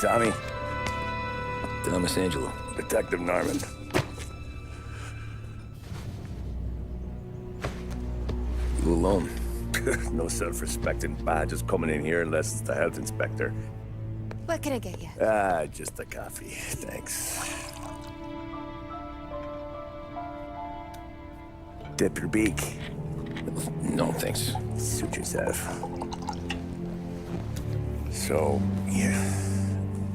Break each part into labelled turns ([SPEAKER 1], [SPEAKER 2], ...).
[SPEAKER 1] Tommy?
[SPEAKER 2] Thomas Angelo.
[SPEAKER 1] Detective Norman.
[SPEAKER 2] You alone?
[SPEAKER 1] No self-respecting badges coming in here unless it's the health inspector.
[SPEAKER 3] What can I get you?
[SPEAKER 1] Just a coffee, thanks. Dip your beak.
[SPEAKER 2] No, thanks.
[SPEAKER 1] Suit yourself. So, you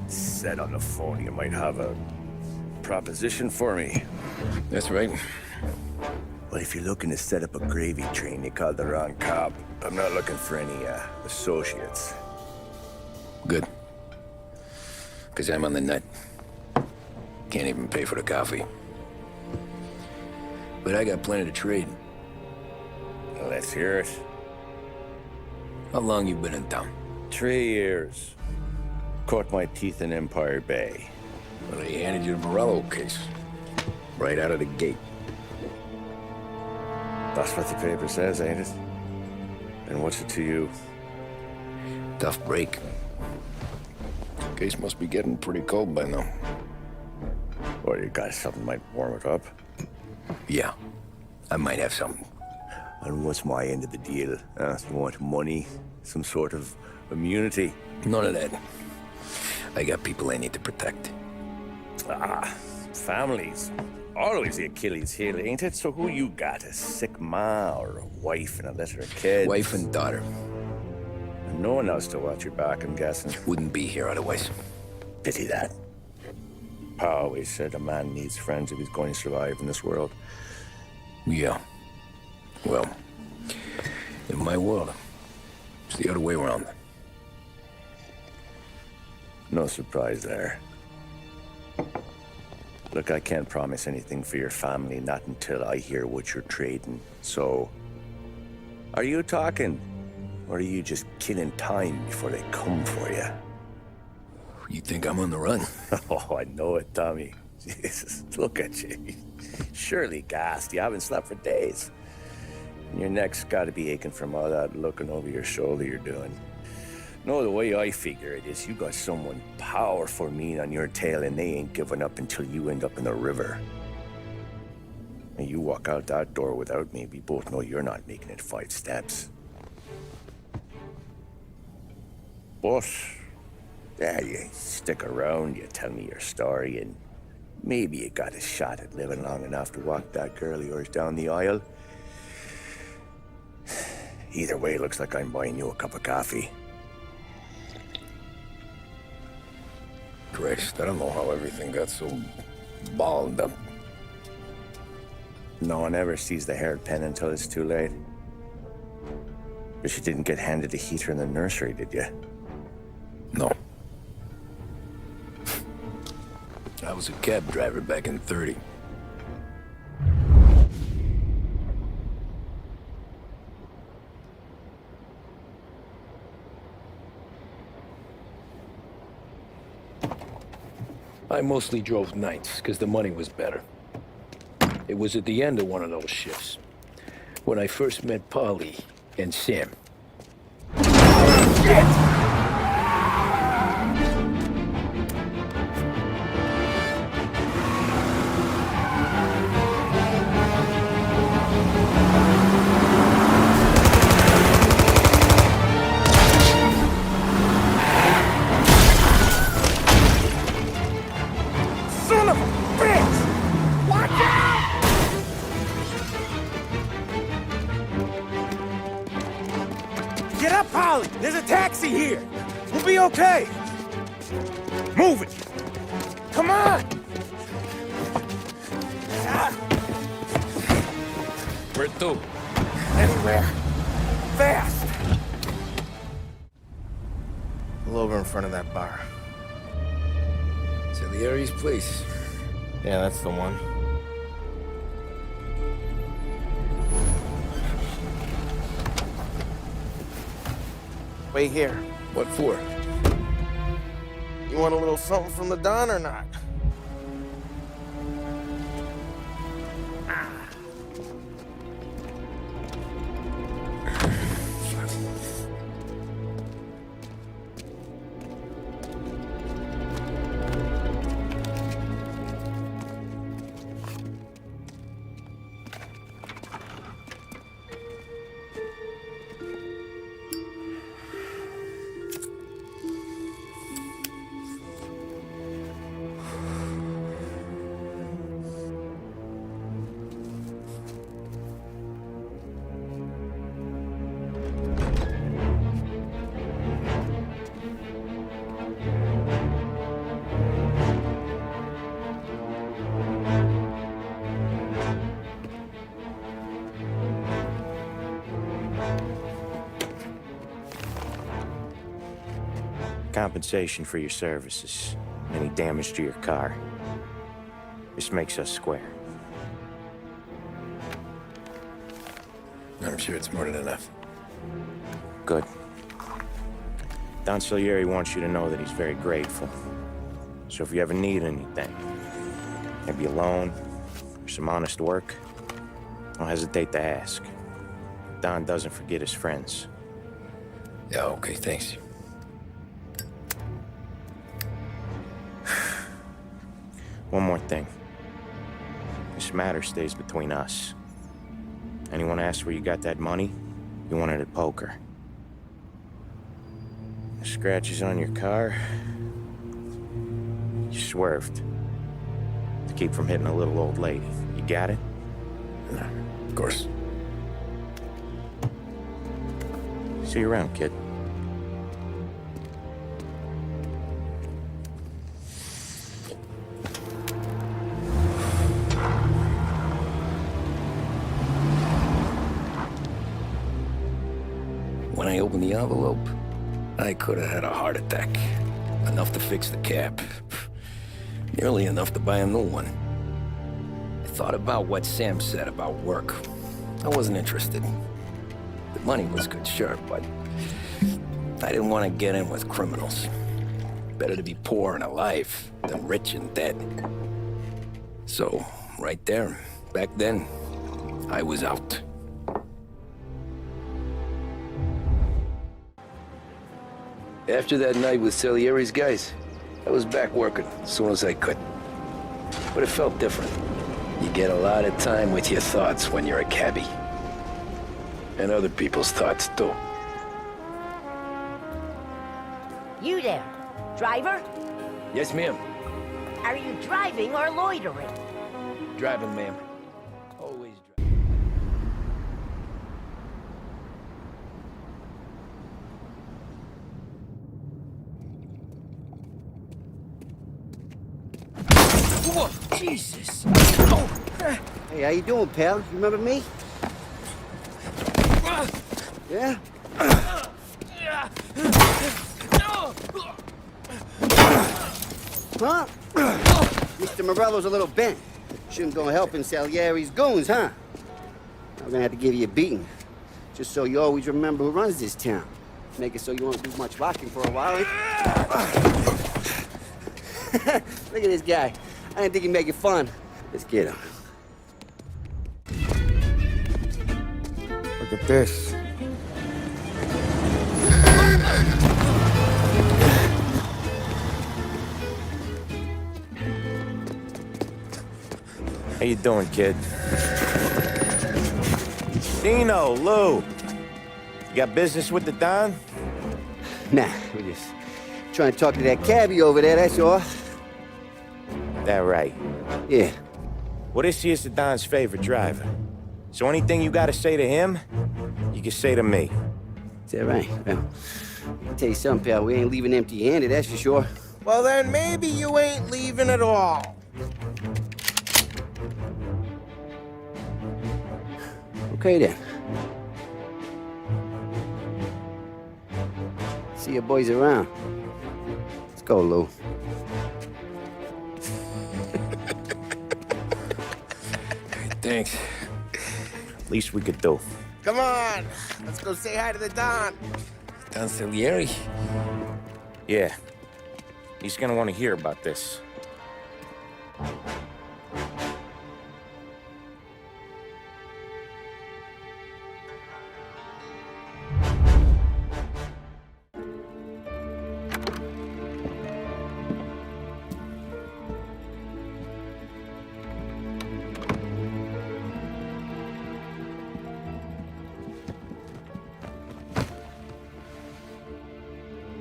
[SPEAKER 1] said on the phone you might have a proposition for me.
[SPEAKER 2] That's right.
[SPEAKER 1] Well, if you're looking to set up a gravy train, you called the wrong cop. I'm not looking for any, associates.
[SPEAKER 2] Good. Because I'm on the nut. Can't even pay for the coffee. But I got plenty to trade.
[SPEAKER 1] Well, let's hear it.
[SPEAKER 2] How long you been in town?
[SPEAKER 1] 3 years. Caught my teeth in Empire Bay.
[SPEAKER 2] Well, they handed you the Morello case. Right out of the gate.
[SPEAKER 1] That's what the paper says, ain't it? And what's it to you?
[SPEAKER 2] Tough break. Case must be getting pretty cold by now.
[SPEAKER 1] Or you got something might warm it up?
[SPEAKER 2] Yeah, I might have something.
[SPEAKER 1] And what's my end of the deal? You want money? Some sort of immunity?
[SPEAKER 2] None of that. I got people I need to protect.
[SPEAKER 1] Families. Always the Achilles heel, ain't it? So who you got? A sick ma or a wife and a litter of kids?
[SPEAKER 2] Wife and daughter.
[SPEAKER 1] And no one else to watch your back, I'm guessing.
[SPEAKER 2] Wouldn't be here otherwise.
[SPEAKER 1] Pity that. Pa always said a man needs friends if he's going to survive in this world.
[SPEAKER 2] Yeah. Well, in my world, it's the other way around.
[SPEAKER 1] No surprise there. Look, I can't promise anything for your family, not until I hear what you're trading. So, are you talking? Or are you just killing time before they come for you?
[SPEAKER 2] You think I'm on the run?
[SPEAKER 1] Oh, I know it, Tommy. Jesus, look at you. Surely gassed. You haven't slept for days. And your neck's got to be aching from all that looking over your shoulder you're doing. No, the way I figure it is you got someone powerful mean on your tail and they ain't giving up until you end up in the river. And you walk out that door without me, we both know you're not making it 5 steps. But, yeah, you stick around, you tell me your story, and maybe you got a shot at living long enough to walk that girl of yours down the aisle. Either way, looks like I'm buying you a cup of coffee.
[SPEAKER 2] Christ, I don't know how everything got so balled up.
[SPEAKER 1] No one ever sees the hairpin until it's too late. But you didn't get handed a heater in the nursery, did you?
[SPEAKER 2] No. I was a cab driver back in '30. I mostly drove nights, because the money was better. It was at the end of one of those shifts, when I first met Polly and Sam. Shit!
[SPEAKER 1] Get up, Polly! There's a taxi here! We'll be okay! Move it! Come on!
[SPEAKER 2] Where to?
[SPEAKER 1] Anywhere. Fast!
[SPEAKER 4] Pull over in front of that bar.
[SPEAKER 2] Salieri's place.
[SPEAKER 4] Yeah, that's the one. Wait here.
[SPEAKER 2] What for?
[SPEAKER 4] You want a little something from the Don or not?
[SPEAKER 1] compensation for your services, any damage to your car. This makes us square.
[SPEAKER 2] I'm sure it's more than enough.
[SPEAKER 1] Good. Don Salieri wants you to know that he's very grateful. So if you ever need anything, maybe a loan or some honest work, don't hesitate to ask. Don doesn't forget his friends.
[SPEAKER 2] Yeah, okay, thanks.
[SPEAKER 1] One more thing. This matter stays between us. Anyone asks where you got that money, you won it at poker. The scratches on your car, you swerved to keep from hitting a little old lady. You got it?
[SPEAKER 2] No, of course.
[SPEAKER 1] See you around, kid.
[SPEAKER 2] When I opened the envelope, I could have had a heart attack. Enough to fix the cab. Nearly enough to buy a new one. I thought about what Sam said about work. I wasn't interested. The money was good, sure, but I didn't want to get in with criminals. Better to be poor and alive than rich and dead. So, right there, back then, I was out. After that night with Salieri's guys, I was back working as soon as I could. But it felt different. You get a lot of time with your thoughts when you're a cabbie. And other people's thoughts, too.
[SPEAKER 5] You there, driver?
[SPEAKER 2] Yes, ma'am.
[SPEAKER 5] Are you driving or loitering?
[SPEAKER 2] Driving, ma'am. Always driving.
[SPEAKER 6] Whoa, Jesus! Oh.
[SPEAKER 7] Hey, how you doing, pal? You remember me? Yeah? Huh? Mr. Morello's a little bent. Shouldn't go helping Salieri's goons, huh? I'm gonna have to give you a beating. Just so you always remember who runs this town. Make it so you won't do much rocking for a while, eh? Look at this guy. I didn't think he'd make it fun. Let's get him.
[SPEAKER 4] Look at this.
[SPEAKER 1] How you doing, kid? Dino, Lou. You got business with the Don?
[SPEAKER 7] Nah, we're just trying to talk to that cabbie over there, that's all.
[SPEAKER 1] That right.
[SPEAKER 7] Yeah.
[SPEAKER 1] Well, this here's the Don's favorite driver. So anything you gotta say to him, you can say to me.
[SPEAKER 7] Is that right? Well, I'll tell you something, pal. We ain't leaving empty-handed, that's for sure.
[SPEAKER 4] Well, then maybe you ain't leaving at all.
[SPEAKER 7] Okay, then. See your boys around. Let's go, Lou.
[SPEAKER 2] Thanks.
[SPEAKER 1] Least we could do.
[SPEAKER 4] Come on, let's go say hi to the Don.
[SPEAKER 2] Don Salieri?
[SPEAKER 1] Yeah. He's gonna want to hear about this.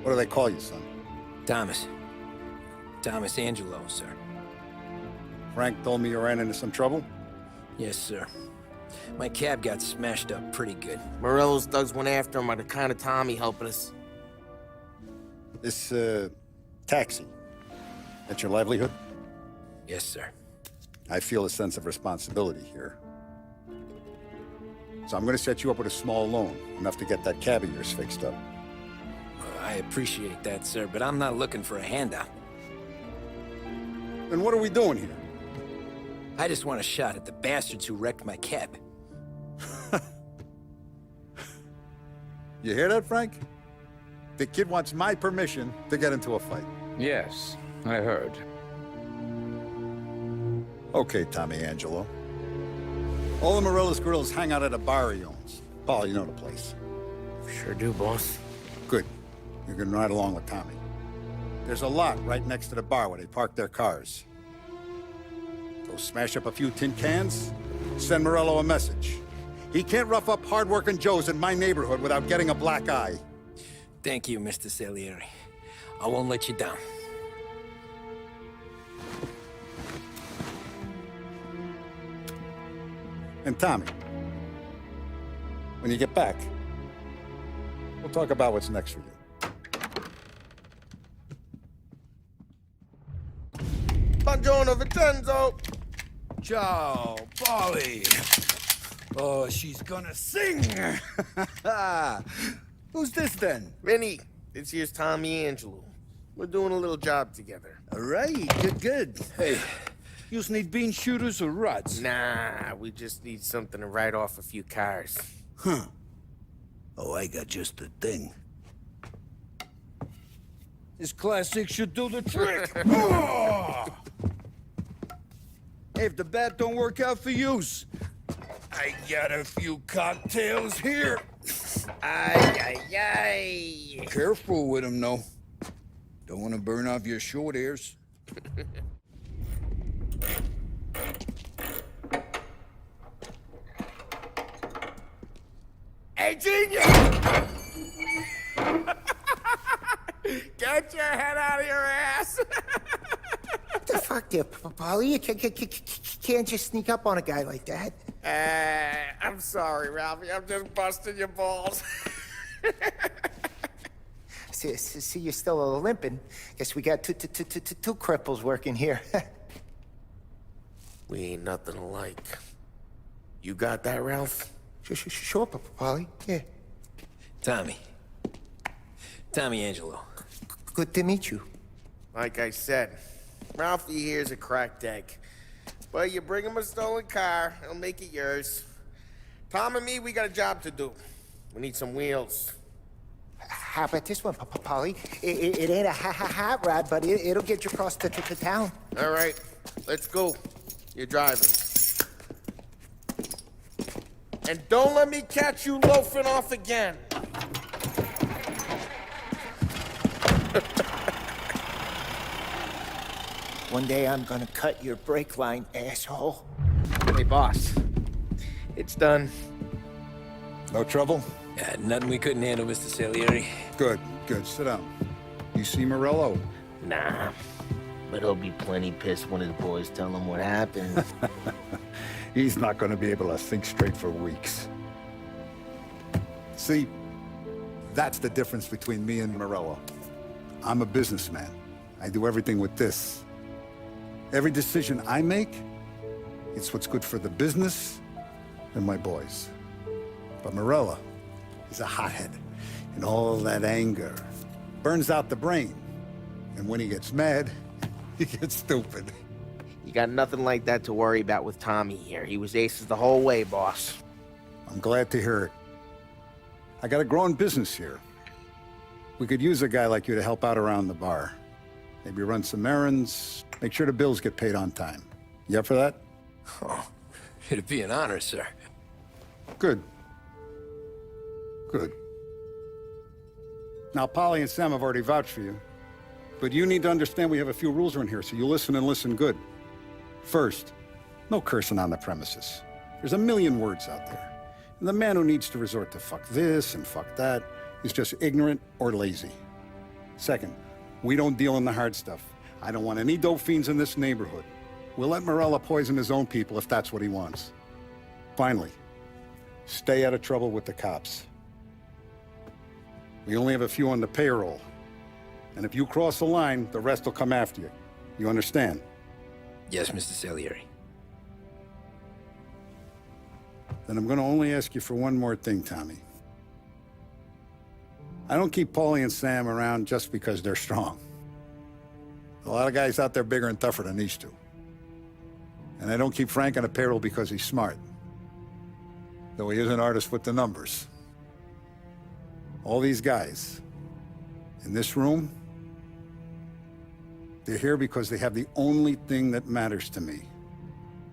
[SPEAKER 8] What do they call you, son?
[SPEAKER 2] Thomas. Tommy Angelo, sir.
[SPEAKER 8] Frank told me you ran into some trouble?
[SPEAKER 2] Yes, sir. My cab got smashed up pretty good.
[SPEAKER 4] Morello's thugs went after him on account of Tommy helping us.
[SPEAKER 8] This, taxi, that's your livelihood?
[SPEAKER 2] Yes, sir.
[SPEAKER 8] I feel a sense of responsibility here. So I'm gonna set you up with a small loan, enough to get that cab of yours fixed up.
[SPEAKER 2] I I appreciate that, sir, but I'm not looking for a handout.
[SPEAKER 8] Then what are we doing here?
[SPEAKER 2] I just want a shot at the bastards who wrecked my cab.
[SPEAKER 8] You hear that, Frank? The kid wants my permission to get into a fight.
[SPEAKER 9] Yes, I heard.
[SPEAKER 8] Okay, Tommy Angelo. All the Morella's girls hang out at a bar he owns. Paul, you know the place.
[SPEAKER 1] Sure do, boss.
[SPEAKER 8] Good. You can ride along with Tommy. There's a lot right next to the bar where they park their cars. Go smash up a few tin cans, send Morello a message. He can't rough up hard-working Joes in my neighborhood without getting a black eye.
[SPEAKER 2] Thank you, Mr. Salieri. I won't let you down.
[SPEAKER 8] And Tommy, when you get back, we'll talk about what's next for you.
[SPEAKER 4] Buongiorno, Vincenzo.
[SPEAKER 6] Ciao, Polly. Oh, she's gonna sing. Who's this then?
[SPEAKER 4] Vinny, this here's Tommy Angelo. We're doing a little job together.
[SPEAKER 6] All right, good. Hey, you need bean shooters or rods?
[SPEAKER 4] Nah, we just need something to write off a few cars.
[SPEAKER 6] Huh. Oh, I got just the thing. This classic should do the trick. Oh! Hey, if the bat don't work out for yous, I got a few cocktails here.
[SPEAKER 4] Ay, ay, ay.
[SPEAKER 6] Careful with them, though. Don't want to burn off your short hairs.
[SPEAKER 4] Hey, genius! Get your head out of your ass!
[SPEAKER 10] What the fuck there, Polly? You can't just sneak up on a guy like that.
[SPEAKER 4] I'm sorry, Ralphie. I'm just busting your balls.
[SPEAKER 10] See, you're still limping. Guess we got two cripples working here.
[SPEAKER 4] We ain't nothing alike. You got that, Ralph?
[SPEAKER 10] Sure, Polly. Yeah.
[SPEAKER 2] Tommy. Tommy Angelo.
[SPEAKER 10] Good to meet you.
[SPEAKER 4] Like I said, Ralphie here's a cracked egg. But you bring him a stolen car, he'll make it yours. Tom and me, we got a job to do. We need some wheels.
[SPEAKER 10] How about this one, Polly? It ain't a hot rod, but it'll get you across to town.
[SPEAKER 4] All right, let's go. You're driving. And don't let me catch you loafing off again.
[SPEAKER 10] One day I'm gonna cut your brake line, asshole.
[SPEAKER 1] Hey, boss. It's done.
[SPEAKER 8] No trouble?
[SPEAKER 2] Nothing we couldn't handle, Mr. Salieri.
[SPEAKER 8] Good. Sit down. You see Morello?
[SPEAKER 7] Nah, but he'll be plenty pissed when his boys tell him what happened.
[SPEAKER 8] He's not going to be able to think straight for weeks. See, that's the difference between me and Morello. I'm a businessman. I do everything with this. Every decision I make, it's what's good for the business and my boys. But Morello is a hothead, and all that anger burns out the brain. And when he gets mad, he gets stupid.
[SPEAKER 4] You got nothing like that to worry about with Tommy here. He was aces the whole way, boss.
[SPEAKER 8] I'm glad to hear it. I got a growing business here. We could use a guy like you to help out around the bar. Maybe run some errands, make sure the bills get paid on time. You up for that?
[SPEAKER 2] Oh, it'd be an honor, sir.
[SPEAKER 8] Good. Now, Polly and Sam have already vouched for you. But you need to understand we have a few rules around here, so you listen and listen good. First, no cursing on the premises. There's a million words out there. And the man who needs to resort to fuck this and fuck that is just ignorant or lazy. Second, we don't deal in the hard stuff. I don't want any dope fiends in this neighborhood. We'll let Morella poison his own people if that's what he wants. Finally, stay out of trouble with the cops. We only have a few on the payroll. And if you cross the line, the rest will come after you. You understand?
[SPEAKER 2] Yes, Mr. Salieri.
[SPEAKER 8] Then I'm going to only ask you for one more thing, Tommy. I don't keep Paulie and Sam around just because they're strong. A lot of guys out there bigger and tougher than these two. And I don't keep Frank on a payroll because he's smart. Though he is an artist with the numbers. All these guys in this room, they're here because they have the only thing that matters to me.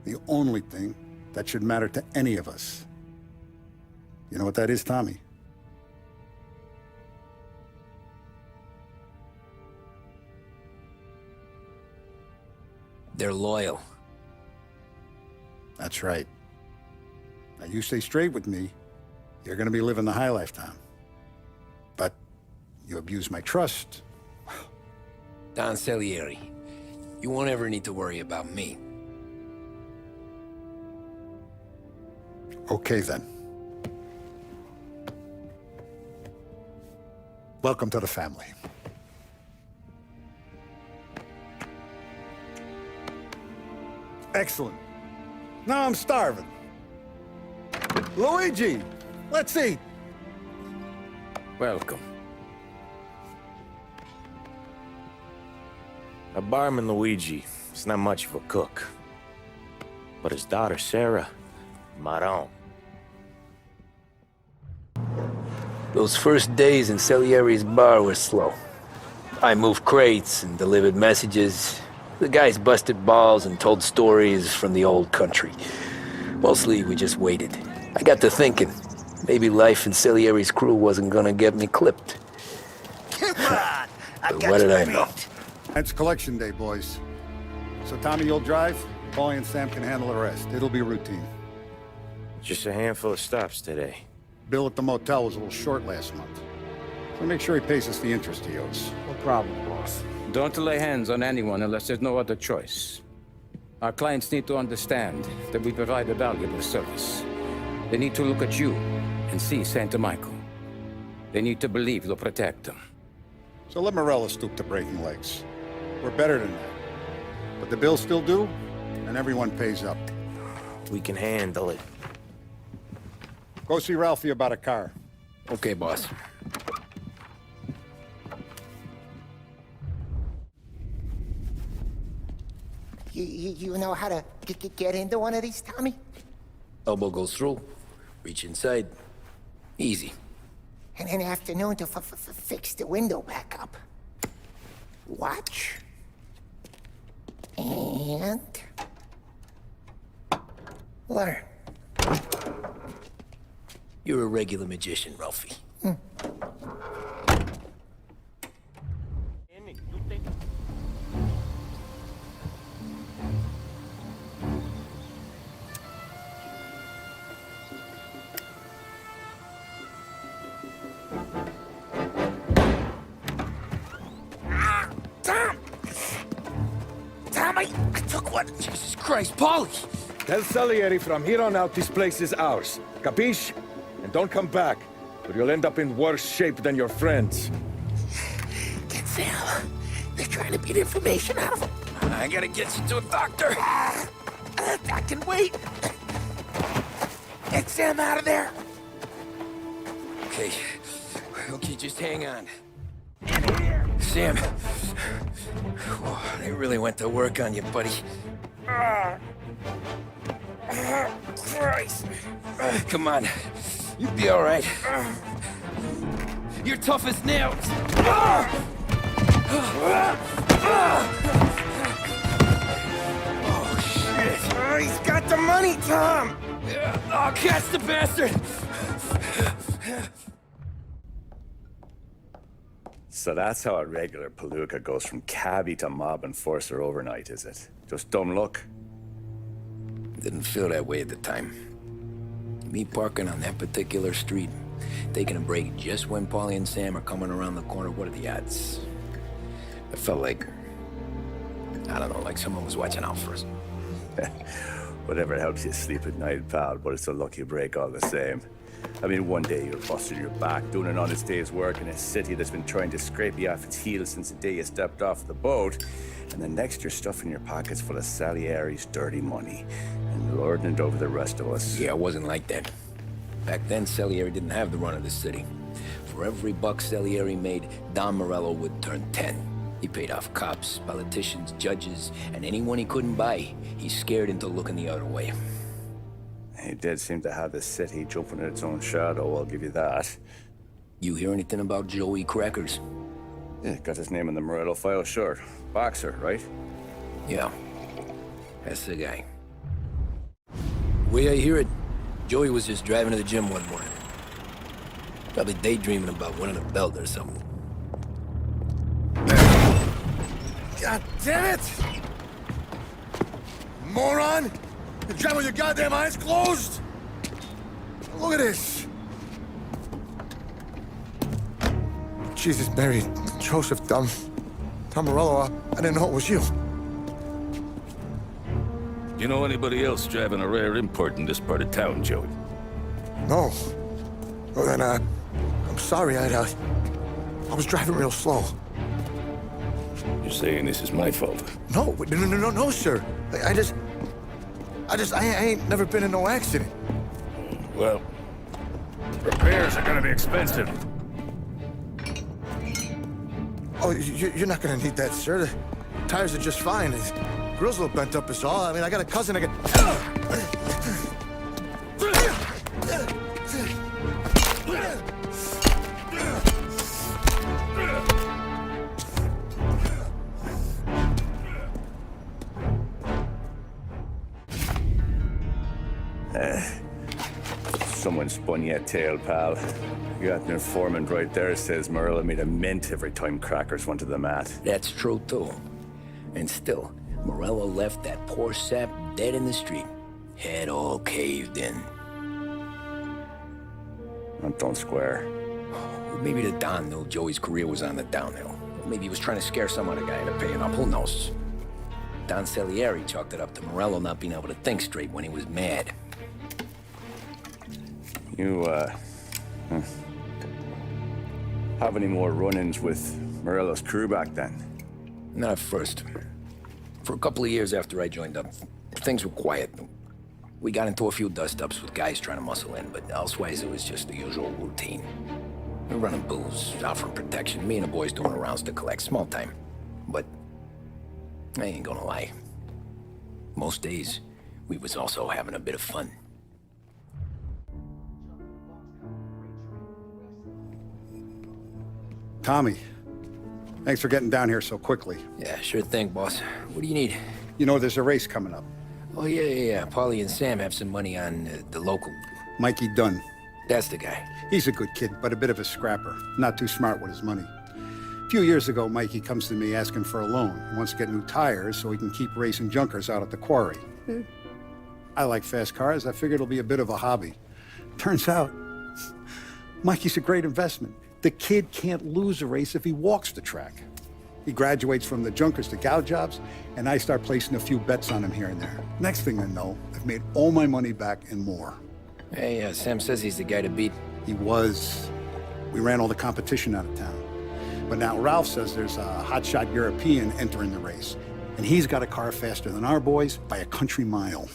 [SPEAKER 8] The only thing that should matter to any of us. You know what that is, Tommy?
[SPEAKER 2] They're loyal.
[SPEAKER 8] That's right. Now, you stay straight with me, you're gonna be living the high life, Tom. But you abuse my trust.
[SPEAKER 2] Don Salieri, you won't ever need to worry about me.
[SPEAKER 8] Okay, then. Welcome to the family. Excellent. Now I'm starving. Luigi, let's eat.
[SPEAKER 9] Welcome. Our barman Luigi is not much of a cook. But his daughter Sarah, Maron.
[SPEAKER 2] Those first days in Salieri's bar were slow. I moved crates and delivered messages. The guys busted balls and told stories from the old country. Mostly, we just waited. I got to thinking, maybe life in Salieri's crew wasn't gonna get me clipped.
[SPEAKER 4] Come on!
[SPEAKER 2] But what did I know?
[SPEAKER 8] It's collection day, boys. So Tommy, you'll drive. Paulie and Sam can handle the rest. It'll be routine.
[SPEAKER 9] Just a handful of stops today.
[SPEAKER 8] Bill at the motel was a little short last month. So make sure he pays us the interest he owes.
[SPEAKER 4] No problem, boss.
[SPEAKER 9] Don't lay hands on anyone unless there's no other choice. Our clients need to understand that we provide a valuable service. They need to look at you and see Santa Michael. They need to believe you'll protect them.
[SPEAKER 8] So let Morella stoop to breaking legs. We're better than that. But the bills still due, and everyone pays up.
[SPEAKER 9] We can handle it.
[SPEAKER 8] Go see Ralphie about a car.
[SPEAKER 2] Okay, boss.
[SPEAKER 10] You know how to get into one of these, Tommy?
[SPEAKER 2] Elbow goes through, reach inside. Easy.
[SPEAKER 10] And an afternoon to fix the window back up. Watch. And... learn.
[SPEAKER 2] You're a regular magician, Ralphie.
[SPEAKER 4] Tommy, I took one.
[SPEAKER 2] Jesus Christ, Paulie!
[SPEAKER 6] Tell Salieri from here on out this place is ours. Capiche? And don't come back, or you'll end up in worse shape than your friends.
[SPEAKER 4] Get Sam. They're trying to beat information out of him.
[SPEAKER 2] I gotta get you to a doctor.
[SPEAKER 4] I can wait. Get Sam out of there.
[SPEAKER 2] Okay. Okay, just hang on.
[SPEAKER 4] In here.
[SPEAKER 2] Sam. Oh, they really went to work on you, buddy.
[SPEAKER 4] Christ.
[SPEAKER 2] Come on. You'll be all right. You're tough as nails. Oh, shit.
[SPEAKER 4] Oh, he's got the money, Tom.
[SPEAKER 2] Oh, catch the bastard!
[SPEAKER 1] So that's how a regular palooka goes from cabbie to mob enforcer overnight, is it? Just dumb luck?
[SPEAKER 2] Didn't feel that way at the time. Me parking on that particular street, taking a break just when Paulie and Sam are coming around the corner, what are the odds? I felt like, I don't know, like someone was watching out for us.
[SPEAKER 1] Whatever helps you sleep at night, pal, but it's a lucky break all the same. I mean, one day you're busting your back, doing an honest day's work in a city that's been trying to scrape you off its heels since the day you stepped off the boat, and the next you're stuffing your pockets full of Salieri's dirty money and lording it over the rest of us.
[SPEAKER 2] Yeah, it wasn't like that. Back then, Salieri didn't have the run of the city. For every buck Salieri made, Don Morello would turn 10. He paid off cops, politicians, judges, and anyone he couldn't buy, he scared into looking the other way.
[SPEAKER 1] He did seem to have the city jumping in its own shadow, I'll give you that.
[SPEAKER 2] You hear anything about Joey Crackers?
[SPEAKER 1] Yeah, got his name in the Morello file, sure. Boxer, right?
[SPEAKER 2] Yeah, that's the guy. Way I hear it, Joey was just driving to the gym one morning. Probably daydreaming about winning a belt or something.
[SPEAKER 6] God damn it! Moron! You drive with your goddamn eyes closed? Look at this! Jesus, Mary, Joseph, Tom Morello, I didn't know it was you.
[SPEAKER 11] You know anybody else driving a rare import in this part of town, Joey?
[SPEAKER 6] No. Well, then, I'm sorry, I was driving real slow.
[SPEAKER 11] You're saying this is my fault?
[SPEAKER 6] No, sir. I ain't never been in no accident.
[SPEAKER 11] Well, repairs are gonna be expensive.
[SPEAKER 6] Oh, you're not gonna need that, sir. The tires are just fine. The grill's a little bent up is all. I mean, I got a cousin I
[SPEAKER 1] Someone spun you a tail, pal. You got an informant right there says Morello made a mint every time Crackers went to the mat.
[SPEAKER 2] That's true, too. And still, Morello left that poor sap dead in the street. Head all caved in.
[SPEAKER 1] That don't square.
[SPEAKER 2] Maybe the Don knew Joey's career was on the downhill. Or maybe he was trying to scare some other guy into paying up. Who knows? Don Salieri chalked it up to Morello not being able to think straight when he was mad.
[SPEAKER 1] You, have any more run-ins with Morello's crew back then?
[SPEAKER 2] Not at first. For a couple of years after I joined up, things were quiet. We got into a few dust-ups with guys trying to muscle in, but elsewise it was just the usual routine. We're running booze, offering protection, me and the boys doing rounds to collect, small time. But I ain't gonna lie. Most days, we was also having a bit of fun.
[SPEAKER 8] Tommy, thanks for getting down here so quickly.
[SPEAKER 2] Yeah, sure thing, boss. What do you need?
[SPEAKER 8] You know there's a race coming up.
[SPEAKER 2] Oh, yeah. Paulie and Sam have some money on the local.
[SPEAKER 8] Mikey Dunn.
[SPEAKER 2] That's the guy.
[SPEAKER 8] He's a good kid, but a bit of a scrapper. Not too smart with his money. A few years ago, Mikey comes to me asking for a loan. He wants to get new tires so he can keep racing junkers out at the quarry. I like fast cars. I figured it'll be a bit of a hobby. Turns out, Mikey's a great investment. The kid can't lose a race if he walks the track. He graduates from the junkers to gal jobs, and I start placing a few bets on him here and there. Next thing I know, I've made all my money back and more.
[SPEAKER 2] Hey, Sam says he's the guy to beat.
[SPEAKER 8] He was. We ran all the competition out of town. But now Ralph says there's a hotshot European entering the race, and he's got a car faster than our boys by a country mile.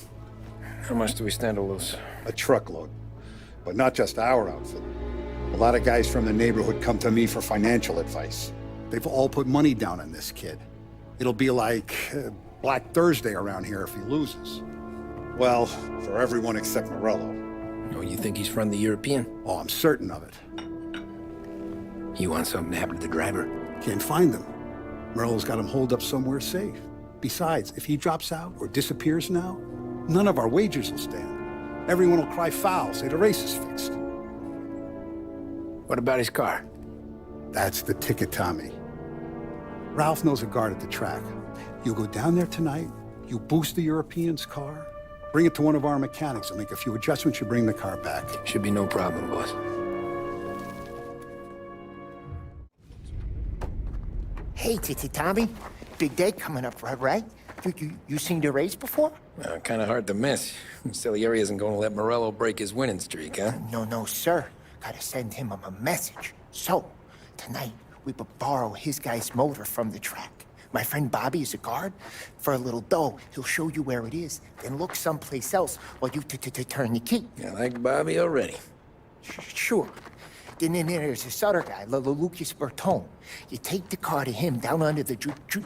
[SPEAKER 2] How much do we stand to lose?
[SPEAKER 8] A truckload. But not just our outfit. A lot of guys from the neighborhood come to me for financial advice. They've all put money down on this kid. It'll be like Black Thursday around here if he loses. Well, for everyone except Morello.
[SPEAKER 2] Oh, you think he's from the European?
[SPEAKER 8] Oh, I'm certain of it.
[SPEAKER 2] You want something to happen to the driver?
[SPEAKER 8] Can't find him. Morello's got him holed up somewhere safe. Besides, if he drops out or disappears now, none of our wagers will stand. Everyone will cry foul, say the race is fixed.
[SPEAKER 2] What about his car?
[SPEAKER 8] That's the ticket, Tommy. Ralph knows a guard at the track. You go down there tonight, you boost the European's car, bring it to one of our mechanics, and make a few adjustments, you bring the car back.
[SPEAKER 2] Should be no problem, boss.
[SPEAKER 10] Hey, Tommy. Big day coming up, right? You seen the race before?
[SPEAKER 2] Kind of hard to miss. Salieri isn't going to let Morello break his winning streak, huh?
[SPEAKER 10] No, sir. Gotta send him a message. So, tonight, we borrow his guy's motor from the track. My friend Bobby is a guard. For a little dough, he'll show you where it is, then look someplace else while you turn the key.
[SPEAKER 2] I like Bobby already.
[SPEAKER 10] Sure. Then there's this other guy, Lucas Bertone. You take the car to him down under the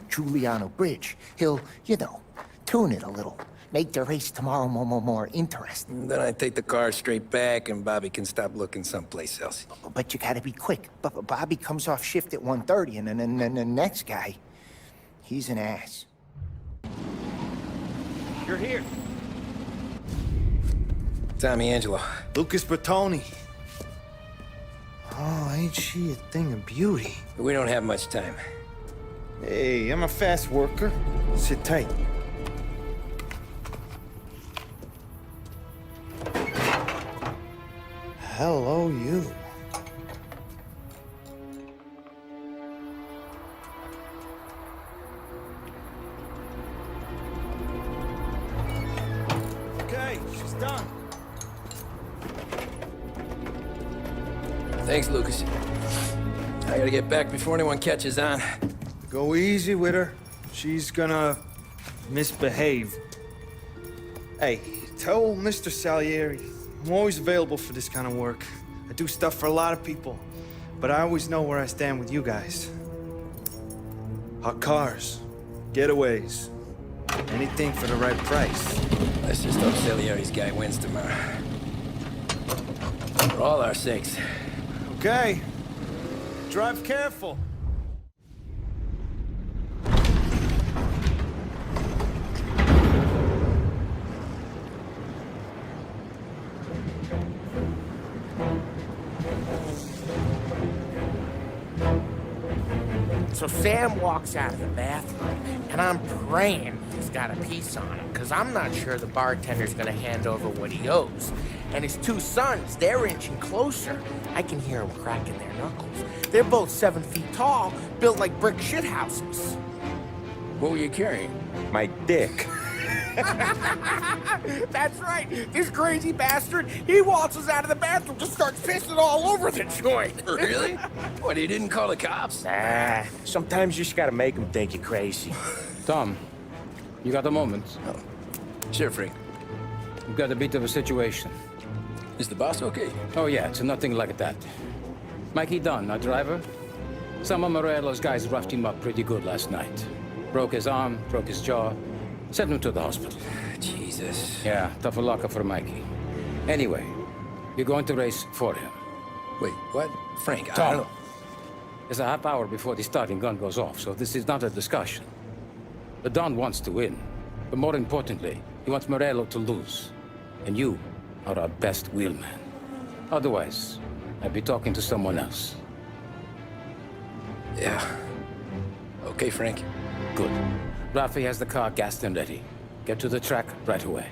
[SPEAKER 10] Giuliano Bridge. He'll, you know, tune it a little. Make the race tomorrow more interesting.
[SPEAKER 2] Then I take the car straight back, and Bobby can stop looking someplace else.
[SPEAKER 10] But you gotta be quick. Bobby comes off shift at 1:30, and then the next guy, he's an ass.
[SPEAKER 12] You're here.
[SPEAKER 2] Tommy Angelo.
[SPEAKER 12] Lucas Bertoni. Oh, ain't she a thing of beauty?
[SPEAKER 2] We don't have much time.
[SPEAKER 12] Hey, I'm a fast worker. Sit tight. Hello, you. Okay, she's done.
[SPEAKER 2] Thanks, Lucas. I gotta get back before anyone catches on.
[SPEAKER 12] Go easy with her. She's gonna misbehave. Hey, tell Mr. Salieri I'm always available for this kind of work. I do stuff for a lot of people, but I always know where I stand with you guys. Hot cars, getaways, anything for the right price.
[SPEAKER 2] Let's just hope Salieri's guy wins tomorrow. For all our sakes.
[SPEAKER 12] Okay. Drive careful.
[SPEAKER 4] So Sam walks out of the bathroom, and I'm praying he's got a piece on him, because I'm not sure the bartender's gonna hand over what he owes. And his two sons, they're inching closer. I can hear them cracking their knuckles. They're both 7 feet tall, built like brick shithouses.
[SPEAKER 2] What were you carrying?
[SPEAKER 12] My dick.
[SPEAKER 4] That's right. This crazy bastard, he waltzes out of the bathroom, just starts pissing all over the joint.
[SPEAKER 2] Really? What, he didn't call the cops?
[SPEAKER 4] Nah, sometimes you just gotta make them think you're crazy.
[SPEAKER 9] Tom, you got a moment?
[SPEAKER 2] Oh. Sure, Frank.
[SPEAKER 9] We've got a bit of a situation.
[SPEAKER 2] Is the boss okay?
[SPEAKER 9] Oh yeah, it's nothing like that. Mikey Dunn, our driver. Some of Morello's guys roughed him up pretty good last night. Broke his arm, broke his jaw. Sent him to the hospital.
[SPEAKER 2] Jesus.
[SPEAKER 9] Yeah, tough luck for Mikey. Anyway, you're going to race for him.
[SPEAKER 2] Wait, what? Frank, I
[SPEAKER 9] Tom,
[SPEAKER 2] don't...
[SPEAKER 9] it's a half hour before the starting gun goes off, so this is not a discussion. The Don wants to win, but more importantly, he wants Morello to lose. And you are our best wheelman. Otherwise, I'd be talking to someone else.
[SPEAKER 2] Yeah. Okay, Frank.
[SPEAKER 9] Good. Rafi has the car gassed and ready. Get to the track right away.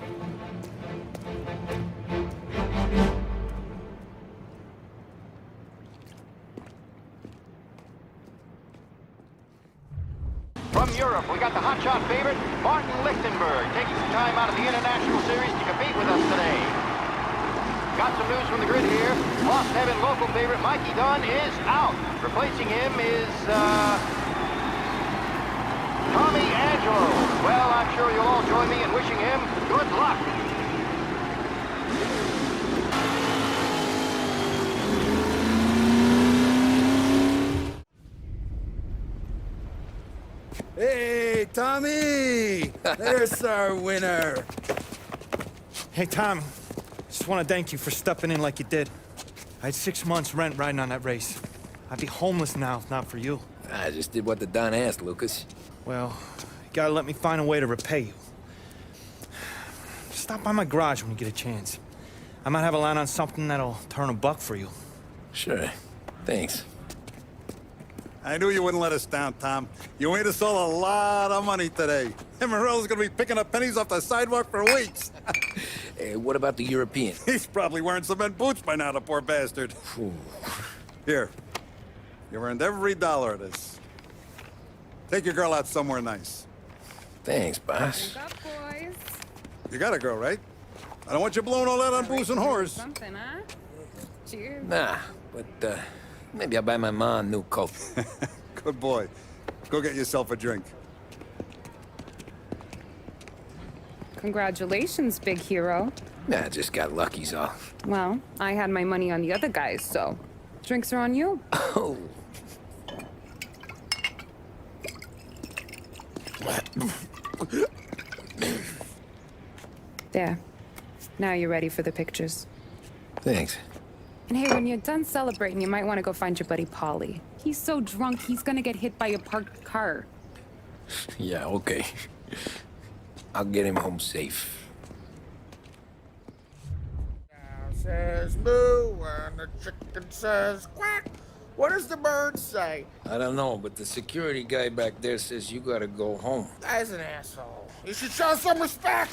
[SPEAKER 13] From Europe, we got the hotshot favorite, Martin Lichtenberg, taking some time out of the International Series to compete with us today. Got some news from the grid here. Lost Heaven local favorite Mikey Dunn is out. Replacing him is, Tommy Angelo. Well, I'm sure you'll all join me in wishing him good luck.
[SPEAKER 11] Hey, Tommy! There's our winner.
[SPEAKER 12] Hey, Tom. Just want to thank you for stepping in like you did. I had 6 months rent riding on that race. I'd be homeless now if not for you.
[SPEAKER 2] I just did what the Don asked, Lucas.
[SPEAKER 12] Well, you gotta let me find a way to repay you. Stop by my garage when you get a chance. I might have a line on something that'll turn a buck for you.
[SPEAKER 2] Sure. Thanks.
[SPEAKER 8] I knew you wouldn't let us down, Tom. You made us all a lot of money today. And Morello's gonna be picking up pennies off the sidewalk for weeks.
[SPEAKER 2] Hey, what about the European?
[SPEAKER 8] He's probably wearing cement boots by now, the poor bastard. Here. You earned every dollar of this. Take your girl out somewhere nice.
[SPEAKER 2] Thanks, boss.
[SPEAKER 14] Drink up, boys.
[SPEAKER 8] You got a girl, right? I don't want you blowing all that on booze and whores.
[SPEAKER 14] Something, huh? Cheers.
[SPEAKER 2] Nah, but, maybe I'll buy my mom a new coat.
[SPEAKER 8] Good boy. Go get yourself a drink.
[SPEAKER 14] Congratulations, big hero.
[SPEAKER 2] Nah, just got lucky's all.
[SPEAKER 14] Well, I had my money on the other guys, so Drinks are on you.
[SPEAKER 2] Oh.
[SPEAKER 14] There. Now you're ready for the pictures.
[SPEAKER 2] Thanks.
[SPEAKER 14] And hey, when you're done celebrating, you might want to go find your buddy Paulie. He's so drunk, he's gonna get hit by a parked car.
[SPEAKER 2] Yeah, okay. I'll get him home safe.
[SPEAKER 4] Cow says moo and the chicken says quack. What does the bird say?
[SPEAKER 2] I don't know, but the security guy back there says you gotta go home.
[SPEAKER 4] Guy's an asshole. You should show some respect.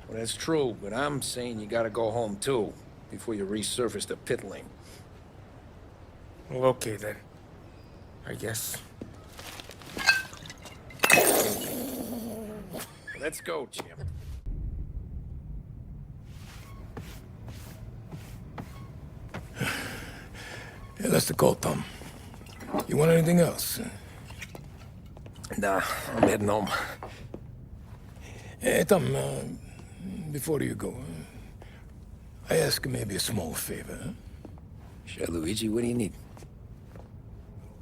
[SPEAKER 2] Well, that's true, but I'm saying you gotta go home too, before you resurface the pit lane.
[SPEAKER 4] Well, okay then. I guess.
[SPEAKER 2] Let's go, Jim.
[SPEAKER 11] Hey, that's the call, Tom. You want anything else?
[SPEAKER 2] Nah, I'm heading home.
[SPEAKER 11] Hey, Tom, before you go, I ask maybe a small favor. Huh?
[SPEAKER 2] Sure, Luigi, what do you need?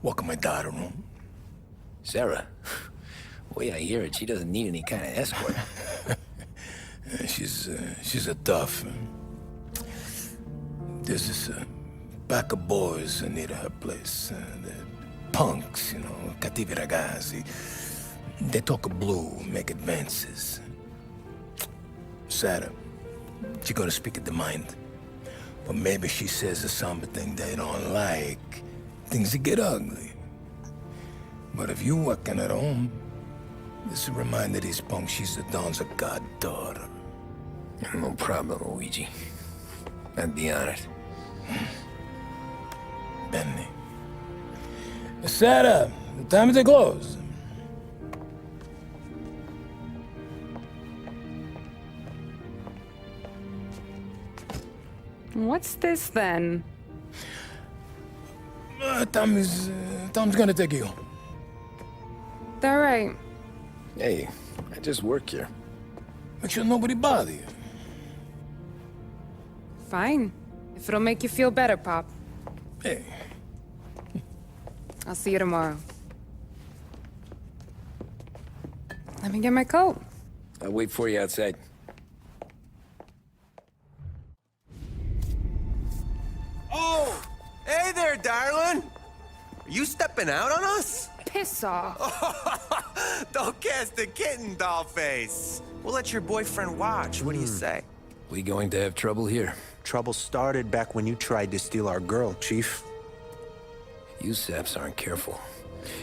[SPEAKER 11] Walk my daughter home.
[SPEAKER 2] Sarah? Way I hear it, she doesn't need any kind of escort.
[SPEAKER 11] She's a tough. There's this pack of boys near her place. They're punks, you know, cattivi ragazzi. They talk blue, make advances. Sarah, she gonna speak at the mind. But maybe she says something they don't like. Things get ugly. But if you working at home, this will remind these punks she's the Don's a goddaughter.
[SPEAKER 2] No problem, Luigi. I'd be honored.
[SPEAKER 11] Benny. Sarah, time to close.
[SPEAKER 14] What's this then?
[SPEAKER 11] Tom's gonna take you.
[SPEAKER 14] All right.
[SPEAKER 2] Hey, I just work here.
[SPEAKER 11] Make sure nobody bother you.
[SPEAKER 14] Fine. If it'll make you feel better, Pop.
[SPEAKER 11] Hey.
[SPEAKER 14] I'll see you tomorrow. Let me get my coat.
[SPEAKER 2] I'll wait for you outside.
[SPEAKER 15] Oh! Hey there, darling! Are you stepping out on us?
[SPEAKER 14] Piss off.
[SPEAKER 15] Don't cast a kitten, dollface. We'll let your boyfriend watch. What do you say?
[SPEAKER 2] We going to have trouble here?
[SPEAKER 16] Trouble started back when you tried to steal our girl, Chief.
[SPEAKER 2] You saps aren't careful.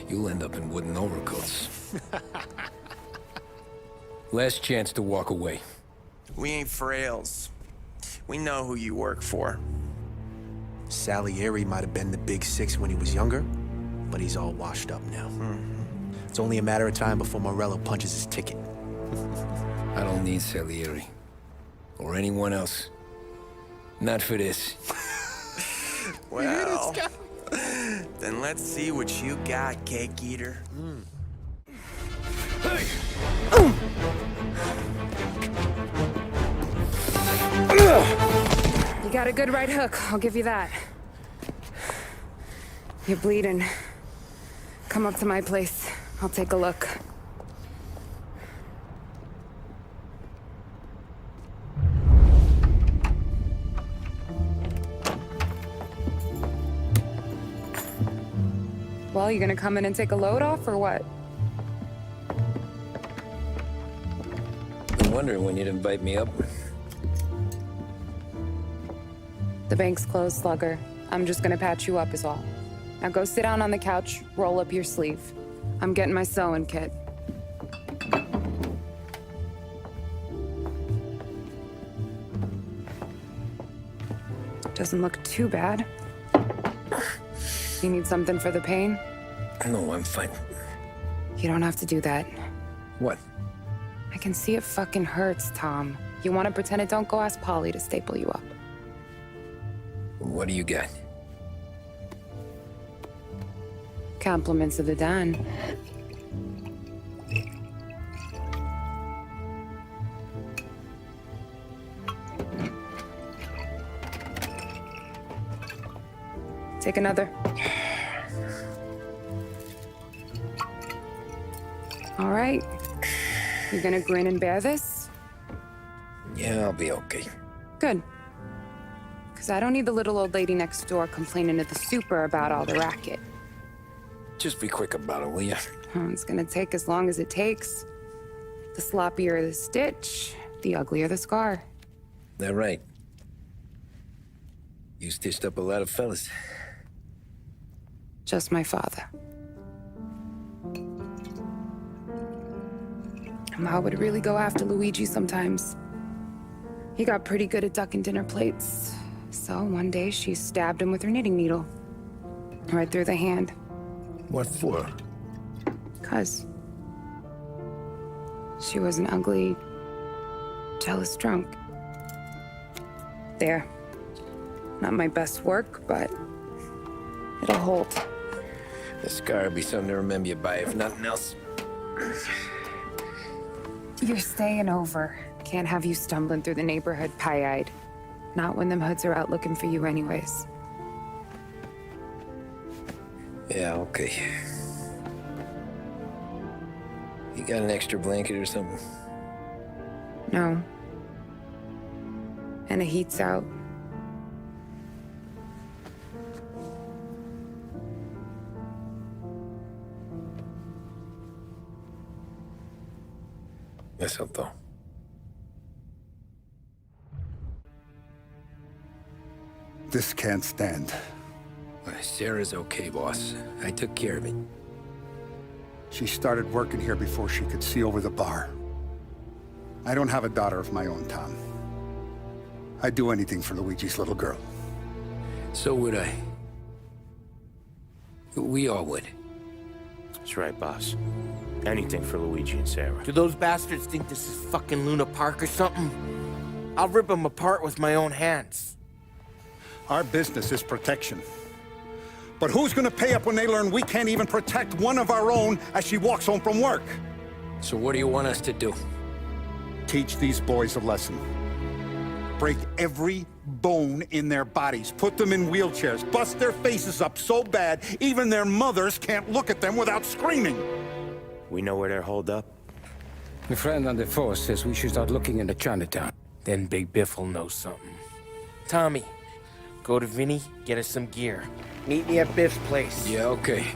[SPEAKER 2] You'll end up in wooden overcoats. Last chance to walk away.
[SPEAKER 15] We ain't frails. We know who you work for.
[SPEAKER 16] Salieri might have been the big six when he was younger, but he's all washed up now. It's only a matter of time before Morello punches his ticket.
[SPEAKER 2] I don't need Salieri. Or anyone else. Not for this.
[SPEAKER 15] Well, then let's see what you got, cake eater.
[SPEAKER 11] Hey!
[SPEAKER 14] You got a good right hook, I'll give you that. You're bleeding. Come up to my place. I'll take a look. Well, you gonna come in and take a load off, or what?
[SPEAKER 2] I'm wondering when you'd invite me up.
[SPEAKER 14] The bank's closed, Slugger. I'm just gonna patch you up is all. Now go sit down on the couch, roll up your sleeve. I'm getting my sewing kit. Doesn't look too bad. You need something for the pain?
[SPEAKER 2] No, I'm fine.
[SPEAKER 14] You don't have to do that.
[SPEAKER 2] What?
[SPEAKER 14] I can see it fucking hurts, Tom. You want to pretend it don't go ask Polly to staple you up.
[SPEAKER 2] What do you got?
[SPEAKER 14] Compliments of the Don. Take another. All right. You gonna grin and bear this?
[SPEAKER 2] Yeah, I'll be okay.
[SPEAKER 14] Good. Because I don't need the little old lady next door complaining to the super about all the racket.
[SPEAKER 2] Just be quick about it, will ya?
[SPEAKER 14] Oh, it's gonna take as long as it takes. The sloppier the stitch, the uglier the scar.
[SPEAKER 2] That right. You stitched up a lot of fellas.
[SPEAKER 14] Just my father. Ma would really go after Luigi sometimes. He got pretty good at ducking dinner plates. So one day she stabbed him with her knitting needle. Right through the hand.
[SPEAKER 2] What for?
[SPEAKER 14] 'Cause she was an ugly, jealous drunk. There. Not my best work, but it'll hold.
[SPEAKER 2] The scar will be something to remember you by, if nothing else.
[SPEAKER 14] You're staying over. Can't have you stumbling through the neighborhood pie-eyed. Not when them hoods are out looking for you anyways.
[SPEAKER 2] Yeah, okay. You got an extra blanket or something?
[SPEAKER 14] No. And the heat's out.
[SPEAKER 2] Eso todo.
[SPEAKER 8] This can't stand.
[SPEAKER 2] Sarah's okay, boss. I took care of it.
[SPEAKER 8] She started working here before she could see over the bar. I don't have a daughter of my own, Tom. I'd do anything for Luigi's little girl.
[SPEAKER 2] So would I. We all would.
[SPEAKER 4] That's right, boss. Anything for Luigi and Sarah. Do those bastards think this is fucking Luna Park or something? I'll rip them apart with my own hands.
[SPEAKER 8] Our business is protection. But who's gonna pay up when they learn we can't even protect one of our own as she walks home from work?
[SPEAKER 2] So what do you want us to do?
[SPEAKER 8] Teach these boys a lesson. Break every bone in their bodies. Put them in wheelchairs. Bust their faces up so bad, even their mothers can't look at them without screaming.
[SPEAKER 4] We know where they're holed up.
[SPEAKER 9] The friend on the force says we should start looking into Chinatown.
[SPEAKER 4] Then Big Biff will know something. Tommy, go to Vinny, get us some gear. Meet me at Biff's place.
[SPEAKER 2] Yeah, okay.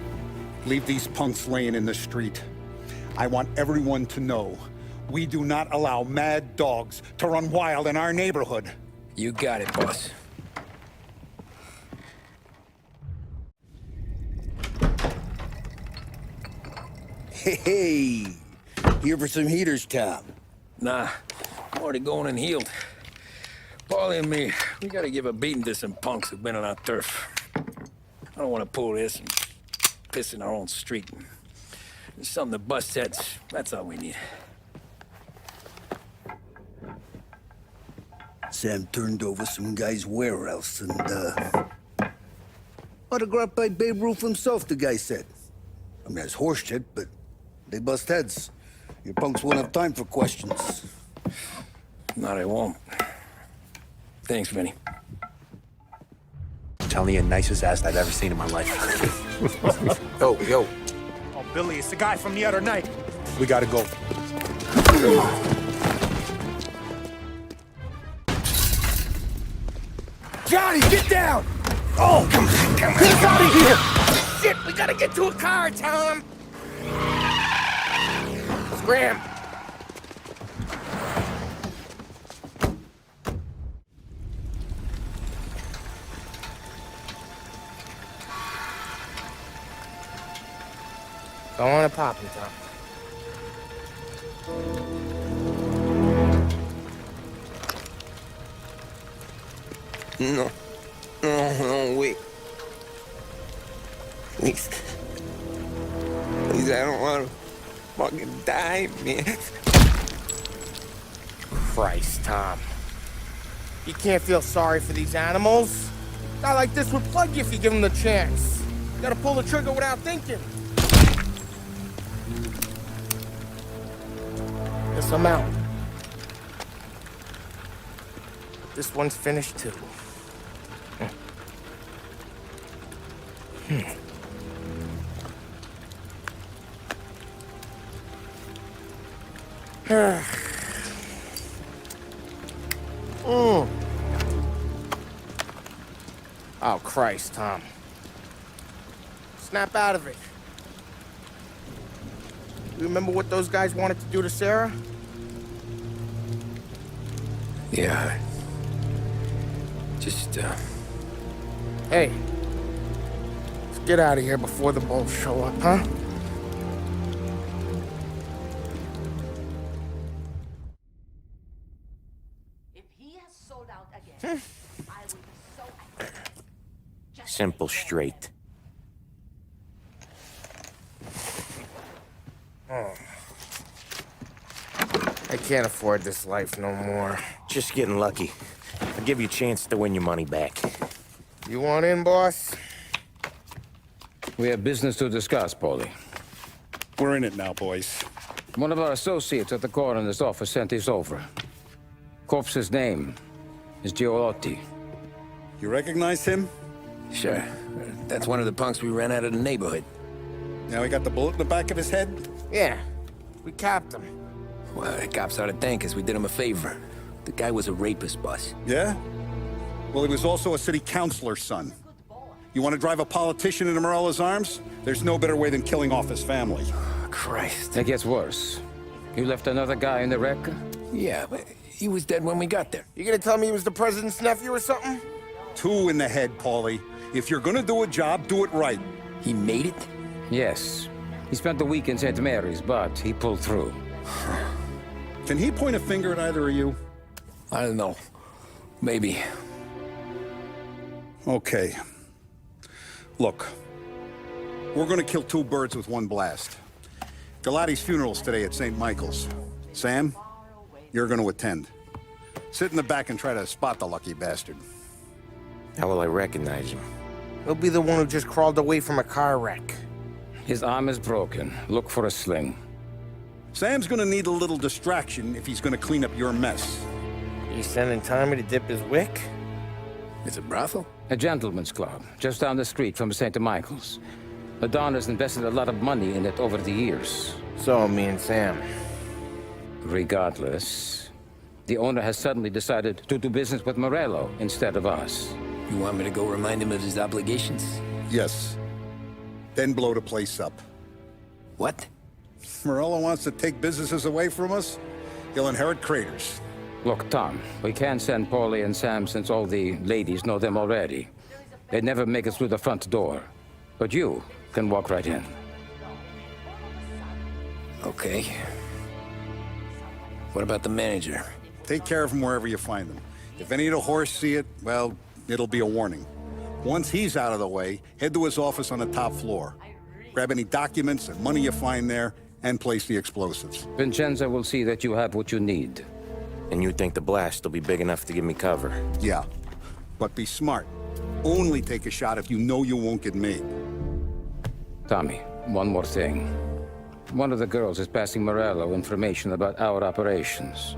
[SPEAKER 8] Leave these punks laying in the street. I want everyone to know we do not allow mad dogs to run wild in our neighborhood.
[SPEAKER 2] You got it, boss.
[SPEAKER 17] Hey, here for some heaters, Tom?
[SPEAKER 2] Nah, I'm already going and healed. Paulie and me, we gotta give a beating to some punks who've been on our turf. I don't want to pull this and piss in our own street. There's something to bust heads. That's all we need.
[SPEAKER 17] Sam turned over some guy's warehouse and, autographed by Babe Ruth himself, the guy said. I mean, that's horse shit, but they bust heads. Your punks won't have time for questions.
[SPEAKER 2] Not I won't. Thanks, Vinny.
[SPEAKER 16] Telling you, nicest ass I've ever seen in my life.
[SPEAKER 4] Yo.
[SPEAKER 12] Oh, Billy, it's the guy from the other night.
[SPEAKER 8] We gotta go.
[SPEAKER 4] Johnny, get down! Oh, come on. Get out of here! Shit, we gotta get to a car, Tom! Scram! Go on and pop him, Tom.
[SPEAKER 17] No, wait. Please, I don't want to fucking die, man.
[SPEAKER 4] Christ, Tom. You can't feel sorry for these animals. A guy like this would plug you if you give him the chance. You gotta pull the trigger without thinking. Guess I'm out. This one's finished too. Oh, Christ, Tom. Snap out of it. You remember what those guys wanted to do to Sarah?
[SPEAKER 2] Yeah. Just,
[SPEAKER 4] Hey. Let's get out of here before the bulls show up, huh?
[SPEAKER 5] If he has sold out again, I will be so angry.
[SPEAKER 15] Simple, straight.
[SPEAKER 4] Oh. I can't afford this life no more.
[SPEAKER 15] Just getting lucky. I'll give you a chance to win your money back.
[SPEAKER 4] You want in, boss?
[SPEAKER 9] We have business to discuss, Paulie.
[SPEAKER 8] We're in it now, boys.
[SPEAKER 9] One of our associates at the coroner's office sent this over. Corpse's name is Giolotti.
[SPEAKER 8] You recognize him?
[SPEAKER 2] Sure. That's one of the punks we ran out of the neighborhood.
[SPEAKER 8] Now he got the bullet in the back of his head?
[SPEAKER 4] Yeah. We capped him.
[SPEAKER 2] Well, the cops ought to thank us. We did him a favor. The guy was a rapist, boss.
[SPEAKER 8] Yeah? Well, he was also a city councilor's son. You want to drive a politician into Morella's arms? There's no better way than killing off his family.
[SPEAKER 2] Christ.
[SPEAKER 9] It gets worse. You left another guy in the wreck?
[SPEAKER 2] Yeah, but he was dead when we got there.
[SPEAKER 4] You gonna tell me he was the president's nephew or something?
[SPEAKER 8] 2 in the head, Paulie. If you're gonna do a job, do it right.
[SPEAKER 2] He made it?
[SPEAKER 9] Yes. He spent the week in St. Mary's, but he pulled through.
[SPEAKER 8] Can he point a finger at either of you?
[SPEAKER 2] I don't know. Maybe.
[SPEAKER 8] Okay. Look. We're gonna kill 2 birds with 1 blast. Galati's funeral's today at St. Michael's. Sam, you're gonna attend. Sit in the back and try to spot the lucky bastard.
[SPEAKER 15] How will I recognize him?
[SPEAKER 4] He'll be the one who just crawled away from a car wreck.
[SPEAKER 9] His arm is broken. Look for a sling.
[SPEAKER 8] Sam's gonna need a little distraction if he's gonna clean up your mess.
[SPEAKER 4] He's sending Tommy to dip his wick?
[SPEAKER 2] It's a brothel?
[SPEAKER 9] A gentleman's club, just down the street from St. Michael's. The Don has invested a lot of money in it over the years.
[SPEAKER 4] So, me and Sam.
[SPEAKER 9] Regardless, the owner has suddenly decided to do business with Morello instead of us.
[SPEAKER 2] You want me to go remind him of his obligations?
[SPEAKER 8] Yes. Then blow the place up.
[SPEAKER 2] What?
[SPEAKER 8] Morello wants to take businesses away from us? He'll inherit craters.
[SPEAKER 9] Look, Tom, we can't send Paulie and Sam since all the ladies know them already. They'd never make it through the front door. But you can walk right in.
[SPEAKER 2] Okay. What about the manager?
[SPEAKER 8] Take care of him wherever you find him. If any of the horse see it, well, it'll be a warning. Once he's out of the way, head to his office on the top floor. Grab any documents and money you find there, and place the explosives.
[SPEAKER 9] Vincenzo will see that you have what you need.
[SPEAKER 15] And you think the blast will be big enough to give me cover?
[SPEAKER 8] Yeah, but be smart. Only take a shot if you know you won't get made.
[SPEAKER 9] Tommy, one more thing. One of the girls is passing Morello information about our operations.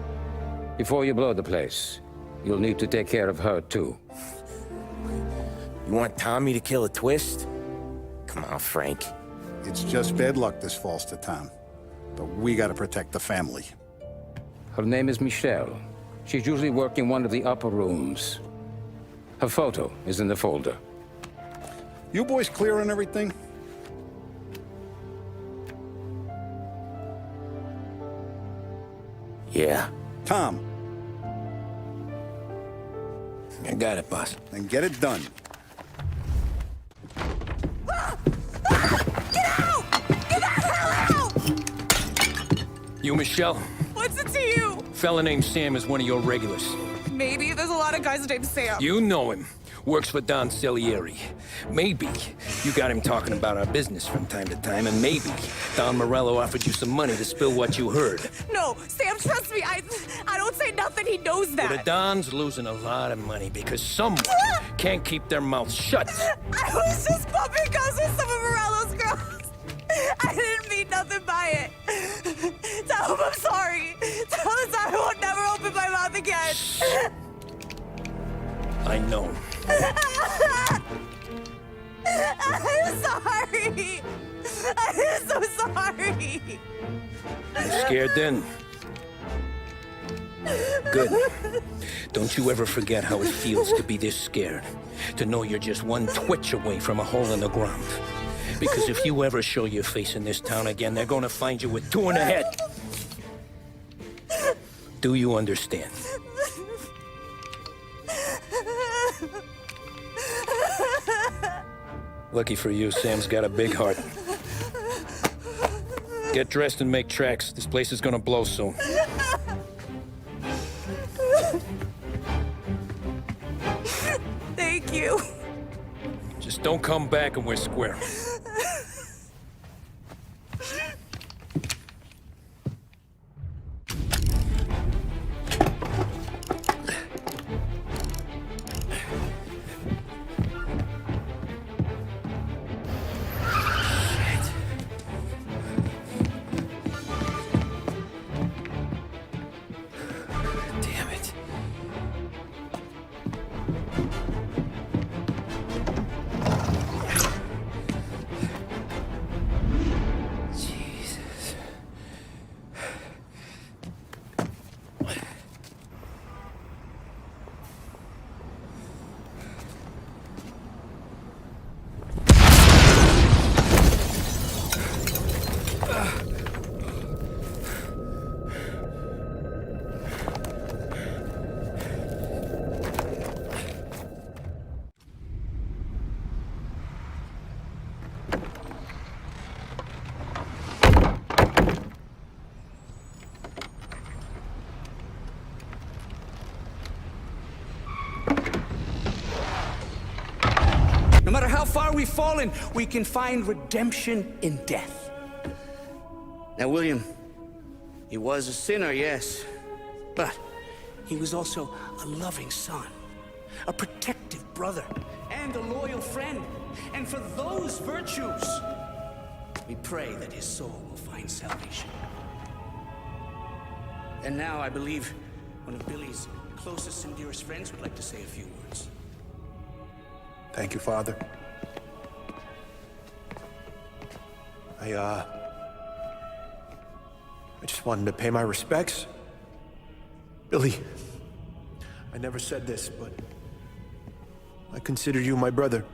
[SPEAKER 9] Before you blow the place, you'll need to take care of her, too.
[SPEAKER 15] You want Tommy to kill a twist? Come on, Frank.
[SPEAKER 8] It's just bad luck this falls to Tom. But we gotta protect the family.
[SPEAKER 9] Her name is Michelle. She's usually working one of the upper rooms. Her photo is in the folder.
[SPEAKER 8] You boys clear on everything?
[SPEAKER 15] Yeah.
[SPEAKER 8] Tom.
[SPEAKER 2] I got it, boss.
[SPEAKER 8] Then get it done.
[SPEAKER 2] You, Michelle?
[SPEAKER 18] What's it to you?
[SPEAKER 2] Fella named Sam is one of your regulars.
[SPEAKER 18] Maybe there's a lot of guys named Sam.
[SPEAKER 2] You know him. Works for Don Salieri. Maybe you got him talking about our business from time to time, and maybe Don Morello offered you some money to spill what you heard.
[SPEAKER 18] No, Sam, trust me. I don't say nothing. He knows that.
[SPEAKER 2] Well, the Don's losing a lot of money because someone can't keep their mouth shut.
[SPEAKER 18] I was just bumping guns with some of Morello's girls. I didn't mean nothing by it. Tell him I'm sorry. Tell him I won't never open my mouth again.
[SPEAKER 2] I know.
[SPEAKER 18] I I'm so sorry.
[SPEAKER 2] You scared then? Good. Don't you ever forget how it feels to be this scared. To know you're just one twitch away from a hole in the ground. Because if you ever show your face in this town again, they're gonna find you with 2 in the head. Do you understand? Lucky for you, Sam's got a big heart. Get dressed and make tracks. This place is gonna blow soon.
[SPEAKER 18] Thank you.
[SPEAKER 2] Just don't come back and we're square.
[SPEAKER 19] No matter how far we've fallen, we can find redemption in death.
[SPEAKER 7] Now, William, he was a sinner, yes.
[SPEAKER 19] But he was also a loving son, a protective brother, and a loyal friend. And for those virtues, we pray that his soul will find salvation. And now I believe one of Billy's closest and dearest friends would like to say a few words.
[SPEAKER 16] Thank you, Father. I just wanted to pay my respects. Billy, I never said this, but I consider you my brother.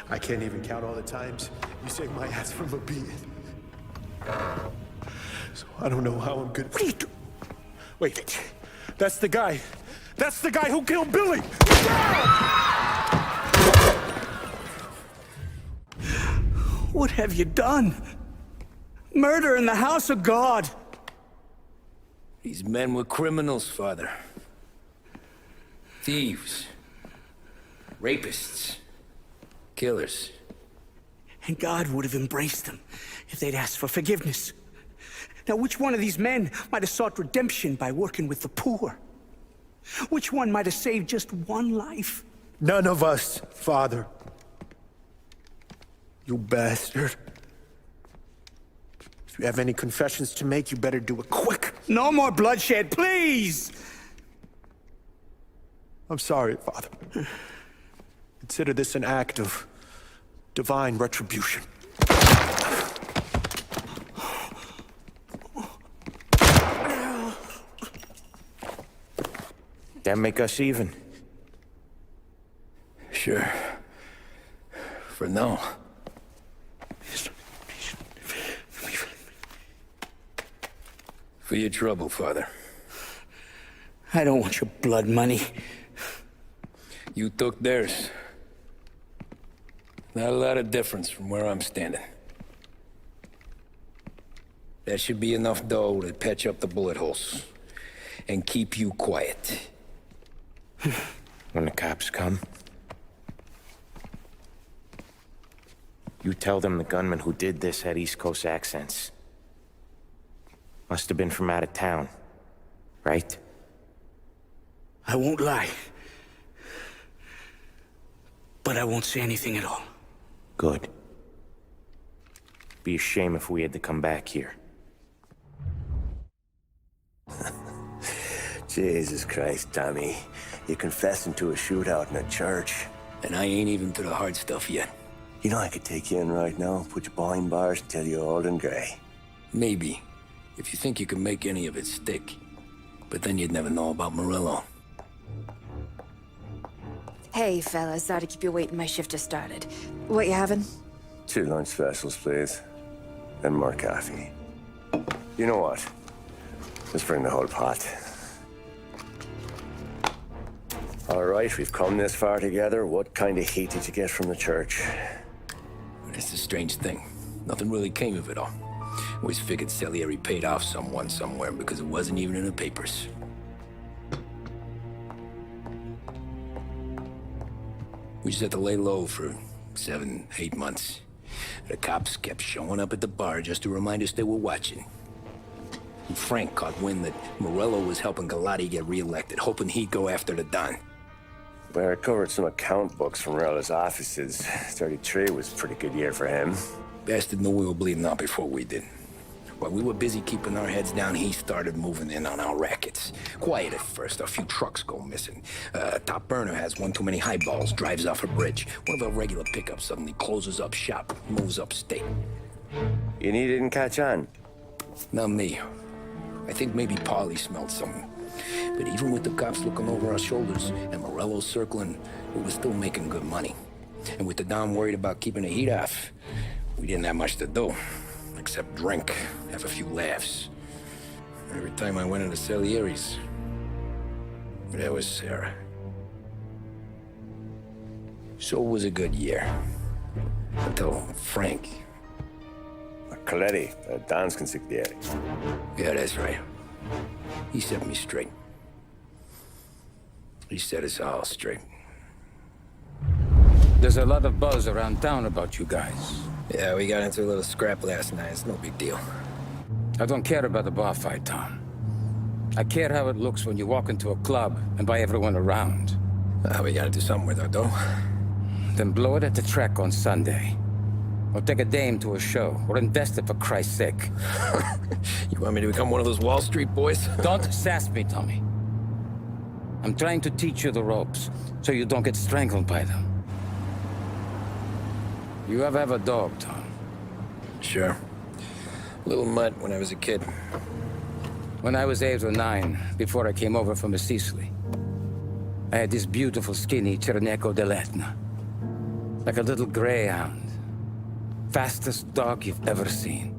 [SPEAKER 16] I can't even count all the times you saved my ass from a beating. So I don't know how I'm gonna...
[SPEAKER 19] What are you doing?
[SPEAKER 16] Wait, that's the guy. That's the guy who killed Billy!
[SPEAKER 19] What have you done? Murder in the house of God!
[SPEAKER 2] These men were criminals, Father. Thieves. Rapists. Killers.
[SPEAKER 19] And God would have embraced them if they'd asked for forgiveness. Now, which one of these men might have sought redemption by working with the poor? Which one might have saved just one life?
[SPEAKER 16] None of us, Father. You bastard. If you have any confessions to make, you better do it quick.
[SPEAKER 19] No more bloodshed, please!
[SPEAKER 16] I'm sorry, Father. Consider this an act of divine retribution.
[SPEAKER 1] That make us even?
[SPEAKER 2] Sure. For now. For your trouble, Father.
[SPEAKER 19] I don't want your blood money.
[SPEAKER 2] You took theirs. Not a lot of difference from where I'm standing. That should be enough dough to patch up the bullet holes. And keep you quiet.
[SPEAKER 1] When the cops come, you tell them the gunman who did this had East Coast accents. Must have been from out of town, right?
[SPEAKER 19] I won't lie. But I won't say anything at all.
[SPEAKER 1] Good. Be a shame if we had to come back here. Jesus Christ, Tommy. You're confessing to a shootout in a church.
[SPEAKER 2] And I ain't even to the hard stuff yet.
[SPEAKER 1] You know, I could take you in right now, put you behind bars and tell you old and grey.
[SPEAKER 2] Maybe, if you think you can make any of it stick. But then you'd never know about Morello.
[SPEAKER 3] Hey, fellas, sorry to keep you waiting. My shift just started. What you having?
[SPEAKER 1] 2 lunch specials, please. And more coffee. You know what? Let's bring the whole pot. All right, we've come this far together. What kind of heat did you get from the church?
[SPEAKER 2] It's a strange thing. Nothing really came of it all. Always figured Salieri paid off someone somewhere because it wasn't even in the papers. We just had to lay low for 7, 8 months. The cops kept showing up at the bar just to remind us they were watching. And Frank caught wind that Morello was helping Galati get reelected, hoping he'd go after the Don.
[SPEAKER 1] Well, I recovered some account books from Morello's offices. 33 was a pretty good year for him.
[SPEAKER 2] Bastard knew we were bleeding out before we did. While we were busy keeping our heads down, he started moving in on our rackets. Quiet at first, a few trucks go missing. Top burner has one too many highballs, drives off a bridge. One of our regular pickups suddenly closes up shop, moves upstate.
[SPEAKER 1] You didn't catch on?
[SPEAKER 2] Not me. I think maybe Paulie smelled something. But even with the cops looking over our shoulders and Morello circling, we were still making good money. And with the Don worried about keeping the heat off, we didn't have much to do. Except drink, have a few laughs. Every time I went into Salieri's, there was Sarah. So it was a good year. Until Frank.
[SPEAKER 1] Coletti, Don's consigliere.
[SPEAKER 2] Yeah, that's right. He set me straight. He set us all straight.
[SPEAKER 9] There's a lot of buzz around town about you guys.
[SPEAKER 2] Yeah, we got into a little scrap last night. It's no big deal.
[SPEAKER 9] I don't care about the bar fight, Tom. I care how it looks when you walk into a club and by everyone around.
[SPEAKER 2] We gotta do something with our dough.
[SPEAKER 9] Then blow it at the track on Sunday. Or take a dame to a show. Or invest it, for Christ's sake.
[SPEAKER 2] You want me to become one of those Wall Street boys?
[SPEAKER 9] Don't sass me, Tommy. I'm trying to teach you the ropes, so you don't get strangled by them. You ever have a dog, Tom?
[SPEAKER 2] Sure. Little mutt when I was a kid.
[SPEAKER 9] When I was 8 or 9, before I came over from Sicily, I had this beautiful, skinny Cerneco dell'Etna. Like a little greyhound. Fastest dog you've ever seen.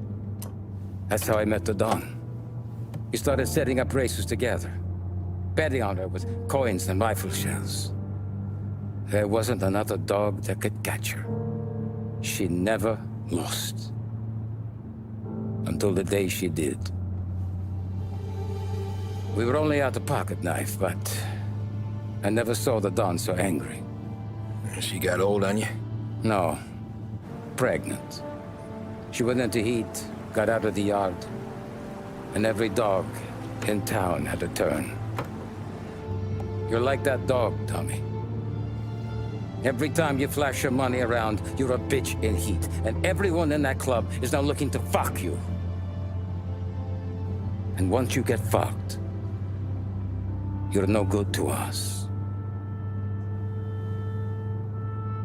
[SPEAKER 9] That's how I met the Don. We started setting up races together. Betting on her with coins and rifle shells. There wasn't another dog that could catch her. She never lost. Until the day she did. We were only out a pocket knife, but I never saw the Don so angry.
[SPEAKER 2] She got old on you?
[SPEAKER 9] No. Pregnant. She went into heat, got out of the yard, and every dog in town had a turn. You're like that dog, Tommy. Every time you flash your money around, you're a bitch in heat, and everyone in that club is now looking to fuck you. And once you get fucked, you're no good to us.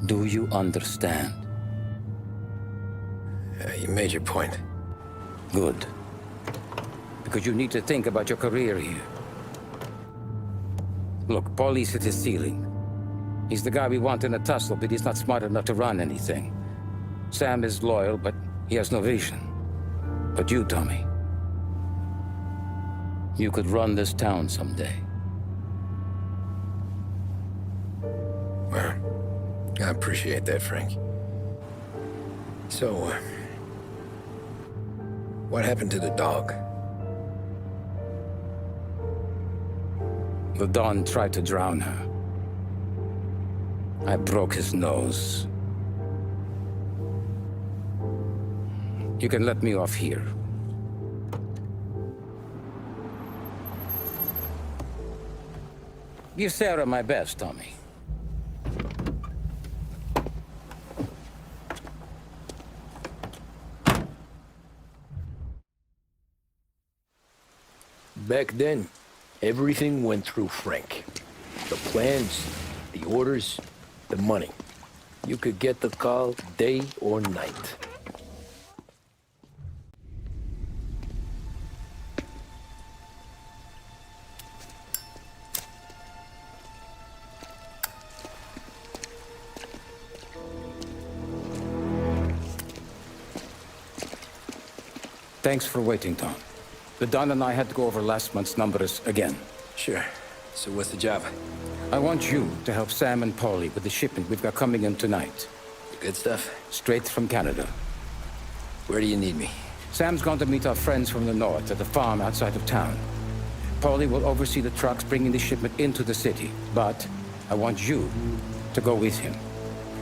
[SPEAKER 9] Do you understand?
[SPEAKER 2] You made your point.
[SPEAKER 9] Good. Because you need to think about your career here. Look, Paulie's hit his ceiling. He's the guy we want in a tussle, but he's not smart enough to run anything. Sam is loyal, but he has no vision. But you, Tommy, you could run this town someday.
[SPEAKER 2] Well, I appreciate that, Frank. So, what happened to the dog?
[SPEAKER 9] The Don tried to drown her. I broke his nose. You can let me off here. Give Sarah my best, Tommy.
[SPEAKER 2] Back then, everything went through Frank. The plans, the orders, the money. You could get the call day or night.
[SPEAKER 9] Thanks for waiting, Tom. The Don and I had to go over last month's numbers again.
[SPEAKER 2] Sure. So what's the job?
[SPEAKER 9] I want you to help Sam and Paulie with the shipment we've got coming in tonight.
[SPEAKER 2] Good stuff?
[SPEAKER 9] Straight from Canada.
[SPEAKER 2] Where do you need me?
[SPEAKER 9] Sam's gone to meet our friends from the north at the farm outside of town. Paulie will oversee the trucks bringing the shipment into the city, but I want you to go with him.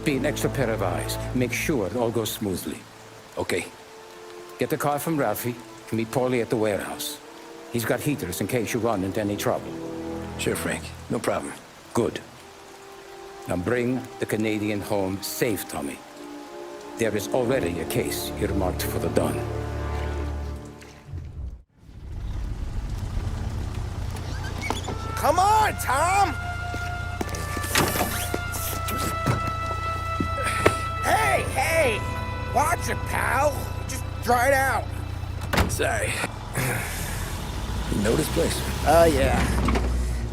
[SPEAKER 9] Be an extra pair of eyes. Make sure it all goes smoothly.
[SPEAKER 2] Okay.
[SPEAKER 9] Get the car from Ralphie and meet Paulie at the warehouse. He's got heaters in case you run into any trouble.
[SPEAKER 2] Sure, Frank. No problem.
[SPEAKER 9] Good. Now bring the Canadian home safe, Tommy. There is already a case earmarked for the Don.
[SPEAKER 4] Come on, Tom! Hey! Watch it, pal! Just dry it out.
[SPEAKER 2] Sorry. You know this place?
[SPEAKER 4] Yeah.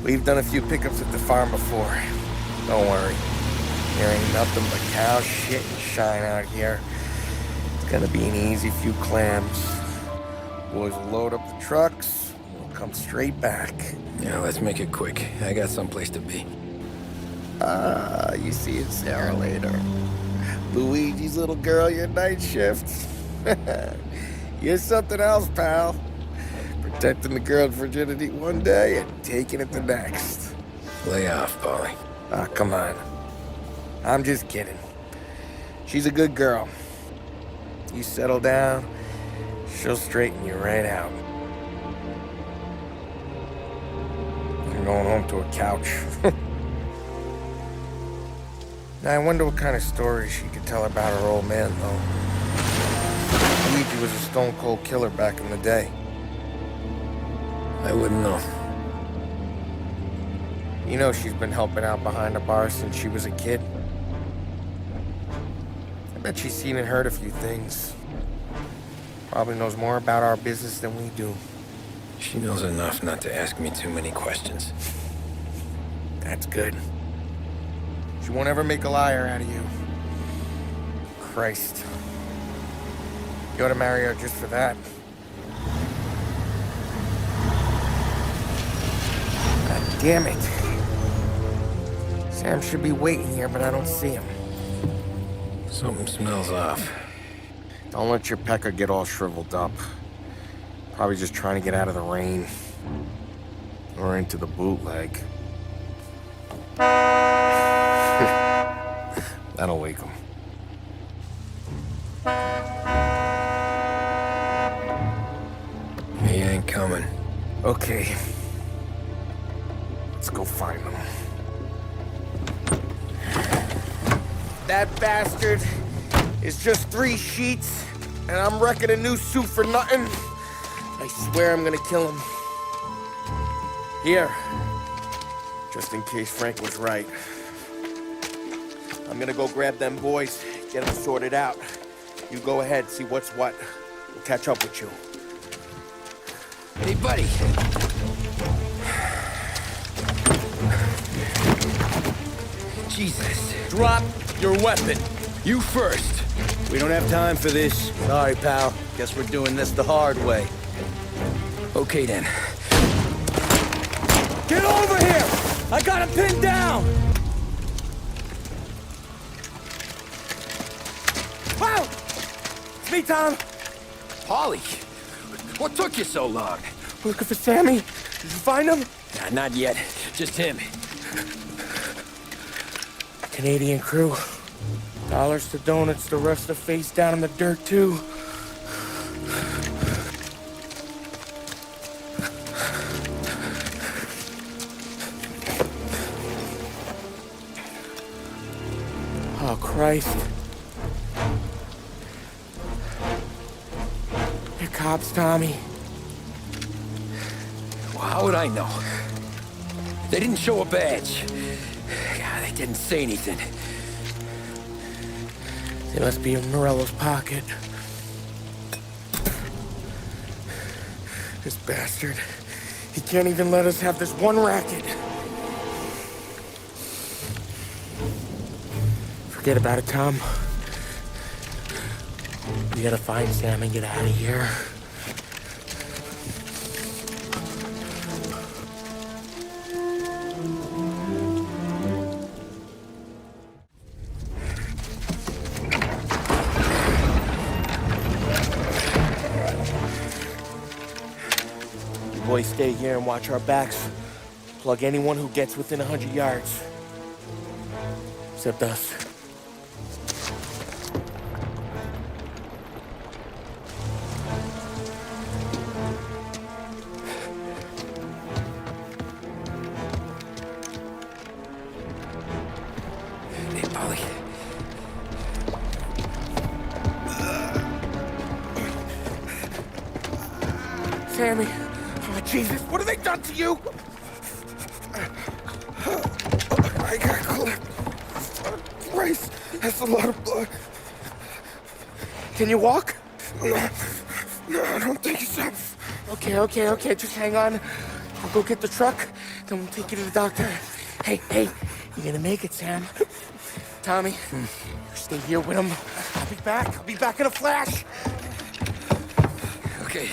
[SPEAKER 4] We've done a few pickups at the farm before. Don't worry. There ain't nothing but cow shit and shine out here. It's gonna be an easy few clams. Boys will load up the trucks, and we'll come straight back.
[SPEAKER 2] Yeah, let's make it quick. I got someplace to be.
[SPEAKER 4] You see it, Sarah, later. Luigi's little girl, your night shift. You're something else, pal. Protecting the girl's virginity one day and taking it the next.
[SPEAKER 2] Lay off, Paulie.
[SPEAKER 4] Ah, come on. I'm just kidding. She's a good girl. You settle down, she'll straighten you right out. I'm going home to a couch. Now, I wonder what kind of stories she could tell about her old man, though. Luigi was a stone-cold killer back in the day.
[SPEAKER 2] I wouldn't know.
[SPEAKER 4] You know she's been helping out behind the bar since she was a kid. I bet she's seen and heard a few things. Probably knows more about our business than we do.
[SPEAKER 2] She knows enough not to ask me too many questions.
[SPEAKER 4] That's good. She won't ever make a liar out of you. Christ. You ought to marry her just for that. God damn it. Sam should be waiting here, but I don't see him.
[SPEAKER 2] Something smells off.
[SPEAKER 4] Don't let your pecker get all shriveled up. Probably just trying to get out of the rain. Or into the bootleg. That'll wake him.
[SPEAKER 2] He ain't coming.
[SPEAKER 4] Okay. Let's go find him. That bastard is just 3 sheets, and I'm wrecking a new suit for nothing. I swear I'm gonna kill him. Here. Just in case Frank was right. I'm gonna go grab them boys, get them sorted out. You go ahead, see what's what. We'll catch up with you.
[SPEAKER 2] Hey, buddy. Jesus.
[SPEAKER 1] Drop your weapon.
[SPEAKER 2] You first.
[SPEAKER 1] We don't have time for this. Sorry, pal. Guess we're doing this the hard way.
[SPEAKER 2] Okay, then.
[SPEAKER 1] Get over here! I got him pinned down! Wow! It's me, Tom.
[SPEAKER 2] Paulie, what took you so long?
[SPEAKER 4] We're looking for Sammy. Did you find him?
[SPEAKER 2] Nah, not yet. Just him.
[SPEAKER 4] Canadian crew. Dollars to donuts, the rest are face down in the dirt, too. Oh, Christ. They're cops, Tommy.
[SPEAKER 2] Well, how would I know? They didn't show a badge. God, they didn't say anything.
[SPEAKER 4] It must be in Morello's pocket. This bastard. He can't even let us have this one racket. Forget about it, Tom. We gotta find Sam and get out of here. You boys stay here and watch our backs. Plug anyone who gets within 100 yards. Except us. Sammy, oh Jesus, what have they done to you? I got clipped. Christ, that's a lot of blood. Can you walk? No, I don't think so. Okay, just hang on. I'll go get the truck, then we'll take you to the doctor. Hey, you're gonna make it, Sam. Tommy, you stay here with him. I'll be back in a flash.
[SPEAKER 2] Okay.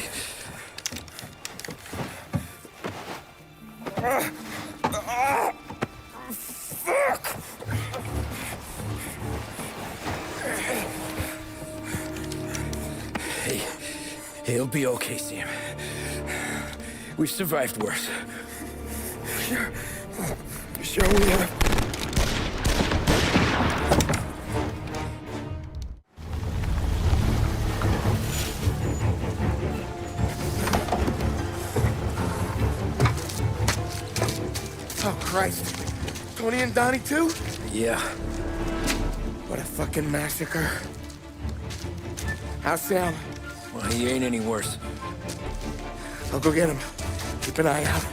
[SPEAKER 4] Fuck!
[SPEAKER 2] Hey, he'll be okay, Sam. We've survived worse.
[SPEAKER 4] Sure we have. Oh, Christ. Tony and Donnie, too?
[SPEAKER 2] Yeah.
[SPEAKER 4] What a fucking massacre. How's Sam?
[SPEAKER 2] Well, he ain't any worse.
[SPEAKER 4] I'll go get him. Keep an eye out.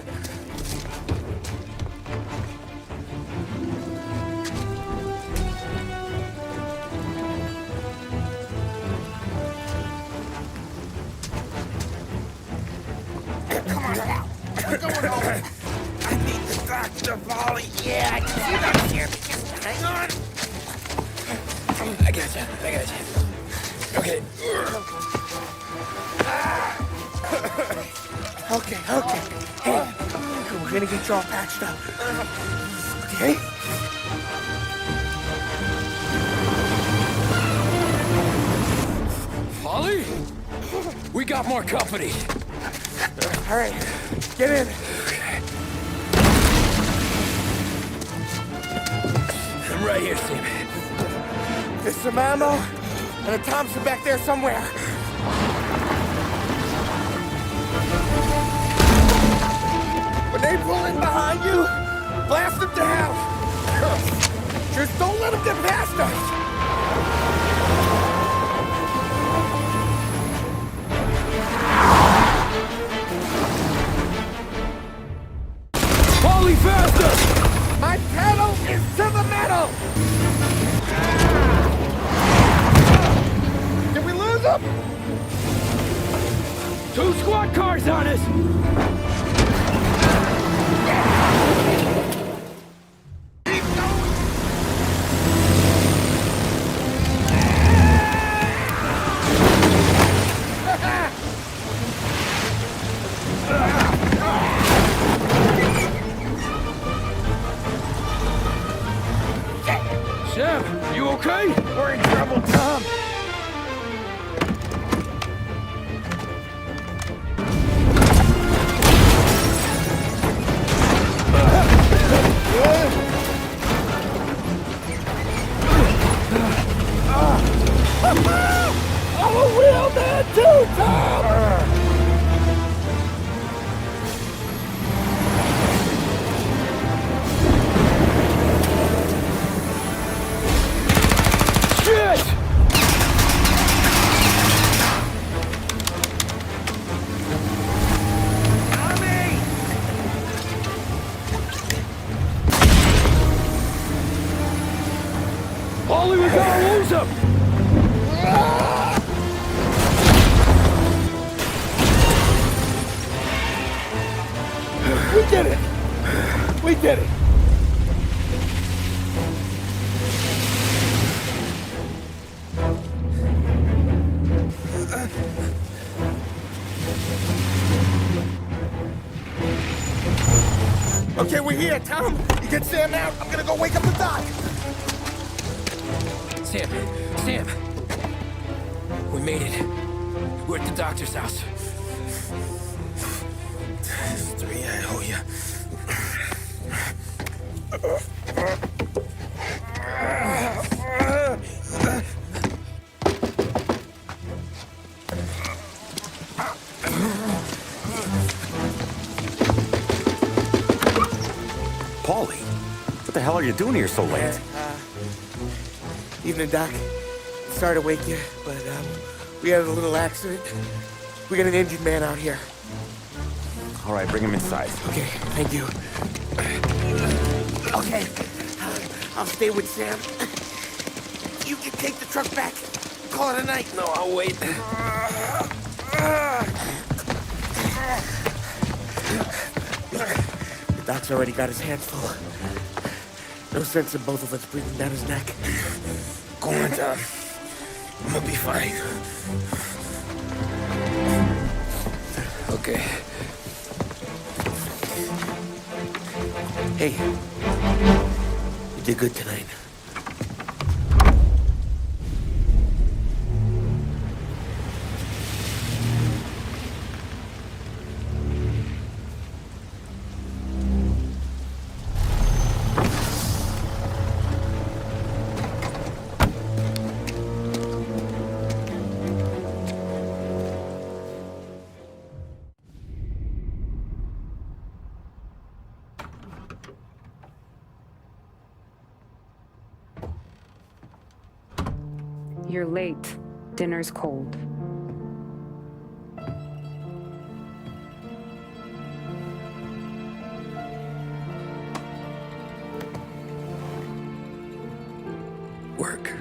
[SPEAKER 4] Come on now. We're going home. I need the doctor, Molly. Yeah, I can see that here. Just hang on.
[SPEAKER 2] I gotcha. Okay.
[SPEAKER 4] Okay. Hey, we're gonna get you all patched up. Okay?
[SPEAKER 2] Polly? We got more company.
[SPEAKER 4] All right, get in.
[SPEAKER 2] I'm right here, Sam.
[SPEAKER 4] There's some ammo and a Thompson back there somewhere. When they pull in behind you, blast them to hell. Just don't let them get past us.
[SPEAKER 2] Polly, faster!
[SPEAKER 4] My pedal is to the metal! Did we lose them?
[SPEAKER 2] 2 squad cars on us! Sam, you okay?
[SPEAKER 4] We're in trouble, Tom. I'm a real man too, Tom!
[SPEAKER 2] Polly, we gotta lose him!
[SPEAKER 6] We did it!
[SPEAKER 4] Okay, we're here, Tom. You get Sam out. I'm gonna go wake up the doc.
[SPEAKER 2] Sam! We made it. We're at the doctor's house.
[SPEAKER 11] 3, I owe you.
[SPEAKER 20] Paulie, what the hell are you doing here so late?
[SPEAKER 4] Evening, Doc. Sorry to wake you, but we had a little accident. We got an injured man out here.
[SPEAKER 20] All right, bring him inside.
[SPEAKER 4] Okay, thank you. Okay, I'll stay with Sam. You can take the truck back. Call it a night.
[SPEAKER 2] No, I'll wait.
[SPEAKER 4] The doc's already got his hands full. No sense in both of us breathing down his neck.
[SPEAKER 11] Go on, Tom. I'm gonna be fine.
[SPEAKER 2] Okay.
[SPEAKER 4] Hey, you did good tonight.
[SPEAKER 14] You're late. Dinner's cold.
[SPEAKER 2] Work.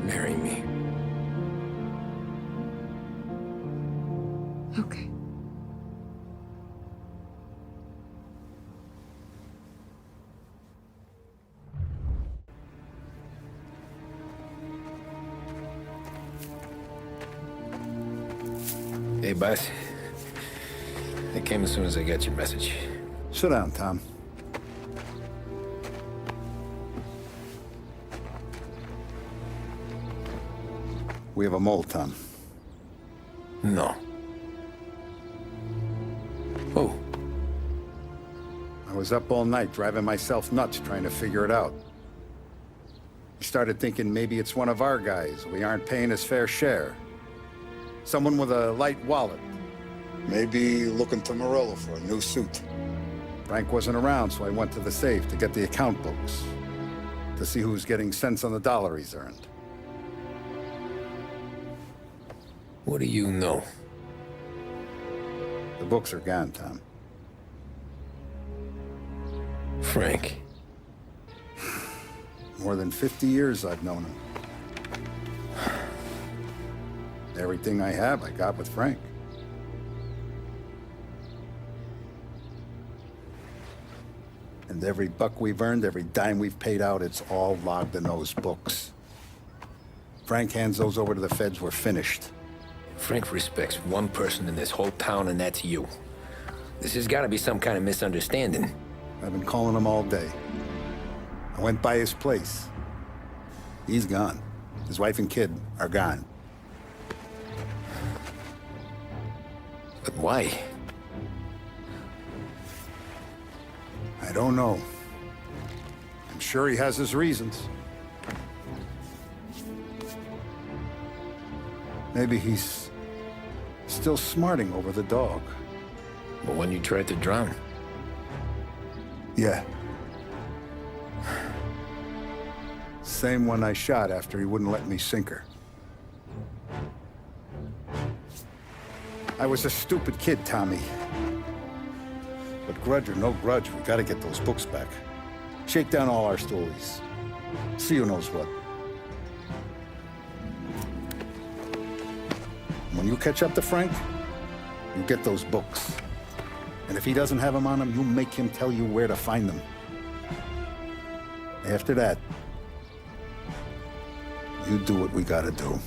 [SPEAKER 2] Marry me.
[SPEAKER 14] Okay.
[SPEAKER 2] Hey, boss. I came as soon as I got your message.
[SPEAKER 8] Sit down, Tom. We have a mole, Tom.
[SPEAKER 2] No. Oh.
[SPEAKER 8] I was up all night driving myself nuts trying to figure it out. I started thinking maybe it's one of our guys. We aren't paying his fair share. Someone with a light wallet. Maybe looking to Morello for a new suit. Frank wasn't around, so I went to the safe to get the account books. To see who's getting cents on the dollar he's earned.
[SPEAKER 2] What do you know?
[SPEAKER 8] The books are gone, Tom.
[SPEAKER 2] Frank.
[SPEAKER 8] More than 50 years I've known him. Everything I have, I got with Frank. And every buck we've earned, every dime we've paid out, it's all logged in those books. Frank hands those over to the feds, we're finished.
[SPEAKER 2] Frank respects one person in this whole town, and that's you. This has got to be some kind of misunderstanding.
[SPEAKER 8] I've been calling him all day. I went by his place. He's gone. His wife and kid are gone.
[SPEAKER 2] But why?
[SPEAKER 8] I don't know. sure he has his reasons. Maybe he's still smarting over the dog.
[SPEAKER 2] The one you tried to drown?
[SPEAKER 8] Yeah. Same one I shot after he wouldn't let me sink her. I was a stupid kid, Tommy. But grudge or no grudge, we gotta get those books back. Shake down all our stories. See who knows what. When you catch up to Frank, you get those books. And if he doesn't have them on him, you make him tell you where to find them. After that, you do what we gotta do.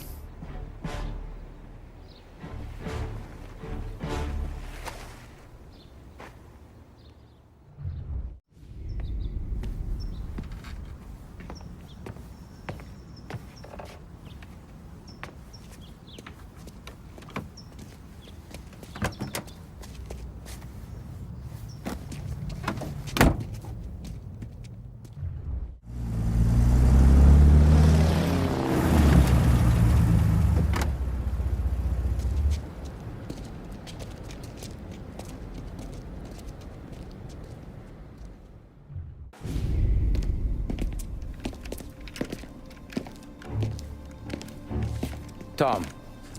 [SPEAKER 9] Tom.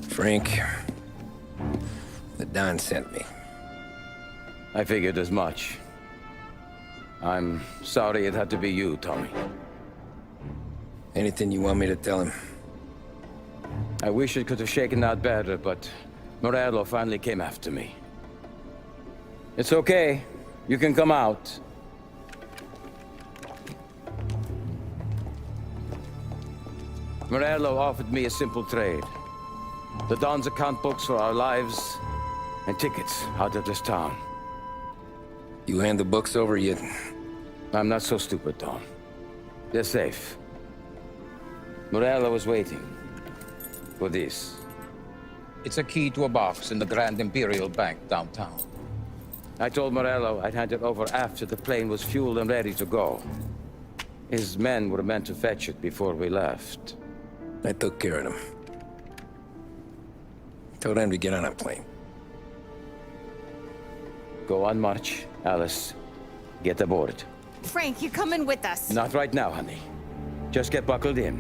[SPEAKER 2] Frank. The Don sent me.
[SPEAKER 9] I figured as much. I'm sorry it had to be you, Tommy.
[SPEAKER 2] Anything you want me to tell him?
[SPEAKER 9] I wish it could have shaken out better, but Morello finally came after me. It's okay. You can come out. Morello offered me a simple trade. The Don's account books for our lives and tickets out of this town.
[SPEAKER 2] You hand the books over yet?
[SPEAKER 9] I'm not so stupid, Don. They're safe. Morello was waiting for this. It's a key to a box in the Grand Imperial Bank downtown. I told Morello I'd hand it over after the plane was fueled and ready to go. His men were meant to fetch it before we left.
[SPEAKER 2] I took care of them. Told them to get on a plane.
[SPEAKER 9] Go on, March. Alice, get aboard.
[SPEAKER 18] Frank, you're coming with us.
[SPEAKER 9] Not right now, honey. Just get buckled in.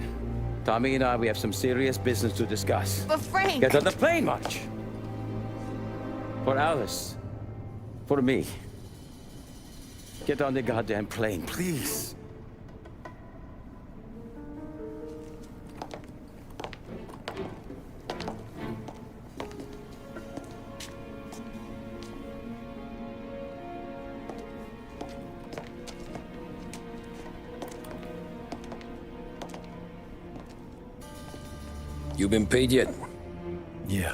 [SPEAKER 9] Tommy and I, we have some serious business to discuss.
[SPEAKER 18] But Frank...
[SPEAKER 9] Get on the plane, March! For Alice. For me. Get on the goddamn plane, please.
[SPEAKER 2] You been paid yet?
[SPEAKER 20] Yeah.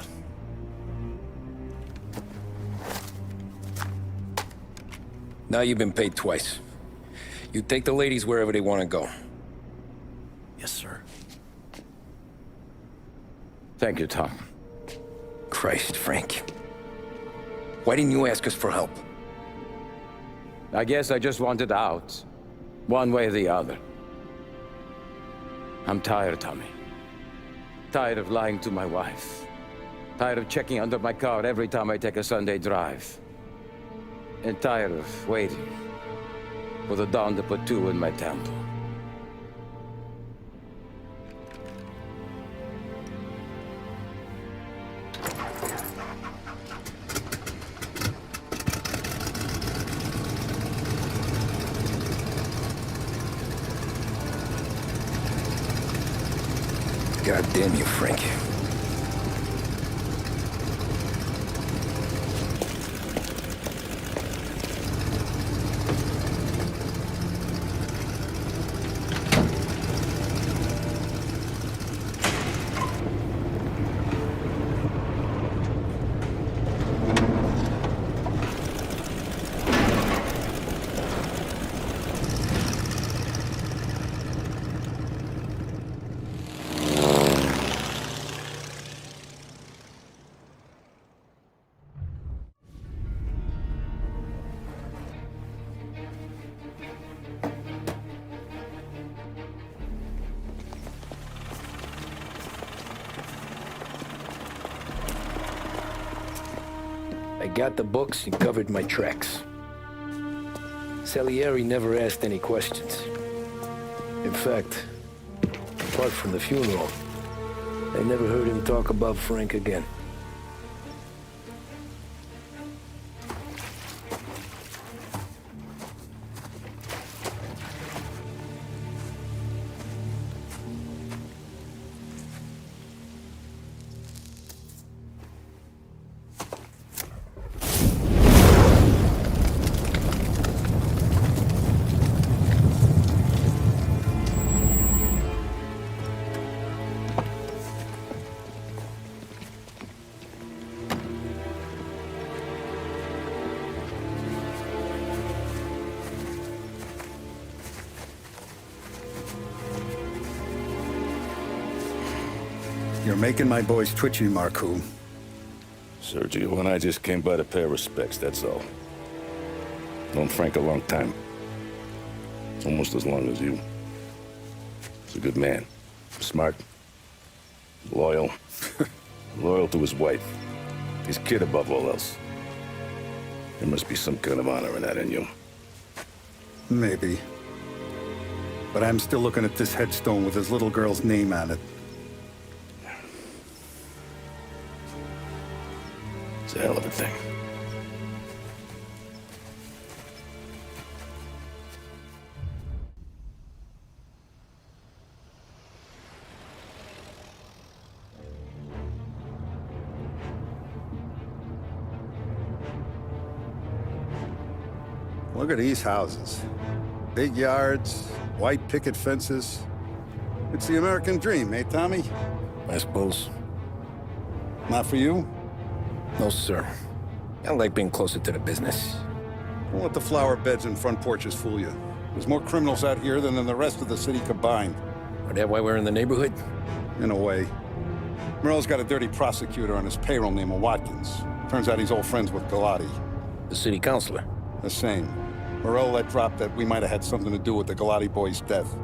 [SPEAKER 2] Now you've been paid twice. You take the ladies wherever they want to go.
[SPEAKER 20] Yes, sir.
[SPEAKER 9] Thank you, Tom.
[SPEAKER 2] Christ, Frank. Why didn't you ask us for help?
[SPEAKER 9] I guess I just wanted out. One way or the other. I'm tired, Tommy. Tired of lying to my wife. Tired of checking under my car every time I take a Sunday drive. And tired of waiting for the dawn to put two in my temple.
[SPEAKER 2] God damn you, Frank. got the books and covered my tracks. Salieri never asked any questions. In fact, apart from the funeral, I never heard him talk about Frank again.
[SPEAKER 8] You're making my boys twitchy, Marcoux.
[SPEAKER 6] Sergio and I just came by to pay our respects, that's all. Known Frank a long time. Almost as long as you. He's a good man. Smart. Loyal. Loyal to his wife. His kid above all else. There must be some kind of honor in that in you.
[SPEAKER 8] Maybe. But I'm still looking at this headstone with his little girl's name on it.
[SPEAKER 6] It's a hell of a thing.
[SPEAKER 8] Look at these houses. Big yards, white picket fences. It's the American dream, eh, Tommy?
[SPEAKER 2] I suppose.
[SPEAKER 8] Not for you?
[SPEAKER 2] No, sir. I like being closer to the business.
[SPEAKER 8] Don't let the flower beds and front porches fool you. There's more criminals out here than in the rest of the city combined.
[SPEAKER 2] Is that why we're in the neighborhood?
[SPEAKER 8] In a way. Morello's got a dirty prosecutor on his payroll named Watkins. Turns out he's old friends with Galati.
[SPEAKER 2] The city councilor?
[SPEAKER 8] The same. Morello let drop that we might have had something to do with the Galati boy's death.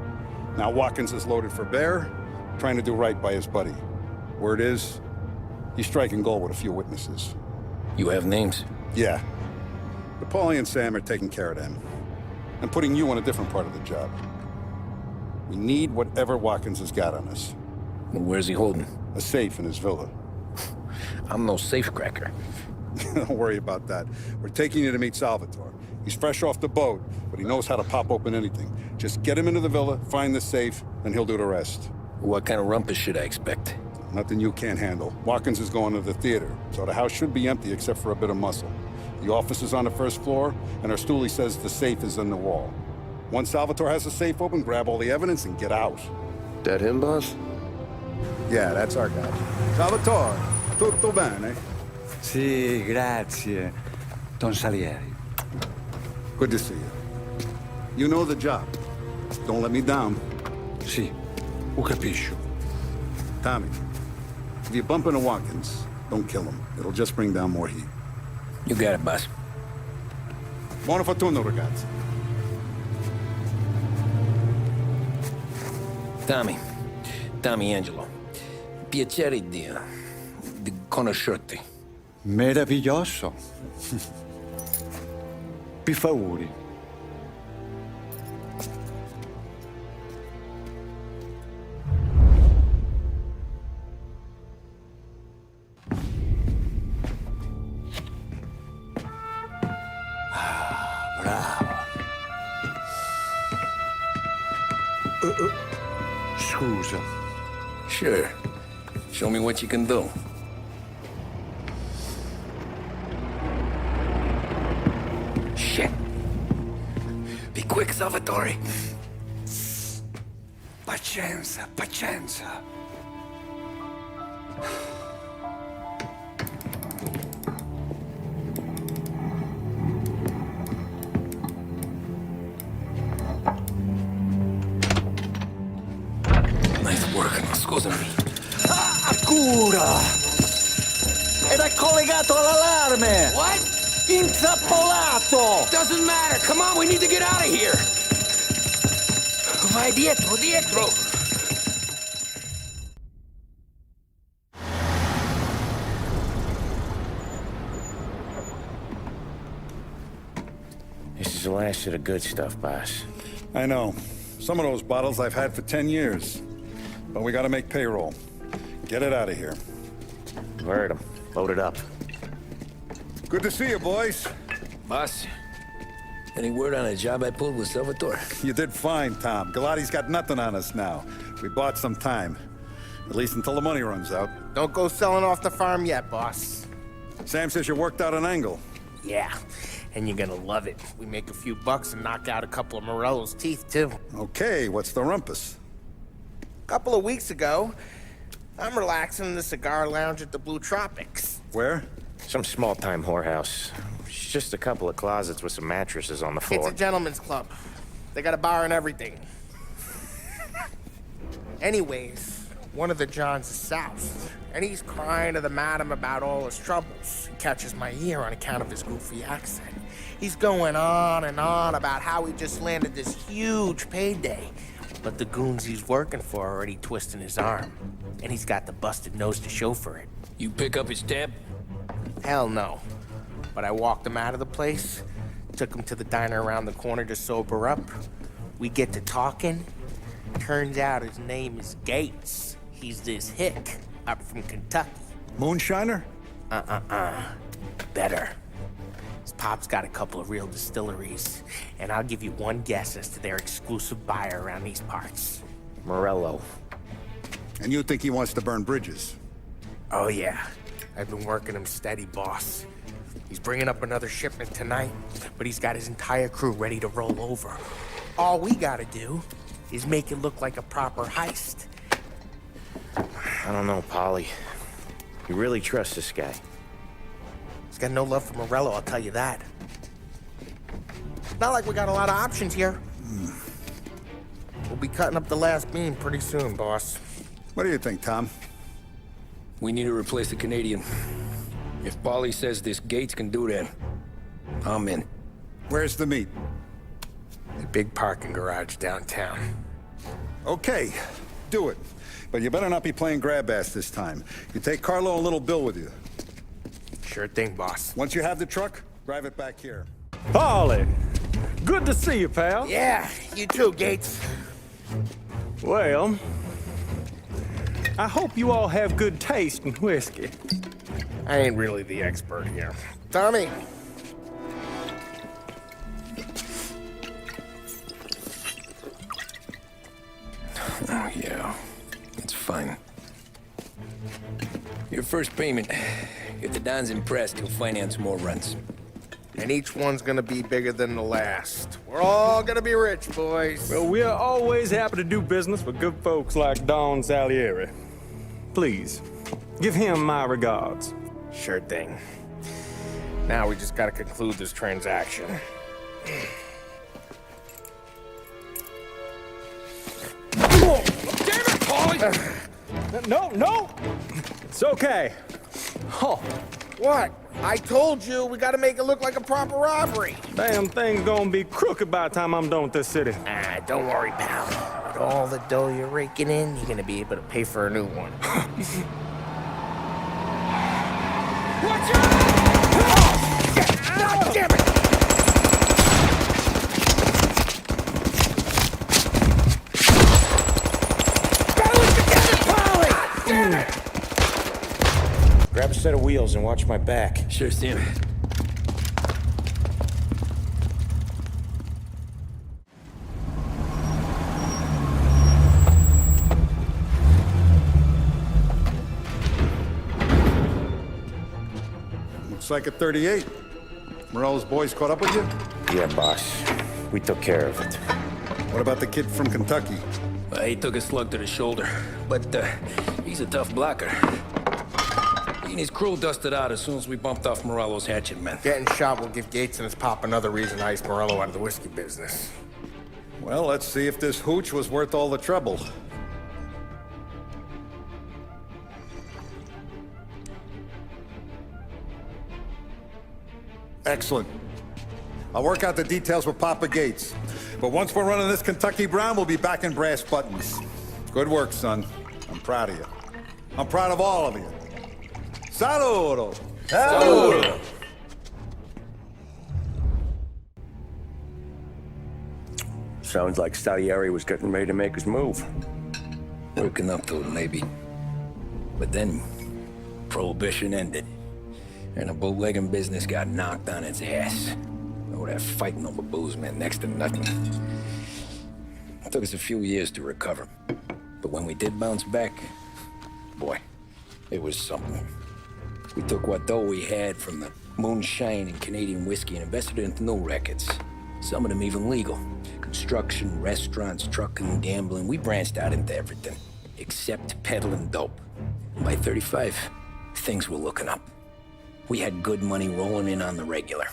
[SPEAKER 8] Now Watkins is loaded for bear, trying to do right by his buddy. Word is, he's striking gold with a few witnesses.
[SPEAKER 2] You have names?
[SPEAKER 8] Yeah. But Paulie and Sam are taking care of them. I'm putting you on a different part of the job. We need whatever Watkins has got on us.
[SPEAKER 2] Where's he holding?
[SPEAKER 8] A safe in his villa.
[SPEAKER 2] I'm no safecracker.
[SPEAKER 8] Don't worry about that. We're taking you to meet Salvatore. He's fresh off the boat, but he knows how to pop open anything. Just get him into the villa, find the safe, and he'll do the rest.
[SPEAKER 2] What kind of rumpus should I expect?
[SPEAKER 8] Nothing you can't handle. Watkins is going to the theater, so the house should be empty except for a bit of muscle. The office is on the first floor, and our stoolie says the safe is in the wall. Once Salvatore has the safe open, grab all the evidence and get out.
[SPEAKER 1] That him, boss?
[SPEAKER 8] Yeah, that's our guy. Salvatore, tutto bene?
[SPEAKER 21] Sì, grazie, Don Salieri.
[SPEAKER 8] Good to see you. You know the job. Don't let me down.
[SPEAKER 21] Sì, ho capisco.
[SPEAKER 8] Tommy, if you bump into Watkins, don't kill him. It'll just bring down more heat.
[SPEAKER 2] You got it, boss.
[SPEAKER 8] Buona fortuna, ragazzi.
[SPEAKER 2] Tommy Angelo. Piacere di conoscerti.
[SPEAKER 21] Meraviglioso. Per favore. Scusa.
[SPEAKER 2] Sure. Show me what you can do. Shit. Be quick, Salvatore.
[SPEAKER 21] Pazienza, pazienza.
[SPEAKER 2] Nice work, scusami.
[SPEAKER 21] Cura! Era collegato all'allarme!
[SPEAKER 2] What?
[SPEAKER 21] Intrappolato!
[SPEAKER 2] Doesn't matter. Come on, we need to get out of here. Vai dietro, dietro.
[SPEAKER 1] is the last of the good stuff, boss.
[SPEAKER 8] I know. Some of those bottles I've had for 10 years. But we gotta make payroll. Get it out of here.
[SPEAKER 1] Heard him. Load it up.
[SPEAKER 8] Good to see you, boys.
[SPEAKER 2] Boss, any word on a job I pulled with Salvatore?
[SPEAKER 8] You did fine, Tom. Galati's got nothing on us now. We bought some time. At least until the money runs out.
[SPEAKER 4] Don't go selling off the farm yet, boss.
[SPEAKER 8] Sam says you worked out an angle.
[SPEAKER 4] Yeah, and you're gonna love it. We make a few bucks and knock out a couple of Morello's teeth, too.
[SPEAKER 8] Okay, what's the rumpus?
[SPEAKER 4] A couple of weeks ago, I'm relaxing in the cigar lounge at the Blue Tropics.
[SPEAKER 8] Where?
[SPEAKER 1] Some small-time whorehouse. It's just a couple of closets with some mattresses on the floor.
[SPEAKER 4] It's a gentleman's club. They got a bar and everything. Anyways, one of the Johns is south, and he's crying to the madam about all his troubles. He catches my ear on account of his goofy accent. He's going on and on about how he just landed this huge payday, but the goons he's working for are already twisting his arm, and he's got the busted nose to show for it.
[SPEAKER 2] You pick up his tab?
[SPEAKER 4] Hell no. But I walked him out of the place, took him to the diner around the corner to sober up. We get to talking. Turns out his name is Gates. He's this hick up from Kentucky.
[SPEAKER 8] Moonshiner?
[SPEAKER 4] Better. His pop's got a couple of real distilleries, and I'll give you one guess as to their exclusive buyer around these parts. Morello.
[SPEAKER 8] And you think he wants to burn bridges?
[SPEAKER 4] Oh yeah. I've been working him steady, boss. He's bringing up another shipment tonight, but he's got his entire crew ready to roll over. All we gotta do is make it look like a proper heist.
[SPEAKER 1] I don't know, Polly. You really trust this guy?
[SPEAKER 4] He's got no love for Morello, I'll tell you that. It's not like we got a lot of options here. We'll be cutting up the last beam pretty soon, boss.
[SPEAKER 8] What do you think, Tom?
[SPEAKER 2] We need to replace the Canadian. If Polly says this Gates can do that, I'm in.
[SPEAKER 8] Where's the meet?
[SPEAKER 4] The big parking garage downtown.
[SPEAKER 8] Okay, do it. But you better not be playing grab ass this time. You take Carlo and Little Bill with you.
[SPEAKER 4] Sure thing, boss.
[SPEAKER 8] Once you have the truck, drive it back here.
[SPEAKER 10] Polly, good to see you, pal.
[SPEAKER 4] Yeah, you too, Gates.
[SPEAKER 10] Well, I hope you all have good taste in whiskey.
[SPEAKER 4] I ain't really the expert here. Tommy.
[SPEAKER 2] Oh, yeah. It's fine. Your first payment. If the Don's impressed, he'll finance more runs.
[SPEAKER 4] And each one's gonna be bigger than the last. We're all gonna be rich, boys.
[SPEAKER 10] Well, we're always happy to do business with good folks like Don Salieri. Please, give him my regards.
[SPEAKER 4] Sure thing. Now we just gotta conclude this transaction.
[SPEAKER 10] Damn it, Polly! No! It's okay. Oh.
[SPEAKER 4] What? I told you, we gotta make it look like a proper robbery.
[SPEAKER 10] Damn thing's gonna be crooked by the time I'm done with this city.
[SPEAKER 4] Ah, don't worry, pal. With all the dough you're raking in, you're gonna be able to pay for a new one.
[SPEAKER 10] Watch out!
[SPEAKER 4] God damn it!
[SPEAKER 9] Grab a set of wheels and watch my back.
[SPEAKER 2] Sure, Sam.
[SPEAKER 8] Looks like a 38. Morello's boys caught up with you?
[SPEAKER 1] Yeah, boss. We took care of it.
[SPEAKER 8] What about the kid from Kentucky?
[SPEAKER 2] He took a slug to the shoulder, but he's a tough blocker. He and his crew dusted out as soon as we bumped off Morello's hatchet men.
[SPEAKER 4] Getting shot will give Gates and his pop another reason to ice Morello out of the whiskey business.
[SPEAKER 8] Well, let's see if this hooch was worth all the trouble. Excellent. I'll work out the details with Papa Gates. But once we're running this Kentucky Brown, we'll be back in brass buttons. Good work, son. I'm proud of you. I'm proud of all of you. Saludo!
[SPEAKER 4] Saludo!
[SPEAKER 1] Sounds like Salieri was getting ready to make his move.
[SPEAKER 2] Working up to it, maybe. But then, Prohibition ended, and the bootlegging business got knocked on its ass. Oh, that fighting over booze meant next to nothing. It took us a few years to recover. But when we did bounce back, boy, it was something. We took what dough we had from the moonshine and Canadian whiskey and invested it into new records. Some of them even legal. Construction, restaurants, trucking, gambling. We branched out into everything, except peddling dope. And by 35, things were looking up. We had good money rolling in on the regular.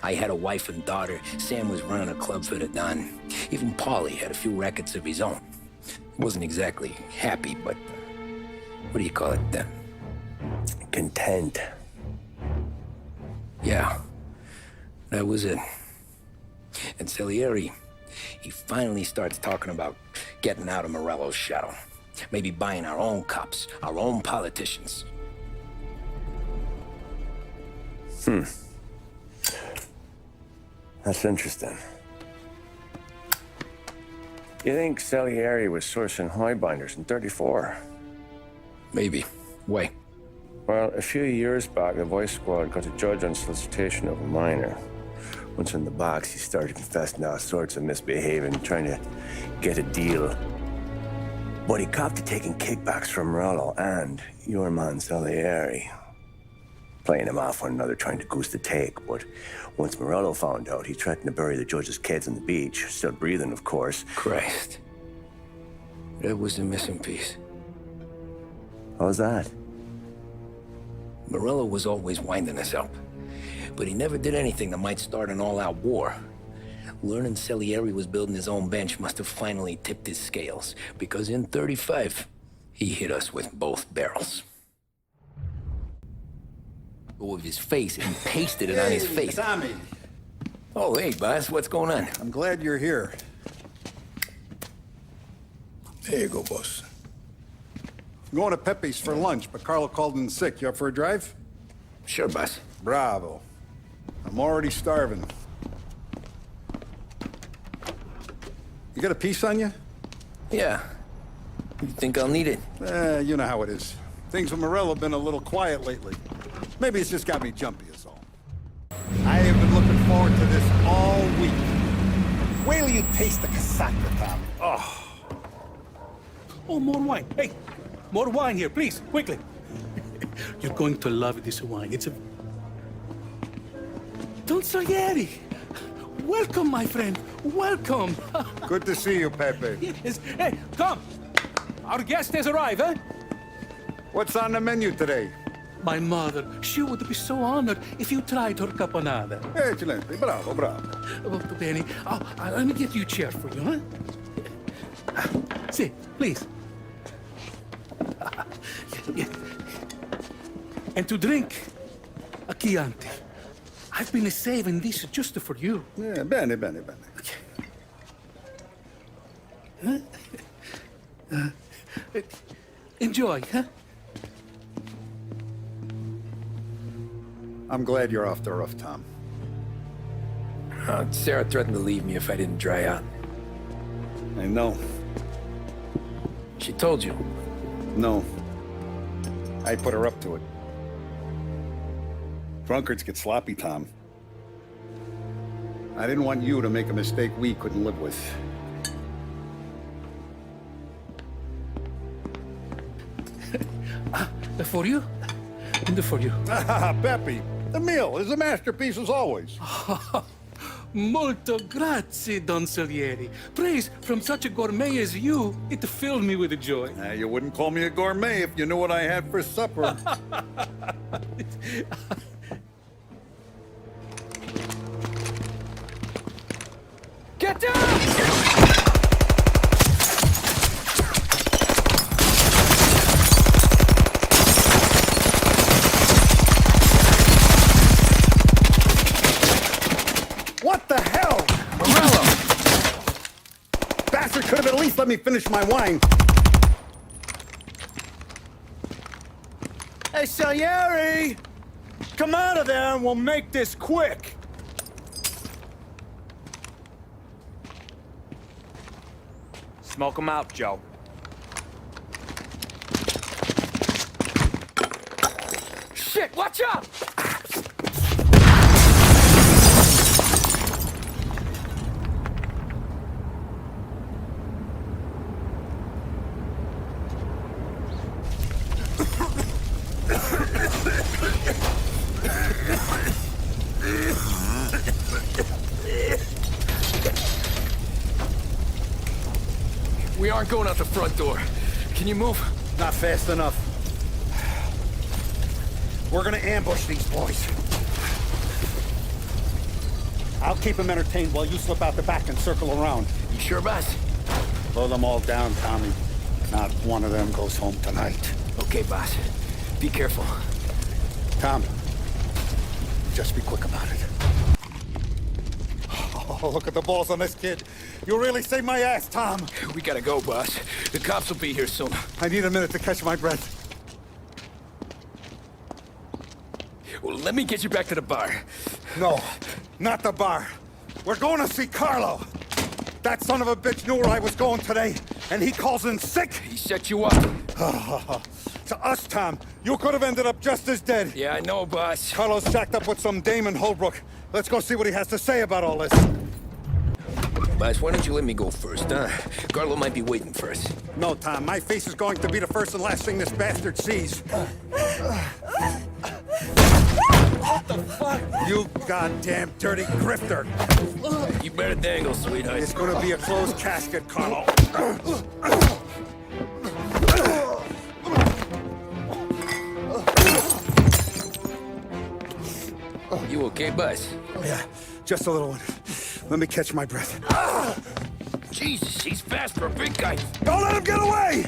[SPEAKER 2] I had a wife and daughter. Sam was running a club for the Don. Even Paulie had a few records of his own. Wasn't exactly happy, but what do you call it then?
[SPEAKER 1] Content.
[SPEAKER 2] Yeah, that was it. And Salieri, he finally starts talking about getting out of Morello's shadow. Maybe buying our own cops, our own politicians.
[SPEAKER 1] That's interesting. You think Salieri was sourcing highbinders in 34?
[SPEAKER 2] Maybe. Why?
[SPEAKER 1] Well, a few years back, the Vice Squad got a judge on solicitation of a minor. Once in the box, he started confessing all sorts of misbehaving, trying to get a deal. But he copped to taking kickbacks from Morello and your man Salieri. Playing him off one another, trying to goose the take. But once Morello found out, he threatened to bury the judge's kids on the beach. Still breathing, of course.
[SPEAKER 2] Christ. That was the missing piece.
[SPEAKER 1] How's that?
[SPEAKER 2] Morello was always winding us up. But he never did anything that might start an all-out war. Learning Salieri was building his own bench must have finally tipped his scales. Because in 35, he hit us with both barrels. With his face and pasted it on his face.
[SPEAKER 8] Tommy.
[SPEAKER 2] Oh, hey, boss. What's going on?
[SPEAKER 8] I'm glad you're here.
[SPEAKER 11] There you go, boss.
[SPEAKER 8] I'm going to Pepe's for lunch, but Carlo called in sick. You up for a drive?
[SPEAKER 2] Sure, boss.
[SPEAKER 8] Bravo. I'm already starving. You got a piece on you?
[SPEAKER 2] Yeah. You think I'll need it?
[SPEAKER 8] You know how it is. Things with Morello have been a little quiet lately. Maybe it's just got me jumpy, is all. I have been looking forward to this all week. Wait till you taste the casaca, Tommy. Oh.
[SPEAKER 13] Oh, more wine. Hey, more wine here, please, quickly. You're going to love this wine. It's a... Don Salieri. Welcome, my friend. Welcome.
[SPEAKER 8] Good to see you, Pepe.
[SPEAKER 13] Yes. Hey, come. Our guest has arrived, eh?
[SPEAKER 8] What's on the menu today?
[SPEAKER 13] My mother, she would be so honored if you tried her caponata.
[SPEAKER 8] Excellent. Bravo, bravo.
[SPEAKER 13] Molto bene. Oh, let me get you a chair for you, huh? See, please. And to drink, a Chianti. I've been saving this just for you.
[SPEAKER 8] Yeah, bene, bene, bene.
[SPEAKER 13] Huh? Enjoy, huh?
[SPEAKER 8] I'm glad you're off the rough, Tom.
[SPEAKER 2] Sarah threatened to leave me if I didn't dry out.
[SPEAKER 8] I know.
[SPEAKER 2] She told you?
[SPEAKER 8] No. I put her up to it. Drunkards get sloppy, Tom. I didn't want you to make a mistake we couldn't live with.
[SPEAKER 13] For you? And for you.
[SPEAKER 8] Pepe, the meal is a masterpiece as always.
[SPEAKER 13] Molto grazie, Don Salieri. Praise from such a gourmet as you, it filled me with joy.
[SPEAKER 8] You wouldn't call me a gourmet if you knew what I had for supper.
[SPEAKER 13] Get down!
[SPEAKER 8] What the hell? Morello! Bastard could have at least let me finish my wine.
[SPEAKER 21] Hey, Salieri! Come out of there and we'll make this quick.
[SPEAKER 20] Smoke them out, Joe.
[SPEAKER 2] Shit, watch out! We aren't going out the front door. Can you move?
[SPEAKER 8] Not fast enough. We're gonna ambush these boys. I'll keep them entertained while you slip out the back and circle around.
[SPEAKER 2] You sure, boss?
[SPEAKER 8] Blow them all down, Tommy. Not one of them goes home tonight.
[SPEAKER 2] Okay, boss. Be careful.
[SPEAKER 8] Tom, just be quick about it. Oh, look at the balls on this kid. You really saved my ass, Tom.
[SPEAKER 2] We gotta go, boss. The cops will be here soon.
[SPEAKER 8] I need a minute to catch my breath.
[SPEAKER 2] Well, let me get you back to the bar.
[SPEAKER 8] No, not the bar. We're going to see Carlo. That son of a bitch knew where I was going today, and he calls in sick.
[SPEAKER 2] He set you up.
[SPEAKER 8] To us, Tom, you could have ended up just as dead.
[SPEAKER 2] Yeah, I know, boss.
[SPEAKER 8] Carlo's jacked up with some dame in Holbrook. Let's go see what he has to say about all this.
[SPEAKER 2] Boss, why don't you let me go first, huh? Carlo might be waiting for us.
[SPEAKER 8] No, Tom, my face is going to be the first and last thing this bastard sees. What the fuck? You goddamn dirty grifter.
[SPEAKER 2] You better dangle, sweetheart.
[SPEAKER 8] It's gonna be a closed casket, Carlo.
[SPEAKER 2] You okay, boss?
[SPEAKER 8] Yeah, just a little one. Let me catch my breath.
[SPEAKER 2] Jesus, he's fast for a big guy.
[SPEAKER 8] Don't let him get away!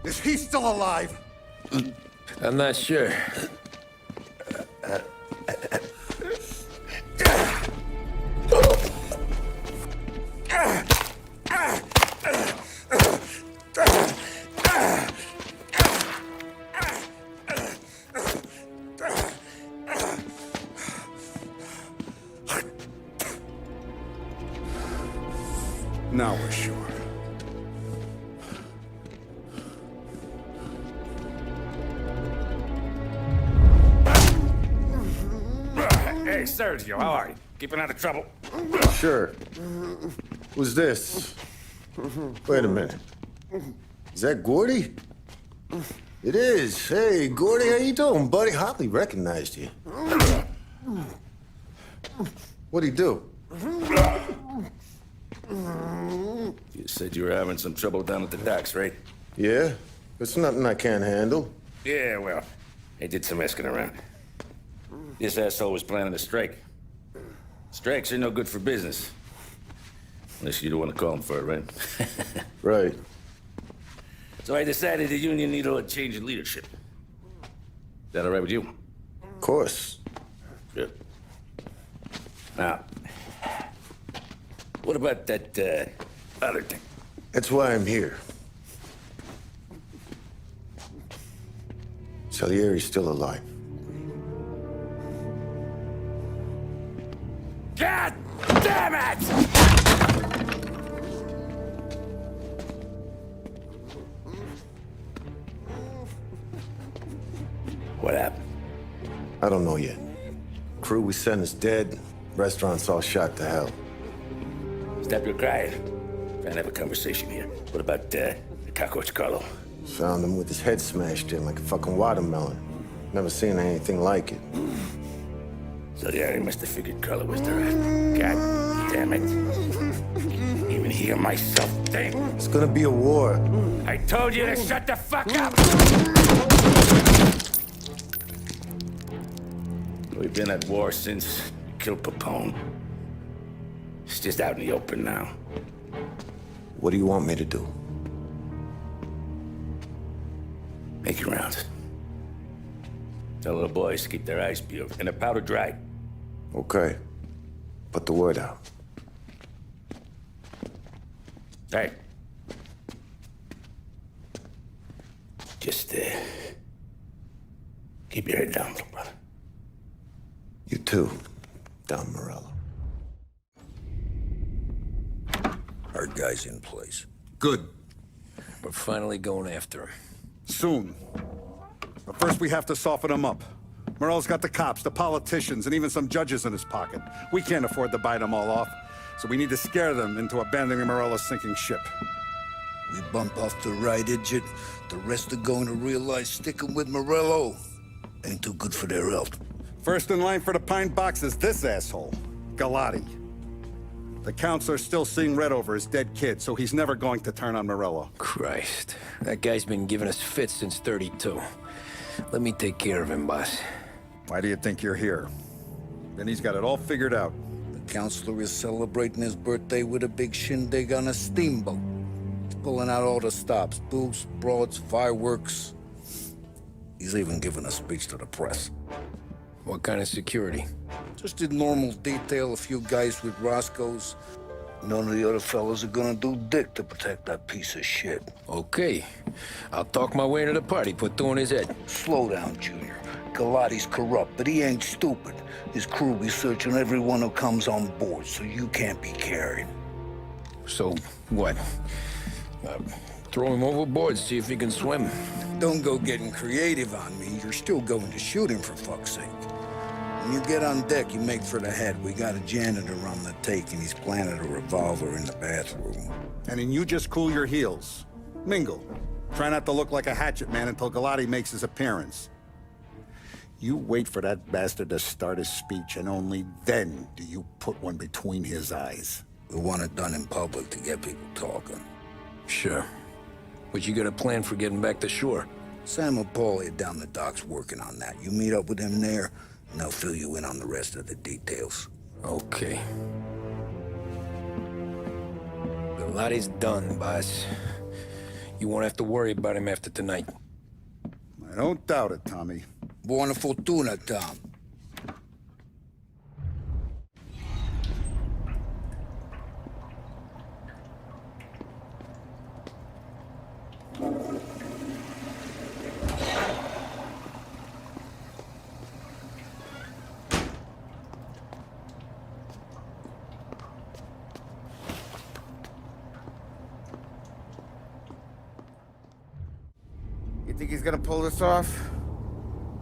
[SPEAKER 8] Is he still alive?
[SPEAKER 2] I'm not sure.
[SPEAKER 8] Now we're sure.
[SPEAKER 6] Hey, Sergio, how are you? Keeping out of trouble?
[SPEAKER 12] Sure. Who's this? Wait a minute. Is that Gordy? It is. Hey, Gordy, how you doing, buddy? Hardly recognized you. What'd he do?
[SPEAKER 6] You said you were having some trouble down at the docks, right?
[SPEAKER 12] Yeah? It's nothing I can't handle.
[SPEAKER 6] Yeah, well, I did some asking around. This asshole was planning a strike. Strikes are no good for business. Unless you don't want to call him for it, right?
[SPEAKER 12] Right.
[SPEAKER 6] So I decided the union needed a change in leadership. Is that all right with you?
[SPEAKER 12] Of course.
[SPEAKER 6] Good. Now, what about that, other thing?
[SPEAKER 12] That's why I'm here. Salieri's still alive.
[SPEAKER 6] God damn it! What happened?
[SPEAKER 12] I don't know yet. Crew we sent is dead. Restaurant's all shot to hell.
[SPEAKER 6] Stop your crying. Trying to have a conversation here. What about, the cockroach Carlo?
[SPEAKER 12] Found him with his head smashed in like a fucking watermelon. Never seen anything like it.
[SPEAKER 6] Salieri must have figured Carlo was the rat. God damn it. Even hear myself think.
[SPEAKER 12] It's gonna be a war.
[SPEAKER 6] I told you to shut the fuck up! We've been at war since we killed Capone. It's just out in the open now.
[SPEAKER 12] What do you want me to do?
[SPEAKER 6] Make your rounds. Tell little boys to keep their eyes peeled and their powder dry.
[SPEAKER 12] Okay. Put the word out.
[SPEAKER 6] Hey. Just, Keep your head down, little brother.
[SPEAKER 12] You too, Don Morello.
[SPEAKER 2] Our guy's in place.
[SPEAKER 8] Good.
[SPEAKER 2] We're finally going after him.
[SPEAKER 8] Soon. But first we have to soften him up. Morello's got the cops, the politicians, and even some judges in his pocket. We can't afford to bite them all off, so we need to scare them into abandoning Morello's sinking ship.
[SPEAKER 17] We bump off the right idiot, the rest are going to realize sticking with Morello ain't too good for their health.
[SPEAKER 8] First in line for the pine box is this asshole, Galati. The counselor's still seeing red over his dead kid, so he's never going to turn on Morello.
[SPEAKER 2] Christ, that guy's been giving us fits since 32. Let me take care of him, boss.
[SPEAKER 8] Why do you think you're here? Then he's got it all figured out.
[SPEAKER 17] The counselor is celebrating his birthday with a big shindig on a steamboat. He's pulling out all the stops, booze, broads, fireworks. He's even giving a speech to the press.
[SPEAKER 2] What kind of security?
[SPEAKER 17] Just did normal detail, a few guys with Roscoe's. None of the other fellas are gonna do dick to protect that piece of shit.
[SPEAKER 2] Okay. I'll talk my way into the party, put two in his head.
[SPEAKER 17] Slow down, Junior. Galati's corrupt, but he ain't stupid. His crew be searching everyone who comes on board, so you can't be carried.
[SPEAKER 2] So, what? Throw him overboard, see if he can swim.
[SPEAKER 17] Don't go getting creative on me. You're still going to shoot him, for fuck's sake. When you get on deck, you make for the head. We got a janitor on the take, and he's planted a revolver in the bathroom.
[SPEAKER 8] And then you just cool your heels. Mingle. Try not to look like a hatchet man until Galati makes his appearance. You wait for that bastard to start his speech, and only then do you put one between his eyes.
[SPEAKER 17] We want it done in public to get people talking.
[SPEAKER 2] Sure. But you got a plan for getting back to shore?
[SPEAKER 17] Sam and Paul are down the docks working on that. You meet up with them there, and they'll fill you in on the rest of the details.
[SPEAKER 2] Okay. Galati's done, boss. You won't have to worry about him after tonight.
[SPEAKER 8] I don't doubt it, Tommy.
[SPEAKER 17] Buona fortuna, Tom.
[SPEAKER 4] You think he's gonna pull this off?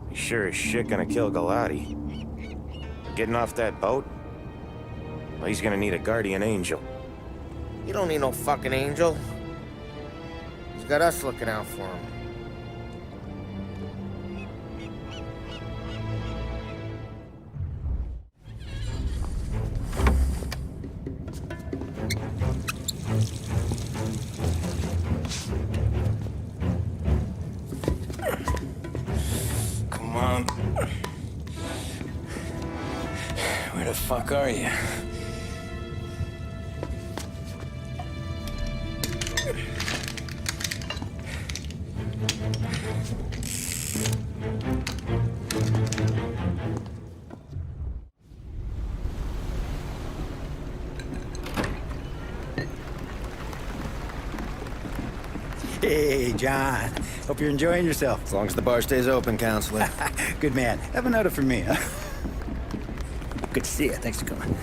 [SPEAKER 15] He's sure as shit gonna kill Galati. Getting off that boat? Well, he's gonna need a guardian angel.
[SPEAKER 4] You don't need no fucking angel. He's got us looking out for him.
[SPEAKER 2] Come on. Where the fuck are you?
[SPEAKER 21] Hey, John. Hope you're enjoying yourself.
[SPEAKER 15] As long as the bar stays open, counselor.
[SPEAKER 21] Good man. Have a note for me, huh? Good to see you. Thanks for coming.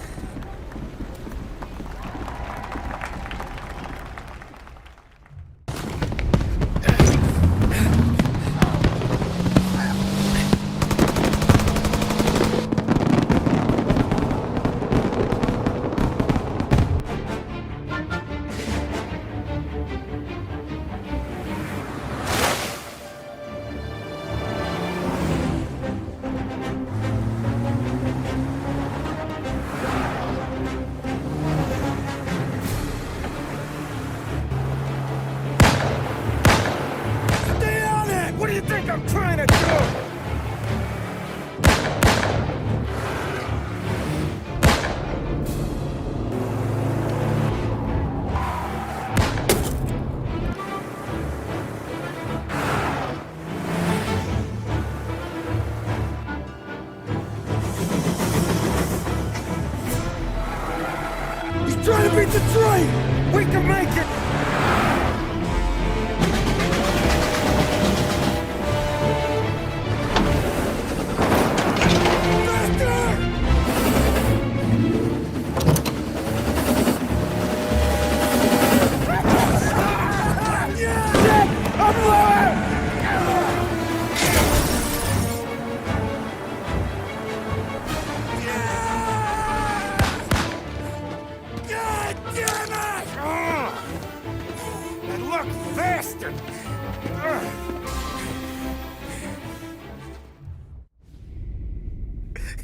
[SPEAKER 21] What do you think I'm trying to do? He's trying to beat the train! We can make it!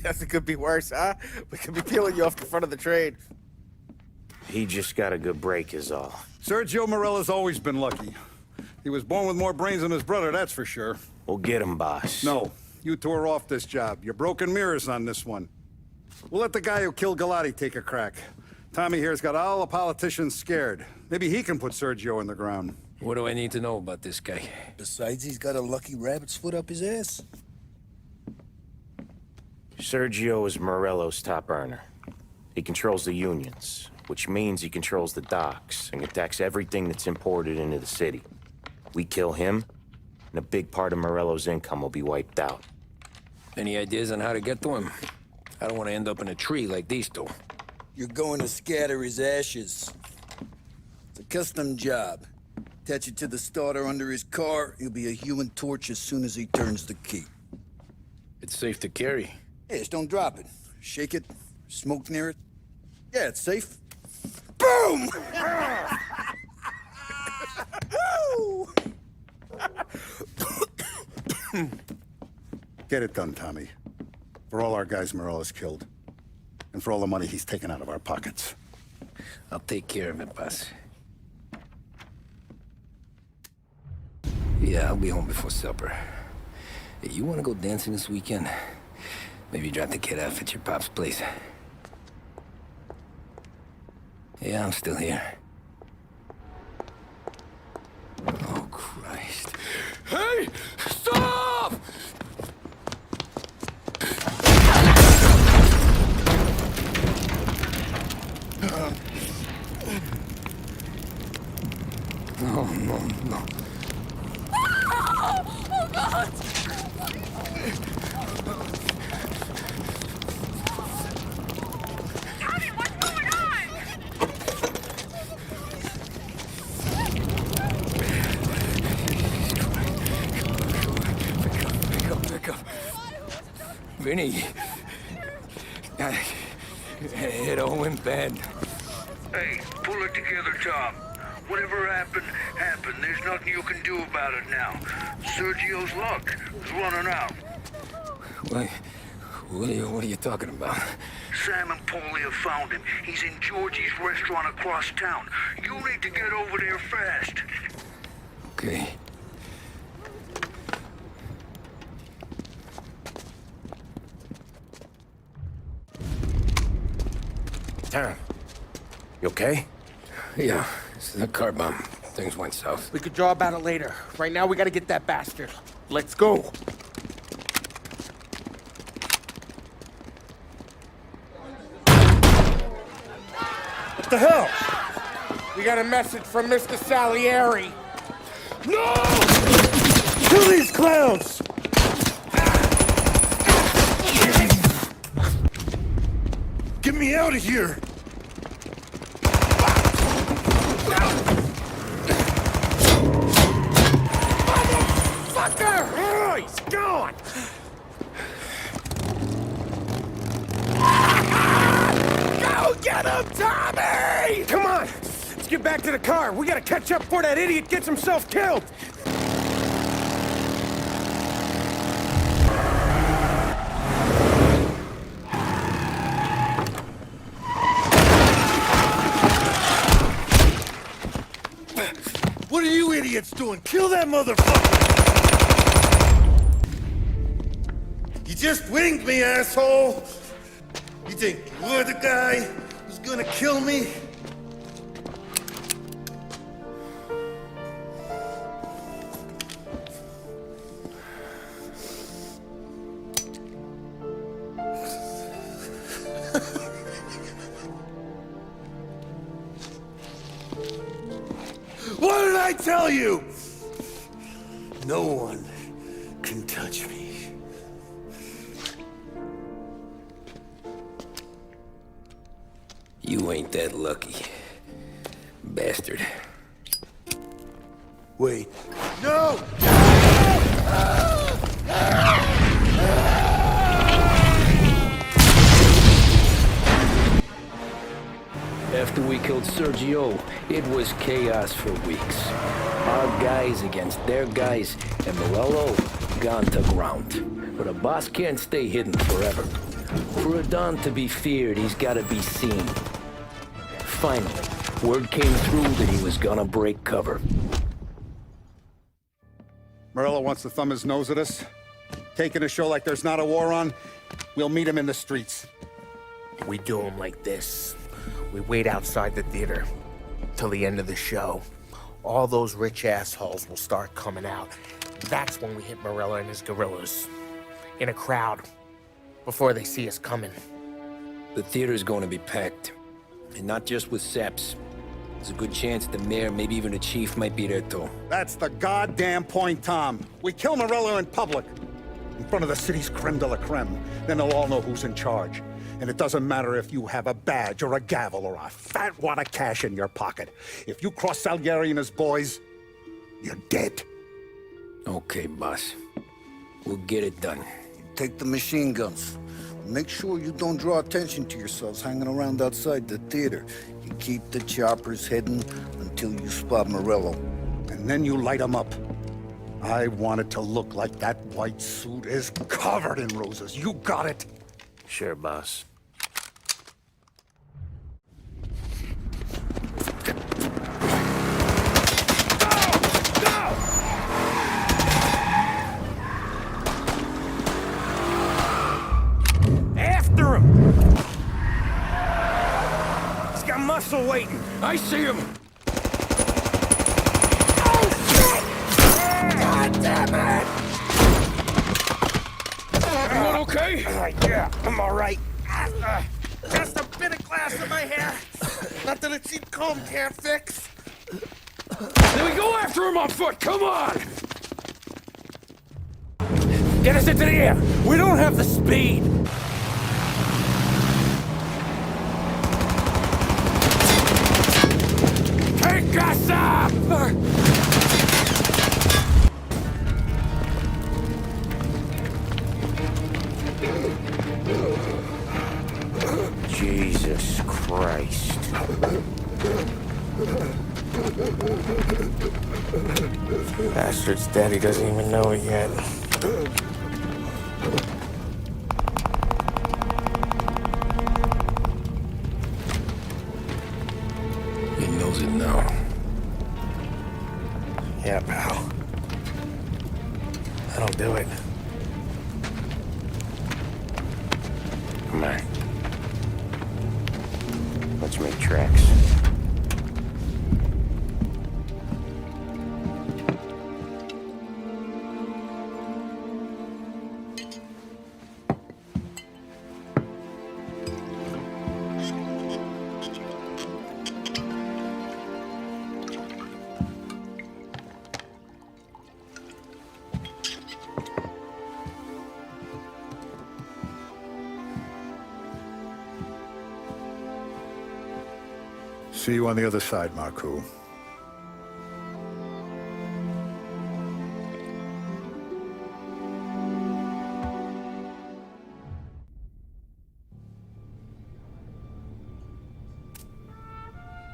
[SPEAKER 4] Nothing could be worse, huh? We could be peeling you off the front of the train.
[SPEAKER 15] He just got a good break is all.
[SPEAKER 8] Sergio Morella's always been lucky. He was born with more brains than his brother, that's for sure.
[SPEAKER 15] We'll get him, boss.
[SPEAKER 8] No, you two are off this job. You're broken mirrors on this one. We'll let the guy who killed Galati take a crack. Tommy here's got all the politicians scared. Maybe he can put Sergio in the ground.
[SPEAKER 2] What do I need to know about this guy?
[SPEAKER 17] Besides, he's got a lucky rabbit's foot up his ass.
[SPEAKER 15] Sergio is Morello's top earner. He controls the unions, which means he controls the docks and attacks everything that's imported into the city. We kill him, and a big part of Morello's income will be wiped out.
[SPEAKER 2] Any ideas on how to get to him? I don't want to end up in a tree like these two.
[SPEAKER 17] You're going to scatter his ashes. It's a custom job. Attach it to the starter under his car. He'll be a human torch as soon as he turns the key.
[SPEAKER 2] It's safe to carry.
[SPEAKER 17] Hey, just don't drop it. Shake it, smoke near it. Yeah, it's safe. Boom!
[SPEAKER 8] Get it done, Tommy. For all our guys Morella's killed. And for all the money he's taken out of our pockets.
[SPEAKER 2] I'll take care of it, boss. Yeah, I'll be home before supper. Hey, you want to go dancing this weekend? Maybe drop the kid off at your pop's place. Yeah, I'm still here. Oh, Christ. Hey! Stop! No, no, no.
[SPEAKER 18] Oh, God! Tommy, what's going on?
[SPEAKER 2] Pick up. Vinny. It all went bad.
[SPEAKER 5] Hey, pull it together, Tom. Whatever happened, happened. There's nothing you can do about it now. Sergio's luck is running out.
[SPEAKER 2] What are you talking about?
[SPEAKER 5] Sam and Paulie have found him. He's in Georgie's restaurant across town. You need to get over there fast.
[SPEAKER 2] Okay.
[SPEAKER 15] Tom, you okay?
[SPEAKER 2] Yeah, it's a car bomb. Things went south.
[SPEAKER 4] We could draw about it later. Right now, we gotta get that bastard. Let's go. What the hell? We got a message from Mr. Salieri. No! Kill these clowns! Get me out of here! Motherfucker! Oh, he's gone! Go get him, Tommy! Come on! Let's get back to the car. We gotta catch up before that idiot gets himself killed! What are you idiots doing? Kill that motherfucker! You just winged me, asshole! You think you're the guy who's gonna kill me? What did I tell you? No one can touch me.
[SPEAKER 2] You ain't that lucky. Bastard.
[SPEAKER 5] Wait.
[SPEAKER 4] No!
[SPEAKER 2] After we killed Sergio, it was chaos for weeks. Our guys against their guys, and Morello gone to ground. But a boss can't stay hidden forever. For a Don to be feared, he's gotta be seen. Finally, word came through that he was gonna break cover.
[SPEAKER 8] Morello wants to thumb his nose at us. Taking a show like there's not a war on, we'll meet him in the streets.
[SPEAKER 4] We do him like this. We wait outside the theater till the end of the show. All those rich assholes will start coming out. That's when we hit Morello and his guerrillas. In a crowd. Before they see us coming.
[SPEAKER 2] The theater's going to be packed. And not just with saps. There's a good chance the mayor, maybe even the chief, might be there too.
[SPEAKER 8] That's the goddamn point, Tom. We kill Morello in public. In front of the city's creme de la creme. Then they'll all know who's in charge. And it doesn't matter if you have a badge or a gavel or a fat wad of cash in your pocket. If you cross Salieri and his boys, you're dead.
[SPEAKER 2] Okay, boss. We'll get it done.
[SPEAKER 17] Take the machine guns. Make sure you don't draw attention to yourselves hanging around outside the theater. You keep the choppers hidden until you spot Morello.
[SPEAKER 8] And then you light them up. I want it to look like that white suit is covered in roses. You got it?
[SPEAKER 15] Sure, boss.
[SPEAKER 2] After him! He's got muscle waiting. I see him.
[SPEAKER 4] Oh, shit! God damn it!
[SPEAKER 2] Everyone okay?
[SPEAKER 4] Yeah, I'm all right. Just a bit of glass in my hair. Nothing a cheap comb can't fix.
[SPEAKER 2] Then we go after him on foot. Come on! Get us into the air. We don't have the speed. Take us up!
[SPEAKER 15] Jesus Christ.
[SPEAKER 4] Bastard's dead, he doesn't even know it yet.
[SPEAKER 2] He knows it now.
[SPEAKER 4] Yeah, pal. That'll do it.
[SPEAKER 15] Come on. Let's make tracks.
[SPEAKER 8] See you on the other side, Marku.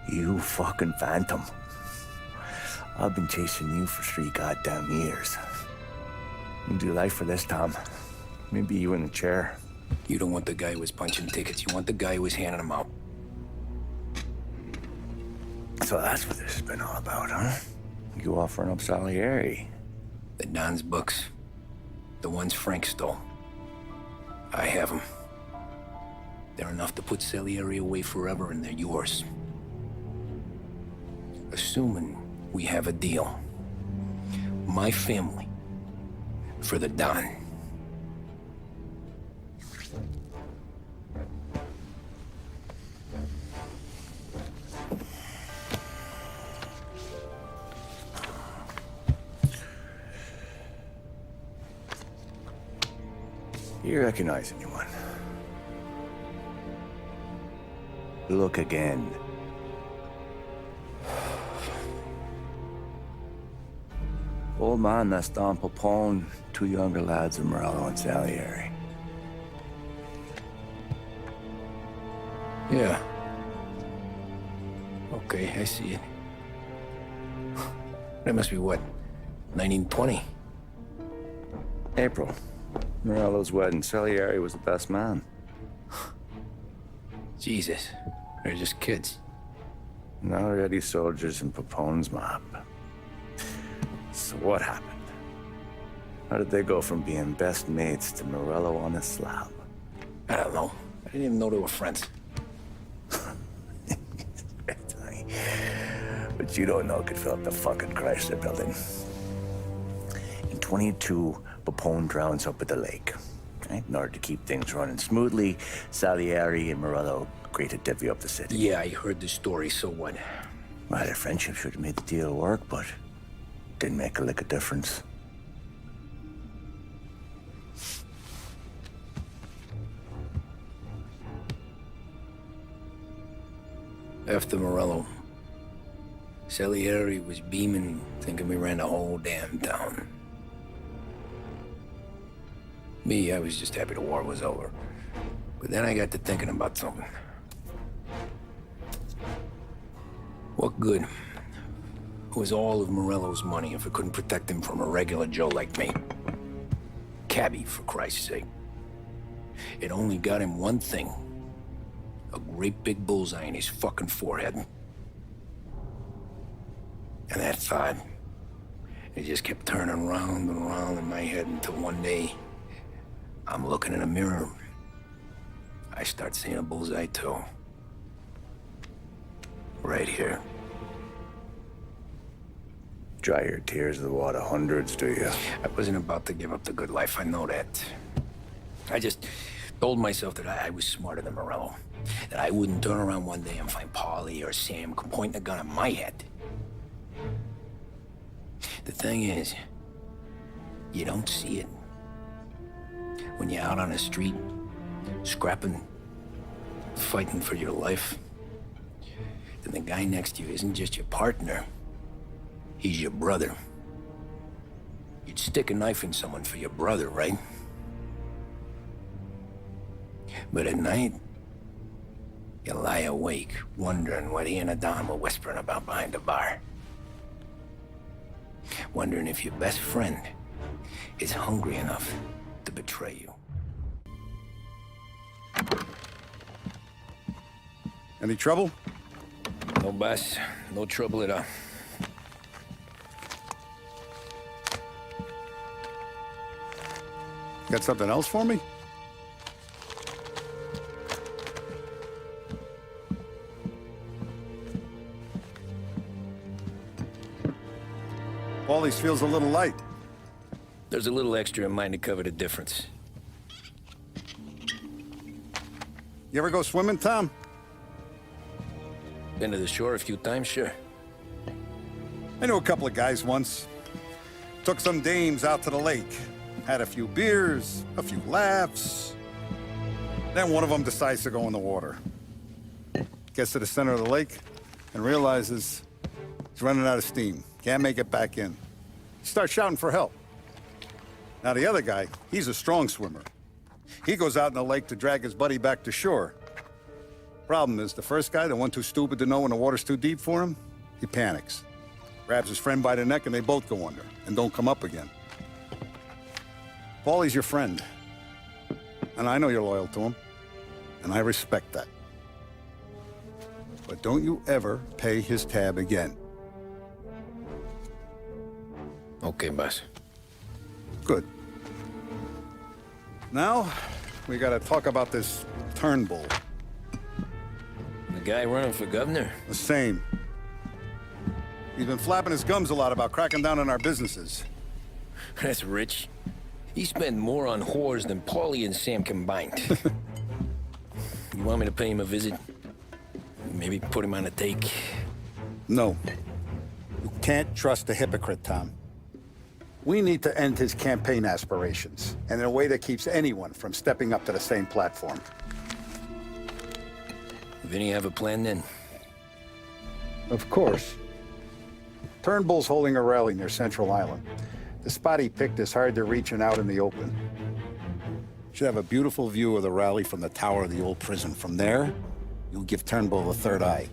[SPEAKER 1] You fucking phantom. I've been chasing you for 3 goddamn years. You do life for this, Tom. Maybe you in the chair.
[SPEAKER 2] You don't want the guy who was punching tickets. You want the guy who was handing them out.
[SPEAKER 1] So that's what this has been all about, huh? You offering up Salieri.
[SPEAKER 2] The Don's books. The ones Frank stole. I have them. They're enough to put Salieri away forever, and they're yours. Assuming we have a deal. My family. For the Don.
[SPEAKER 1] You recognize anyone? Look again. Old man, that's Don Popone, 2 younger lads of Morello and Salieri.
[SPEAKER 2] Yeah. Okay, I see it. That must be what, 1920?
[SPEAKER 1] April Morello's wedding, Salieri was the best man.
[SPEAKER 2] Jesus, they're just kids.
[SPEAKER 1] Now already soldiers in Papone's mob. So what happened? How did they go from being best mates to Morello on a slab?
[SPEAKER 2] I don't know. I didn't even know they were friends.
[SPEAKER 1] But you don't know could fill up the fucking Chrysler building. In 22, Papone drowns up at the lake. Right? In order to keep things running smoothly, Salieri and Morello agreed to divvy up the city.
[SPEAKER 2] Yeah, I heard the story, so what?
[SPEAKER 1] Well, their friendship should have made the deal work, but didn't make a lick of difference.
[SPEAKER 2] After Morello, Salieri was beaming, thinking we ran the whole damn town. Me, I was just happy the war was over. But then I got to thinking about something. What good was all of Morello's money if it couldn't protect him from a regular Joe like me? Cabbie, for Christ's sake. It only got him one thing. A great big bullseye in his fucking forehead. And that thought, it just kept turning round and round in my head until one day, I'm looking in a mirror. I start seeing a bullseye too. Right here.
[SPEAKER 1] Dry your tears with water hundreds, do you?
[SPEAKER 2] I wasn't about to give up the good life, I know that. I just told myself that I was smarter than Morello. That I wouldn't turn around one day and find Paulie or Sam pointing a gun at my head. The thing is, you don't see it. When you're out on the street, scrapping, fighting for your life, then the guy next to you isn't just your partner, he's your brother. You'd stick a knife in someone for your brother, right? But at night, you lie awake, wondering what he and Adam were whispering about behind the bar. Wondering if your best friend is hungry enough to betray you.
[SPEAKER 8] Any trouble?
[SPEAKER 2] No, boss. No trouble at all.
[SPEAKER 8] Got something else for me? Paulie's feels a little light.
[SPEAKER 2] There's a little extra in mine to cover the difference.
[SPEAKER 8] You ever go swimming, Tom?
[SPEAKER 2] Been to the shore a few times, sure.
[SPEAKER 8] I knew a couple of guys once. Took some dames out to the lake. Had a few beers, a few laughs. Then one of them decides to go in the water. Gets to the center of the lake and realizes he's running out of steam. Can't make it back in. Starts shouting for help. Now the other guy, he's a strong swimmer. He goes out in the lake to drag his buddy back to shore. Problem is, the first guy, the one too stupid to know when the water's too deep for him, he panics. Grabs his friend by the neck and they both go under and don't come up again. Paulie's your friend. And I know you're loyal to him. And I respect that. But don't you ever pay his tab again.
[SPEAKER 2] Okay, boss.
[SPEAKER 8] Good. Now, we gotta talk about this Turnbull.
[SPEAKER 2] The guy running for governor?
[SPEAKER 8] The same. He's been flapping his gums a lot about cracking down on our businesses.
[SPEAKER 2] That's rich. He spent more on whores than Paulie and Sam combined. You want me to pay him a visit? Maybe put him on a take?
[SPEAKER 8] No. You can't trust a hypocrite, Tom. We need to end his campaign aspirations, and in a way that keeps anyone from stepping up to the same platform.
[SPEAKER 2] Vinny have a plan then?
[SPEAKER 8] Of course. Turnbull's holding a rally near Central Island. The spot he picked is hard to reach and out in the open. Should have a beautiful view of the rally from the tower of the old prison. From there, you'll give Turnbull a third eye.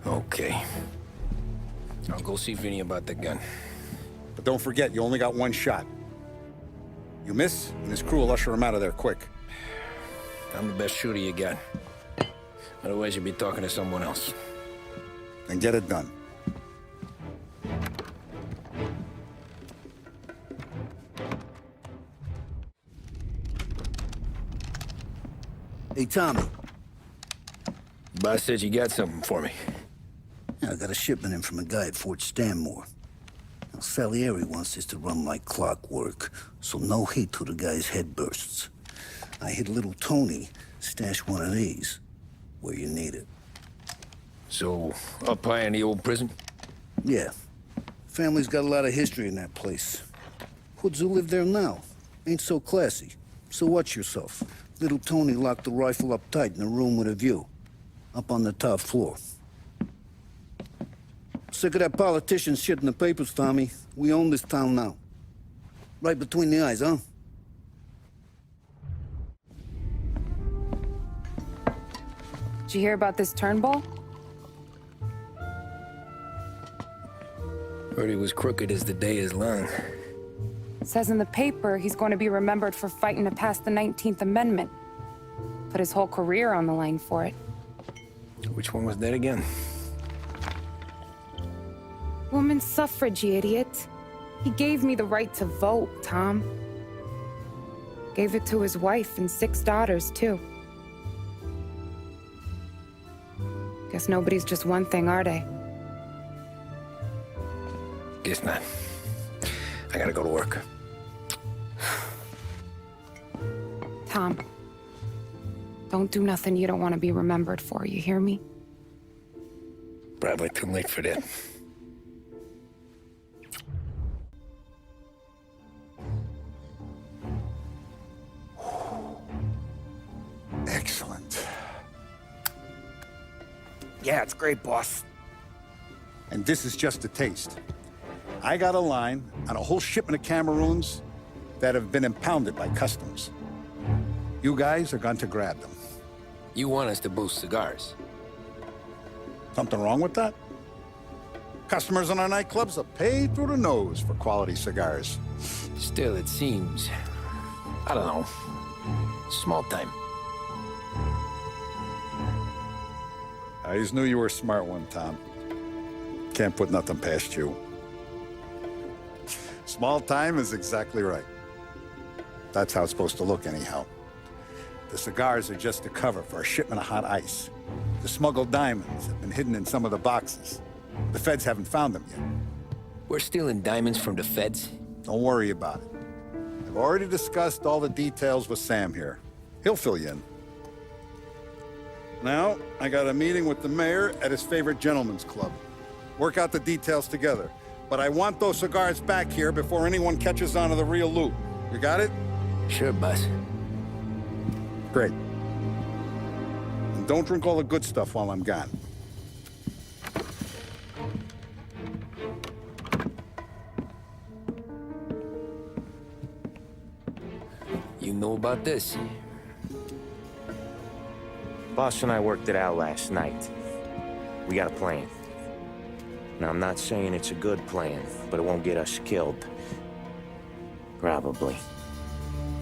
[SPEAKER 2] Okay. I'll go see Vinny about the gun.
[SPEAKER 8] But don't forget, you only got one shot. You miss, and his crew will usher him out of there quick.
[SPEAKER 2] I'm the best shooter you got. Otherwise, you'd be talking to someone else.
[SPEAKER 8] Then get it done.
[SPEAKER 17] Hey, Tommy.
[SPEAKER 2] Boss said you got something for me.
[SPEAKER 17] Yeah, I got a shipment in from a guy at Fort Stanmore. Now, Salieri wants this to run like clockwork, so no heat till the guy's head bursts. I hit little Tony, stash one of these where you need it.
[SPEAKER 2] So, up high in the old prison?
[SPEAKER 17] Yeah. Family's got a lot of history in that place. Hoods who live there now ain't so classy. So watch yourself. Little Tony locked the rifle up tight in a room with a view. Up on the top floor. Sick of that politician shit in the papers, Tommy. We own this town now. Right between the eyes, huh?
[SPEAKER 14] Did you hear about this Turnbull?
[SPEAKER 2] Heard he was crooked as the day is long.
[SPEAKER 14] Says in the paper he's going to be remembered for fighting to pass the 19th Amendment. Put his whole career on the line for it.
[SPEAKER 2] Which one was that again?
[SPEAKER 14] Women's suffrage, you idiot. He gave me the right to vote, Tom. Gave it to his wife and 6 daughters, too. Guess nobody's just one thing, are they?
[SPEAKER 2] Guess not. I gotta go to work.
[SPEAKER 14] Tom, don't do nothing you don't want to be remembered for, you hear me?
[SPEAKER 2] Probably too late for that.
[SPEAKER 8] Excellent.
[SPEAKER 4] Yeah, it's great, boss.
[SPEAKER 8] And this is just a taste. I got a line on a whole shipment of Cameroons that have been impounded by customs. You guys are going to grab them.
[SPEAKER 2] You want us to boost cigars?
[SPEAKER 8] Something wrong with that? Customers in our nightclubs are paid through the nose for quality cigars.
[SPEAKER 2] Still, it seems... I don't know. Small time.
[SPEAKER 8] I always knew you were a smart one, Tom. Can't put nothing past you. Small time is exactly right. That's how it's supposed to look, anyhow. The cigars are just a cover for a shipment of hot ice. The smuggled diamonds have been hidden in some of the boxes. The feds haven't found them yet.
[SPEAKER 2] We're stealing diamonds from the feds?
[SPEAKER 8] Don't worry about it. I've already discussed all the details with Sam here. He'll fill you in. Now, I got a meeting with the mayor at his favorite gentleman's club. Work out the details together. But I want those cigars back here before anyone catches on to the real loot. You got it?
[SPEAKER 2] Sure, boss.
[SPEAKER 8] Great. And don't drink all the good stuff while I'm gone.
[SPEAKER 2] You know about this?
[SPEAKER 15] Boss and I worked it out last night. We got a plan. Now, I'm not saying it's a good plan, but it won't get us killed. Probably.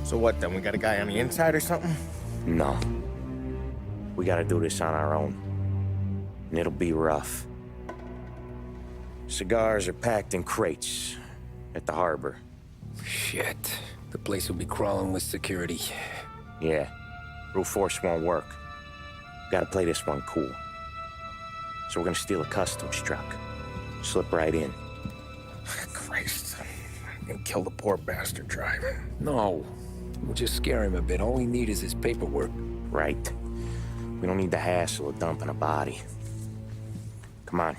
[SPEAKER 4] So what, then? We got a guy on the inside or something?
[SPEAKER 15] No. We gotta do this on our own. And it'll be rough. Cigars are packed in crates at the harbor.
[SPEAKER 2] Shit. The place will be crawling with security.
[SPEAKER 15] Yeah. Brute force won't work. Gotta play this one cool. So we're gonna steal a customs truck. Slip right in.
[SPEAKER 4] Christ. And kill the poor bastard driver.
[SPEAKER 2] No. We'll just scare him a bit. All we need is his paperwork.
[SPEAKER 15] Right. We don't need the hassle of dumping a body. Come on.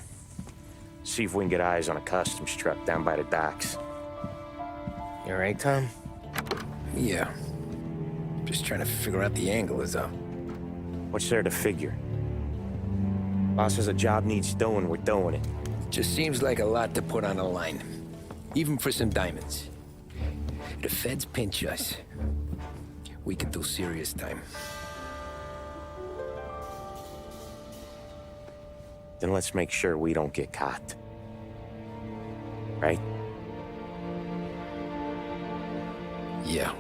[SPEAKER 15] See if we can get eyes on a customs truck down by the docks.
[SPEAKER 4] You all right, Tom?
[SPEAKER 2] Yeah. Just trying to figure out the angle is up.
[SPEAKER 15] What's there to figure? Boss says a job needs doing, we're doing it.
[SPEAKER 2] Just seems like a lot to put on the line. Even for some diamonds. If the feds pinch us, we could do serious time.
[SPEAKER 15] Then let's make sure we don't get caught. Right?
[SPEAKER 2] Yeah.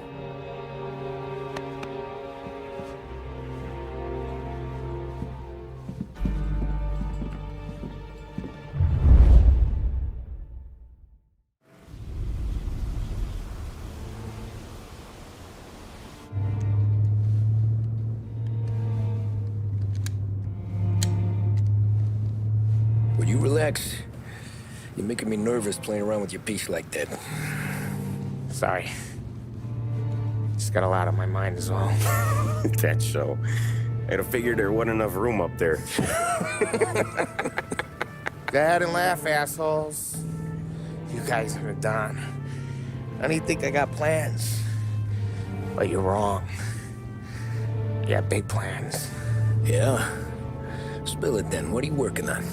[SPEAKER 2] Will you relax? You're making me nervous playing around with your piece like that.
[SPEAKER 4] Sorry. Just got a lot on my mind is all.
[SPEAKER 15] That's so. I'd have figured there wasn't enough room up there.
[SPEAKER 4] Go ahead and laugh, assholes. You guys are done. I don't think I got plans. But you're wrong. I got big plans.
[SPEAKER 2] Yeah? Spill it then. What are you working on?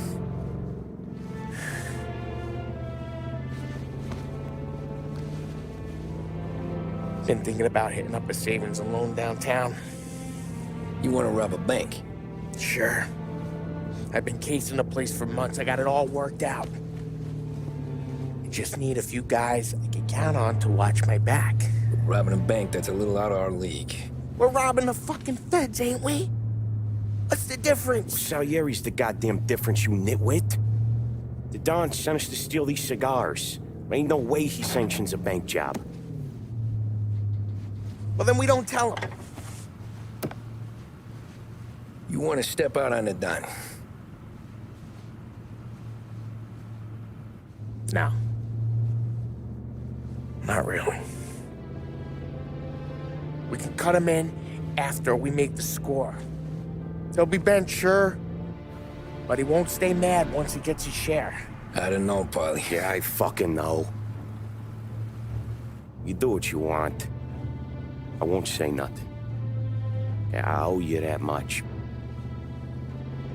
[SPEAKER 4] Been thinking about hitting up a savings and loan downtown.
[SPEAKER 2] You want to rob a bank?
[SPEAKER 4] Sure. I've been casing the place for months. I got it all worked out. I just need a few guys I can count on to watch my back.
[SPEAKER 2] Robbing a bank, that's a little out of our league.
[SPEAKER 4] We're robbing the fucking feds, ain't we? What's the difference?
[SPEAKER 15] Salieri's the goddamn difference, you nitwit. The Don sent us to steal these cigars. Ain't no way he sanctions a bank job.
[SPEAKER 4] Well, then we don't tell him.
[SPEAKER 2] You want to step out on the Don?
[SPEAKER 4] No. Not really. We can cut him in after we make the score. He'll be bent, sure, but he won't stay mad once he gets his share.
[SPEAKER 2] I don't know, Polly.
[SPEAKER 15] Yeah, I fucking know. You do what you want. I won't say nothing. Yeah, I owe you that much.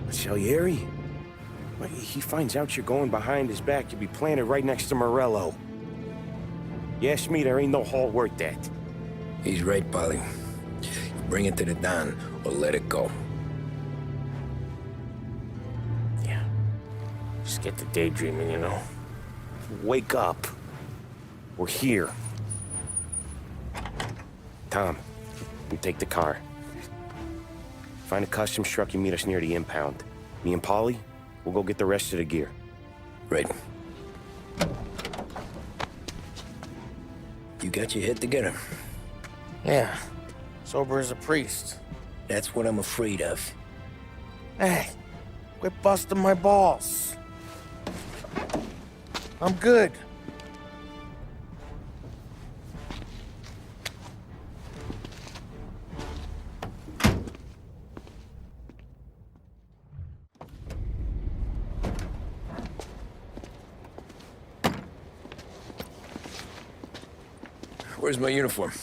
[SPEAKER 15] But Salieri? Well, he finds out you're going behind his back, you'll be planted right next to Morello. You ask me, there ain't no haul worth that.
[SPEAKER 2] He's right, Polly. Bring it to the Don, or let it go.
[SPEAKER 4] Yeah. Just get to daydreaming, you know?
[SPEAKER 15] Wake up. We're here. Tom, you take the car. Find a customs truck, you meet us near the impound. Me and Polly, we'll go get the rest of the gear.
[SPEAKER 2] Right. You got your head together.
[SPEAKER 4] Yeah. Sober as a priest.
[SPEAKER 2] That's what I'm afraid of.
[SPEAKER 4] Hey, quit busting my balls. I'm good.
[SPEAKER 2] Where's my uniform?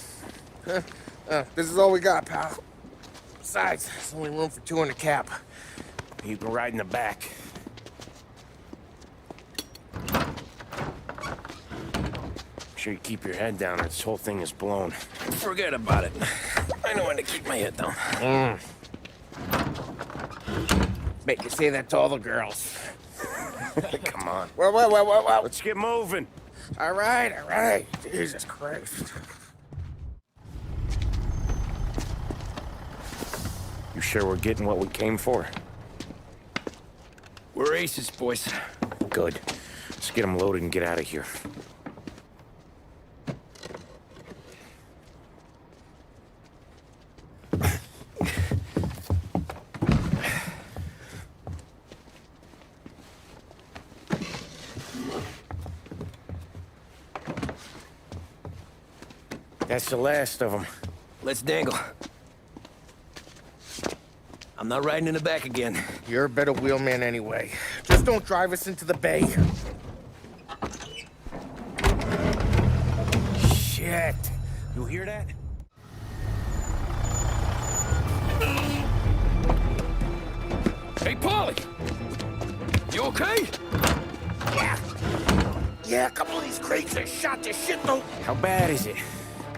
[SPEAKER 4] This is all we got, pal. Besides, there's only room for two in the cab.
[SPEAKER 15] You can ride in the back. Make sure you keep your head down or this whole thing is blown.
[SPEAKER 2] Forget about it. I know when to keep my head down.
[SPEAKER 4] Bet you say that to all the girls.
[SPEAKER 15] Come on.
[SPEAKER 4] Well.
[SPEAKER 15] Let's get moving.
[SPEAKER 4] All right. Jesus Christ.
[SPEAKER 15] You sure we're getting what we came for?
[SPEAKER 2] We're aces, boys.
[SPEAKER 15] Good. Let's get them loaded and get out of here. That's the last of them.
[SPEAKER 2] Let's dangle. I'm not riding in the back again.
[SPEAKER 4] You're a better wheelman anyway. Just don't drive us into the bay.
[SPEAKER 15] Shit. You hear that?
[SPEAKER 2] Hey, Polly! You okay?
[SPEAKER 4] Yeah, a couple of these crates are shot to shit, though.
[SPEAKER 15] How bad is it?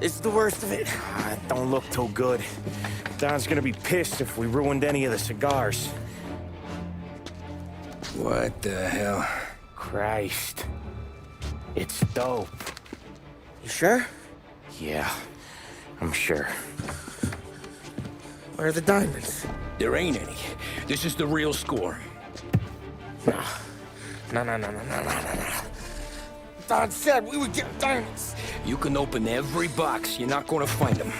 [SPEAKER 4] It's the worst of it.
[SPEAKER 15] It don't look too good. Don's gonna be pissed if we ruined any of the cigars.
[SPEAKER 2] What the hell?
[SPEAKER 15] Christ. It's dope.
[SPEAKER 4] You sure?
[SPEAKER 15] Yeah, I'm sure.
[SPEAKER 4] Where are the diamonds?
[SPEAKER 2] There ain't any. This is the real score.
[SPEAKER 4] No. Don said we would get diamonds.
[SPEAKER 2] You can open every box. You're not gonna find them.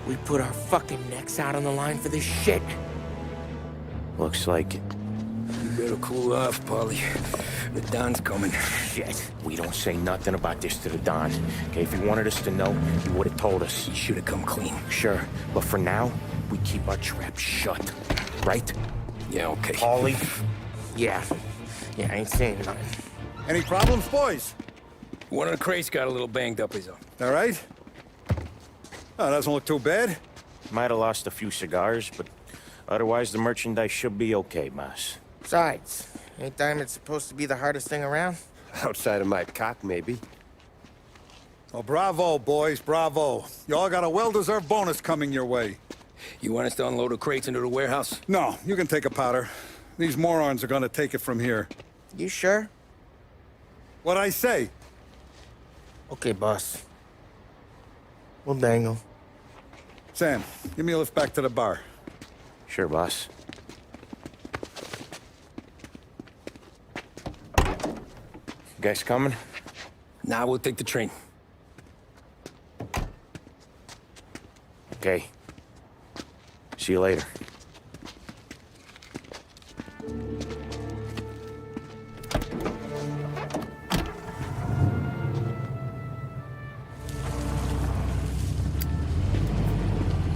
[SPEAKER 4] We put our fucking necks out on the line for this shit.
[SPEAKER 15] Looks like it.
[SPEAKER 2] You better cool off, Polly. The Don's coming.
[SPEAKER 15] Shit. We don't say nothing about this to the Don. Okay, if he wanted us to know, he would have told us.
[SPEAKER 2] He should have come clean.
[SPEAKER 15] Sure, but for now, we keep our trap shut. Right?
[SPEAKER 2] Yeah, okay.
[SPEAKER 4] Ollie? Yeah, I ain't saying nothing.
[SPEAKER 8] Any problems, boys?
[SPEAKER 2] One of the crates got a little banged up, is all.
[SPEAKER 8] All right? Oh, doesn't look too bad.
[SPEAKER 15] Might have lost a few cigars, but otherwise the merchandise should be okay, Mas.
[SPEAKER 4] Besides, ain't diamonds supposed to be the hardest thing around?
[SPEAKER 7] Outside of my cock, maybe.
[SPEAKER 8] Well, bravo, boys, bravo. You all got a well-deserved bonus coming your way.
[SPEAKER 2] You want us to unload the crates into the warehouse?
[SPEAKER 8] No, you can take a powder. These morons are gonna take it from here.
[SPEAKER 4] You sure?
[SPEAKER 8] What'd I say?
[SPEAKER 4] Okay, boss. We'll dangle.
[SPEAKER 8] Sam, give me a lift back to the bar.
[SPEAKER 15] Sure, boss. You guys coming?
[SPEAKER 2] Nah, we'll take the train.
[SPEAKER 15] Okay. See you later.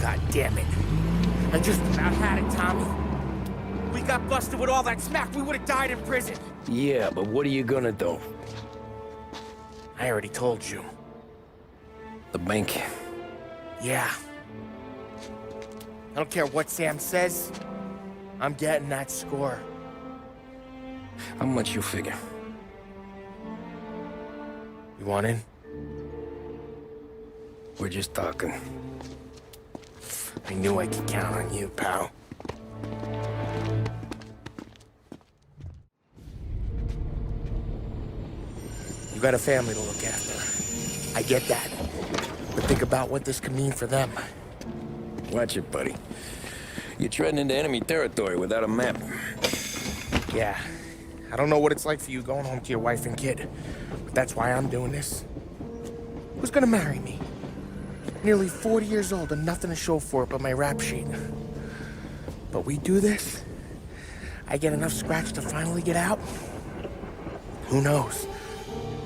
[SPEAKER 4] God damn it. I just about had it, Tommy. We got busted with all that smack, we would have died in prison.
[SPEAKER 2] Yeah, but what are you gonna do?
[SPEAKER 4] I already told you.
[SPEAKER 2] The bank.
[SPEAKER 4] Yeah. I don't care what Sam says. I'm getting that score.
[SPEAKER 2] How much you figure?
[SPEAKER 4] You want in?
[SPEAKER 2] We're just talking.
[SPEAKER 4] I knew I could count on you, pal. You got a family to look after. I get that. But think about what this could mean for them.
[SPEAKER 2] Watch it, buddy. You're treading into enemy territory without a map.
[SPEAKER 4] Yeah. I don't know what it's like for you going home to your wife and kid. But that's why I'm doing this. Who's gonna marry me? Nearly 40 years old and nothing to show for it but my rap sheet. But we do this, I get enough scratch to finally get out? Who knows?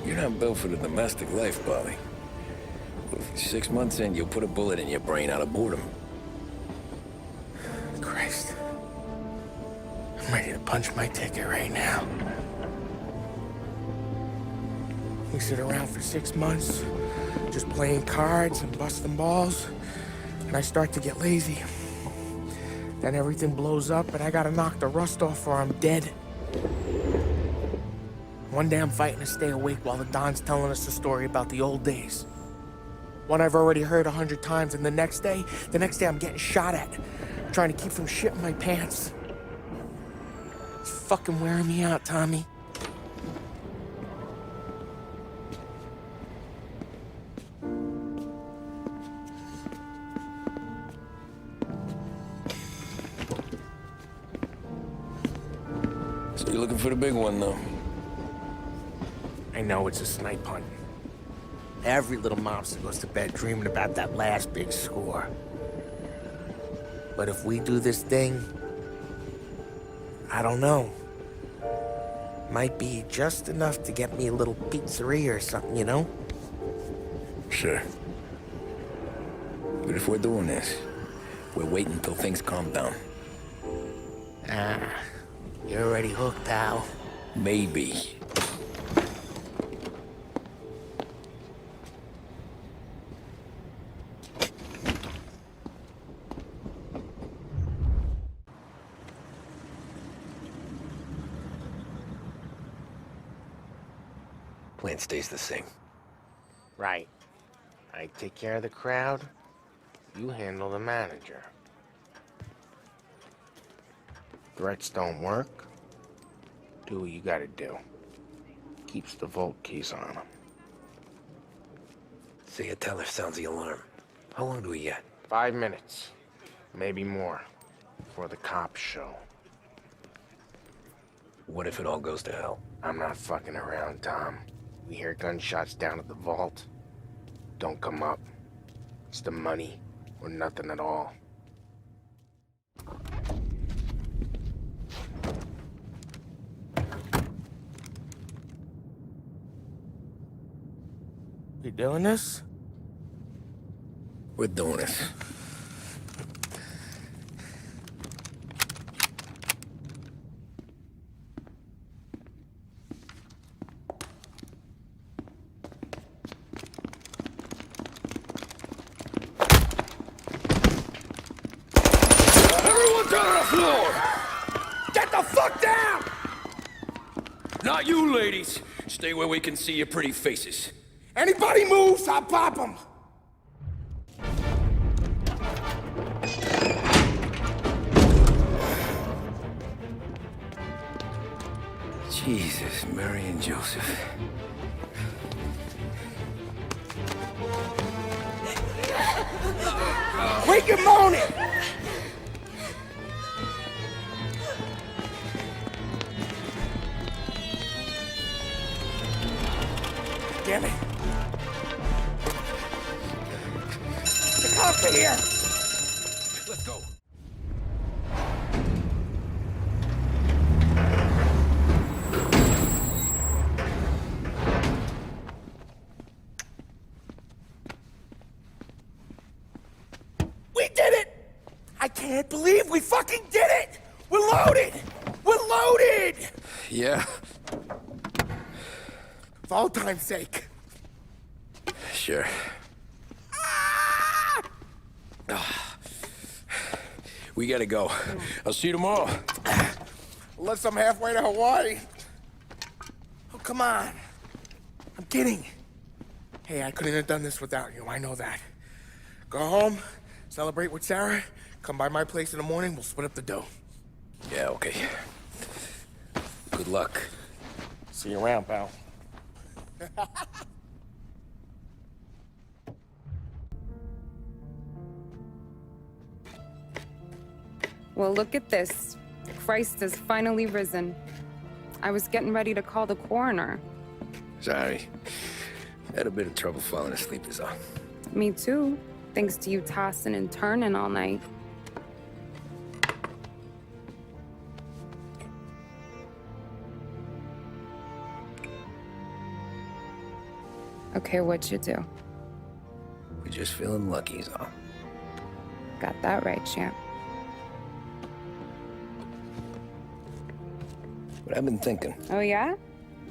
[SPEAKER 2] You're not built for the domestic life, Polly. 6 months in, you'll put a bullet in your brain out of boredom.
[SPEAKER 4] Christ. I'm ready to punch my ticket right now. We sit around for 6 months, just playing cards and busting balls, and I start to get lazy. Then everything blows up and I gotta knock the rust off or I'm dead. One day I'm fighting to stay awake while the Don's telling us a story about the old days. One I've already heard 100 times, and the next day I'm getting shot at, trying to keep from shitting my pants. It's fucking wearing me out, Tommy.
[SPEAKER 2] So you're looking for the big one, though?
[SPEAKER 4] I know it's a snipe hunt. Every little mobster goes to bed dreaming about that last big score. But if we do this thing, I don't know. Might be just enough to get me a little pizzeria or something, you know?
[SPEAKER 2] Sure. But if we're doing this, we're waiting until things calm down.
[SPEAKER 4] Ah, you're already hooked, pal.
[SPEAKER 2] Maybe. Plan stays the same.
[SPEAKER 4] Right. I take care of the crowd, you handle the manager. Threats don't work, do what you gotta do. Keeps the vault keys on them.
[SPEAKER 2] See, a teller sounds the alarm. How long do we get?
[SPEAKER 4] 5 minutes. Maybe more. Before the cops show.
[SPEAKER 2] What if it all goes to hell?
[SPEAKER 4] I'm not fucking around, Tom. We hear gunshots down at the vault. Don't come up. It's the money, or nothing at all. You doing this?
[SPEAKER 2] We're doing this.
[SPEAKER 16] Everyone down on the floor! Get the fuck down!
[SPEAKER 2] Not you, ladies. Stay where we can see your pretty faces.
[SPEAKER 4] Anybody moves, I'll pop them!
[SPEAKER 2] Jesus, Mary and Joseph.
[SPEAKER 4] Wake him on it! Damn it. The cops are here!
[SPEAKER 2] Let's go.
[SPEAKER 4] We did it! I can't believe we fucking did it! We're loaded! We're loaded!
[SPEAKER 2] Yeah?
[SPEAKER 4] For all time's sake.
[SPEAKER 2] Sure. We gotta go. I'll see you tomorrow.
[SPEAKER 4] Unless I'm halfway to Hawaii. Oh, come on. I'm kidding. Hey, I couldn't have done this without you. I know that. Go home, celebrate with Sarah, come by my place in the morning, we'll split up the dough.
[SPEAKER 2] Yeah, okay. Good luck.
[SPEAKER 4] See you around, pal.
[SPEAKER 14] Well, look at this. Christ has finally risen. I was getting ready to call the coroner.
[SPEAKER 2] Sorry. Had a bit of trouble falling asleep is all.
[SPEAKER 14] Me too, thanks to you tossing and turning all night. Okay, what'd you do?
[SPEAKER 2] We're just feeling lucky is all.
[SPEAKER 14] Got that right, champ.
[SPEAKER 2] But I've been thinking.
[SPEAKER 14] Oh, yeah?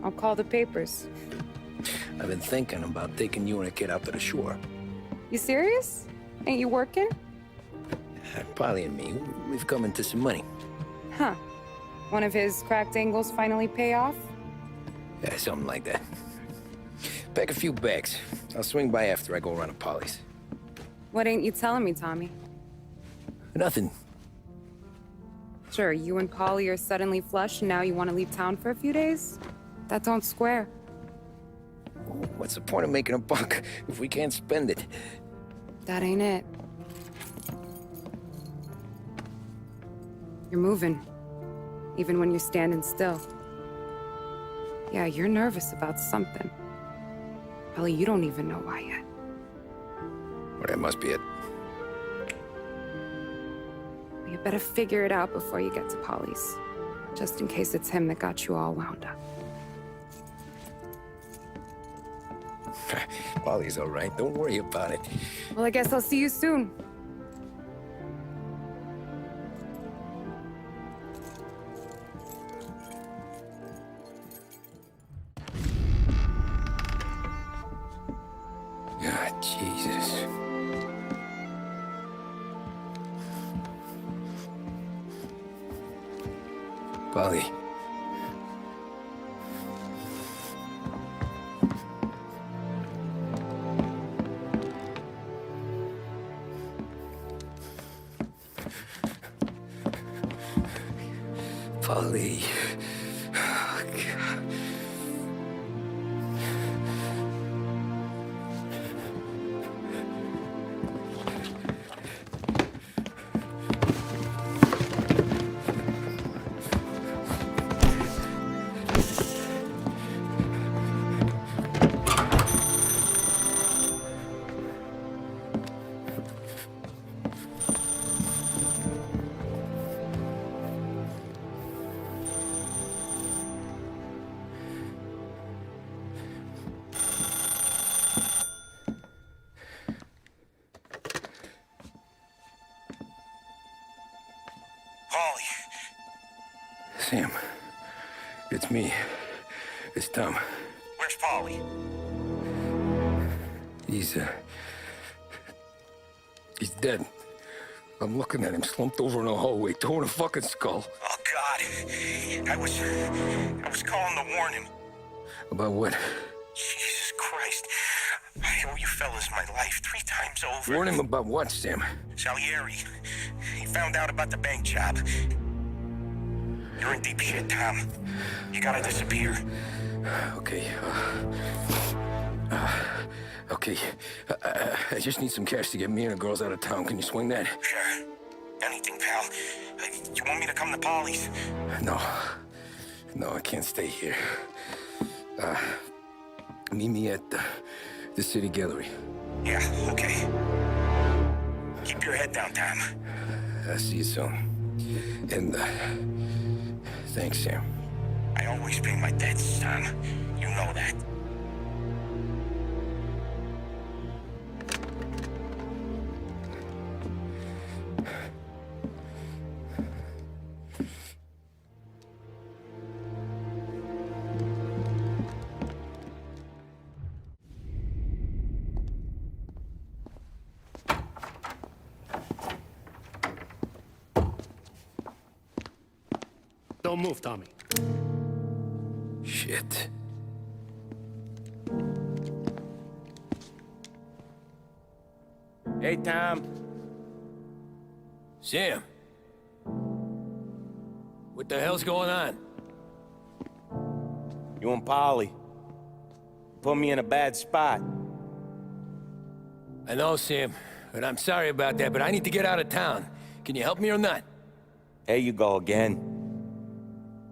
[SPEAKER 14] I'll call the papers.
[SPEAKER 2] I've been thinking about taking you and a kid out to the shore.
[SPEAKER 14] You serious? Ain't you working?
[SPEAKER 2] Polly and me, we've come into some money.
[SPEAKER 14] Huh. One of his cracked angles finally pay off?
[SPEAKER 2] Yeah, something like that. Pack a few bags. I'll swing by after I go around to Polly's.
[SPEAKER 14] What ain't you telling me, Tommy?
[SPEAKER 2] Nothing.
[SPEAKER 14] Sure, you and Polly are suddenly flush and now you want to leave town for a few days? That don't square.
[SPEAKER 2] What's the point of making a buck if we can't spend it?
[SPEAKER 14] That ain't it. You're moving, even when you're standing still. Yeah, you're nervous about something. Probably you don't even know why yet.
[SPEAKER 2] Well, that must be it.
[SPEAKER 14] You better figure it out before you get to Polly's. Just in case it's him that got you all wound up.
[SPEAKER 2] Polly's all right. Don't worry about it.
[SPEAKER 14] Well, I guess I'll see you soon.
[SPEAKER 2] Ah, Jesus. Polly. Polly. Oh, God.
[SPEAKER 11] Paulie.
[SPEAKER 2] Sam, it's me. It's Tom.
[SPEAKER 11] Where's Paulie?
[SPEAKER 2] He's dead. I'm looking at him slumped over in a hallway, torn a fucking skull.
[SPEAKER 11] Oh, God. I was calling to warn him.
[SPEAKER 2] About what?
[SPEAKER 11] Jesus Christ. I owe you fellas my life 3 times over.
[SPEAKER 2] Warn him about what, Sam?
[SPEAKER 11] Salieri. He found out about the bank job. You're in deep shit, Tom. You gotta disappear.
[SPEAKER 2] Okay. Okay. I just need some cash to get me and the girls out of town. Can you swing that?
[SPEAKER 11] Sure. Anything, pal. You want me to come to Paulie's?
[SPEAKER 2] No. No, I can't stay here. Meet me at the city gallery.
[SPEAKER 11] Yeah, okay. Keep your head down, Tom.
[SPEAKER 2] I'll see you soon. And, thanks, Sam.
[SPEAKER 11] I always pay my debts, Tom. You know that.
[SPEAKER 19] Don't move, Tommy.
[SPEAKER 2] Shit.
[SPEAKER 15] Hey, Tom.
[SPEAKER 2] Sam. What the hell's going on?
[SPEAKER 15] You and Paulie put me in a bad spot.
[SPEAKER 2] I know, Sam, and I'm sorry about that, but I need to get out of town. Can you help me or not?
[SPEAKER 15] There you go again.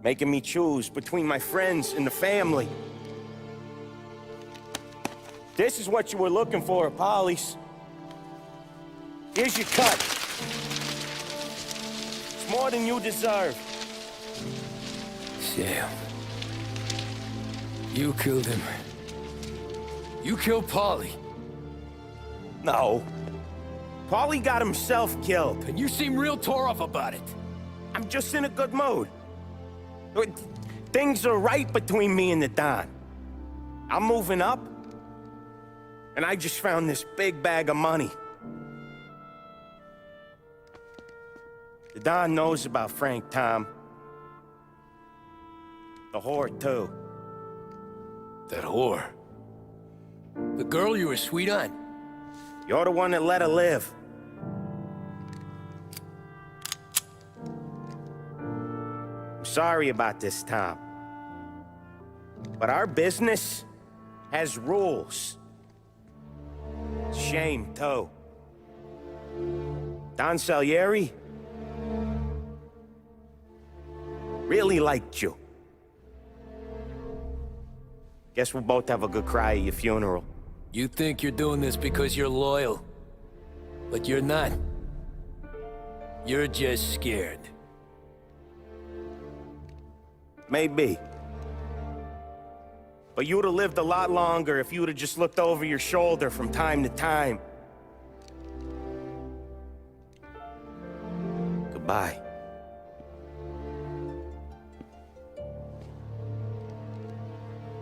[SPEAKER 15] Making me choose between my friends and the family. This is what you were looking for, Paulie's. Here's your cut. It's more than you deserve.
[SPEAKER 2] Sam. You killed him. You killed Paulie.
[SPEAKER 15] No. Paulie got himself killed.
[SPEAKER 2] And you seem real tore up about it.
[SPEAKER 15] I'm just in a good mood. Things are right between me and the Don. I'm moving up, and I just found this big bag of money. The Don knows about Frank, Tom. The whore, too.
[SPEAKER 2] That whore? The girl you were sweet on?
[SPEAKER 15] You're the one that let her live. I'm sorry about this, Tom. But our business has rules. Shame, too. Don Salieri really liked you. Guess we'll both have a good cry at your funeral.
[SPEAKER 2] You think you're doing this because you're loyal, but you're not. You're just scared.
[SPEAKER 15] Maybe. But you would have lived a lot longer if you would have just looked over your shoulder from time to time. Goodbye.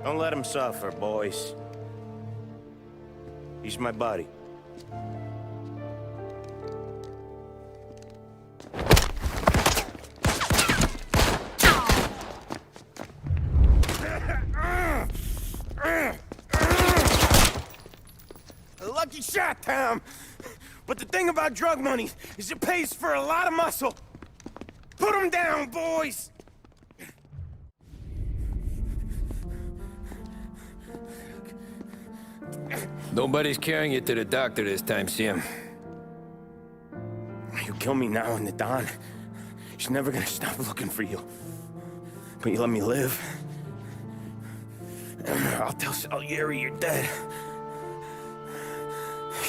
[SPEAKER 15] Don't let him suffer, boys. He's my buddy. A lucky shot, Tom. But the thing about drug money is it pays for a lot of muscle. Put him down, boys!
[SPEAKER 2] Nobody's carrying you to the doctor this time, Sam.
[SPEAKER 15] You kill me now and the Don. She's never gonna stop looking for you. But you let me live. I'll tell Salieri you're dead.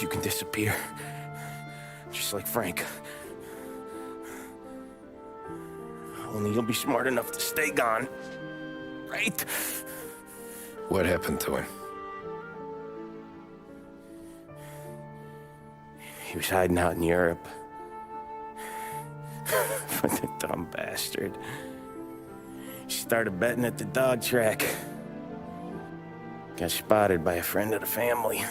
[SPEAKER 15] You can disappear. Just like Frank. Only you'll be smart enough to stay gone. Right?
[SPEAKER 2] What happened to him?
[SPEAKER 15] He was hiding out in Europe. The dumb bastard. She started betting at the dog track. Got spotted by a friend of the family.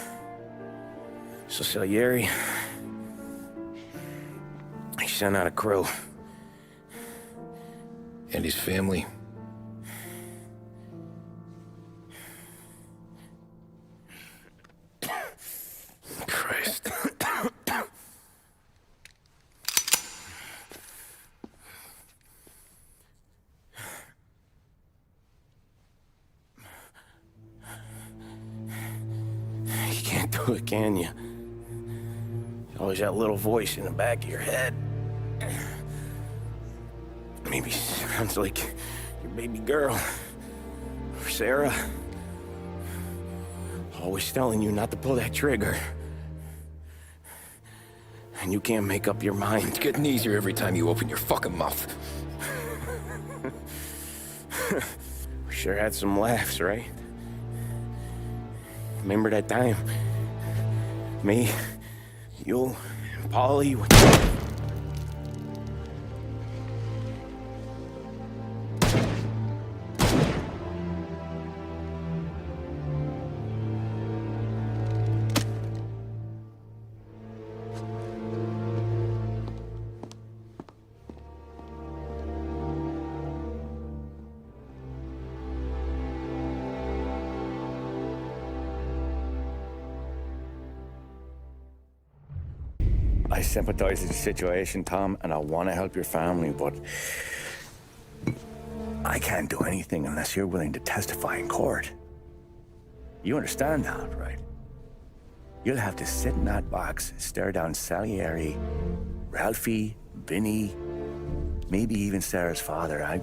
[SPEAKER 15] So Salieri, he sent out a crew.
[SPEAKER 2] And his family? Christ.
[SPEAKER 15] You can't do it, can you? Always that little voice in the back of your head. Maybe sounds like your baby girl. Or Sarah. Always telling you not to pull that trigger. And you can't make up your mind.
[SPEAKER 2] It's getting easier every time you open your fucking mouth.
[SPEAKER 15] We sure had some laughs, right? Remember that time? Me, you, and Polly.
[SPEAKER 1] I sympathize with the situation, Tom, and I want to help your family, but I can't do anything unless you're willing to testify in court. You understand that, right? You'll have to sit in that box, stare down Salieri, Ralphie, Vinny, maybe even Sarah's father. I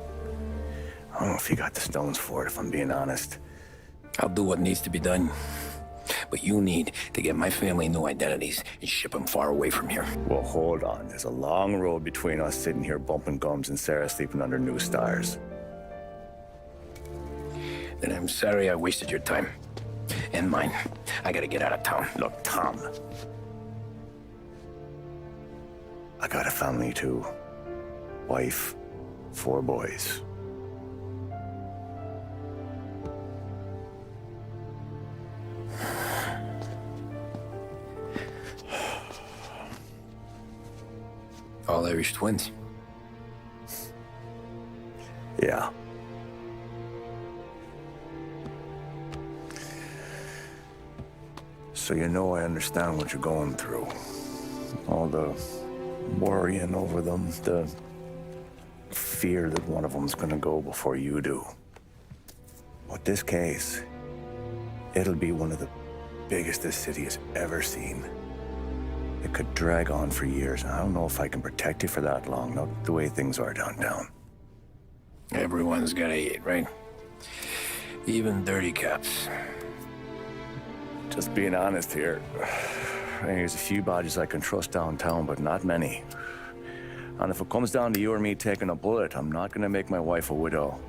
[SPEAKER 1] don't know if you got the stones for it, if I'm being honest.
[SPEAKER 2] I'll do what needs to be done. But you need to get my family new identities and ship them far away from here.
[SPEAKER 1] Well, hold on. There's a long road between us sitting here bumping gums and Sarah sleeping under new stars.
[SPEAKER 2] Then I'm sorry I wasted your time. And mine. I gotta get out of town.
[SPEAKER 1] Look, Tom. I got a family too. Wife, 4 boys.
[SPEAKER 2] All Irish twins.
[SPEAKER 1] Yeah. So you know I understand what you're going through. All the worrying over them, the fear that one of them's gonna go before you do. But this case, it'll be one of the biggest this city has ever seen. It could drag on for years, and I don't know if I can protect you for that long, not the way things are downtown.
[SPEAKER 2] Everyone's gotta eat, right? Even dirty cops.
[SPEAKER 1] Just being honest here. There's a few bodies I can trust downtown, but not many. And if it comes down to you or me taking a bullet, I'm not gonna make my wife a widow.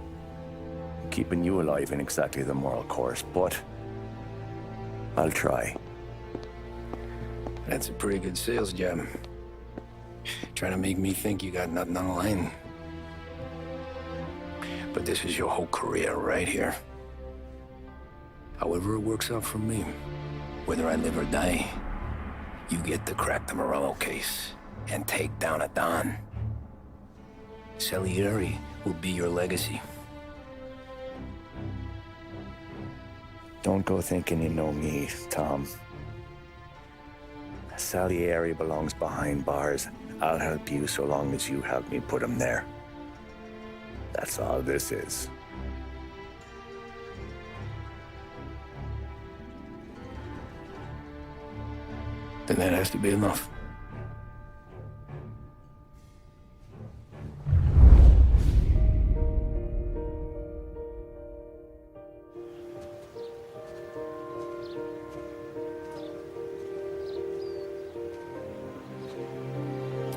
[SPEAKER 1] Keeping you alive ain't exactly the moral course, but I'll try.
[SPEAKER 2] That's a pretty good sales job. Trying to make me think you got nothing on the line. But this is your whole career right here. However it works out for me, whether I live or die, you get to crack the Morello case and take down a Don. Salieri will be your legacy.
[SPEAKER 1] Don't go thinking you know me, Tom. Salieri belongs behind bars. I'll help you so long as you help me put him there. That's all this is.
[SPEAKER 2] Then that has to be enough.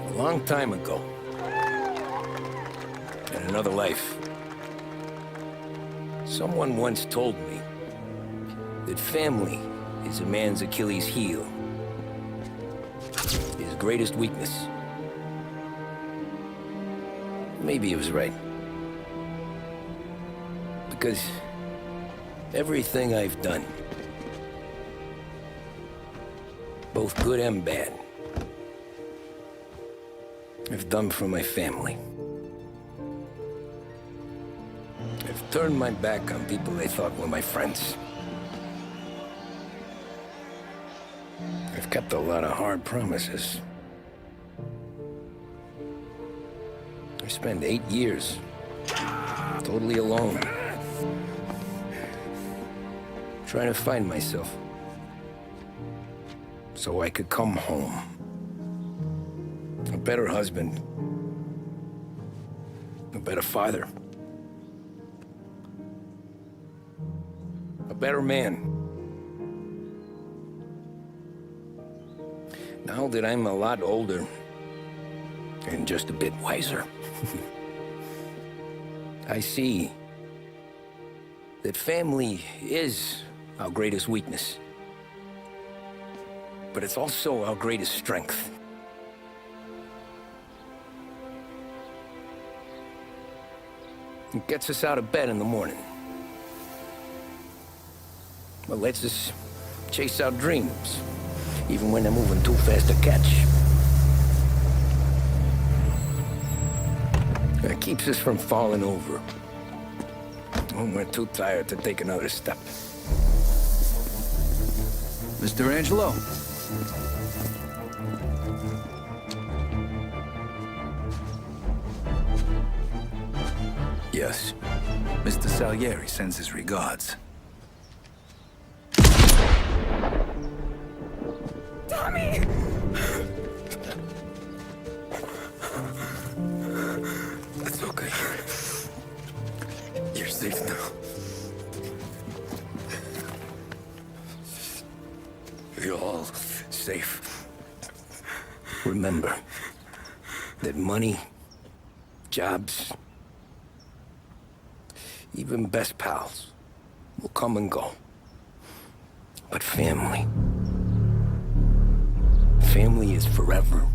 [SPEAKER 2] A long time ago, in another life, someone once told me that family is a man's Achilles heel, his greatest weakness. maybe he was right. Because everything I've done, both good and bad, I've done for my family. I've turned my back on people they thought were my friends. I've kept a lot of hard promises. I spent 8 years totally alone, trying to find myself so I could come home. A better husband, a better father, a better man. Now that I'm a lot older and just a bit wiser, I see that family is our greatest weakness, but it's also our greatest strength. It gets us out of bed in the morning. It lets us chase our dreams, even when they're moving too fast to catch. It keeps us from falling over when we're too tired to take another step.
[SPEAKER 21] Mr. Angelo.
[SPEAKER 2] Yes.
[SPEAKER 21] Mr. Salieri sends his regards.
[SPEAKER 18] Tommy!
[SPEAKER 2] That's okay. You're safe now. You're all safe. Remember that money, jobs, even best pals will come and go. But family is forever.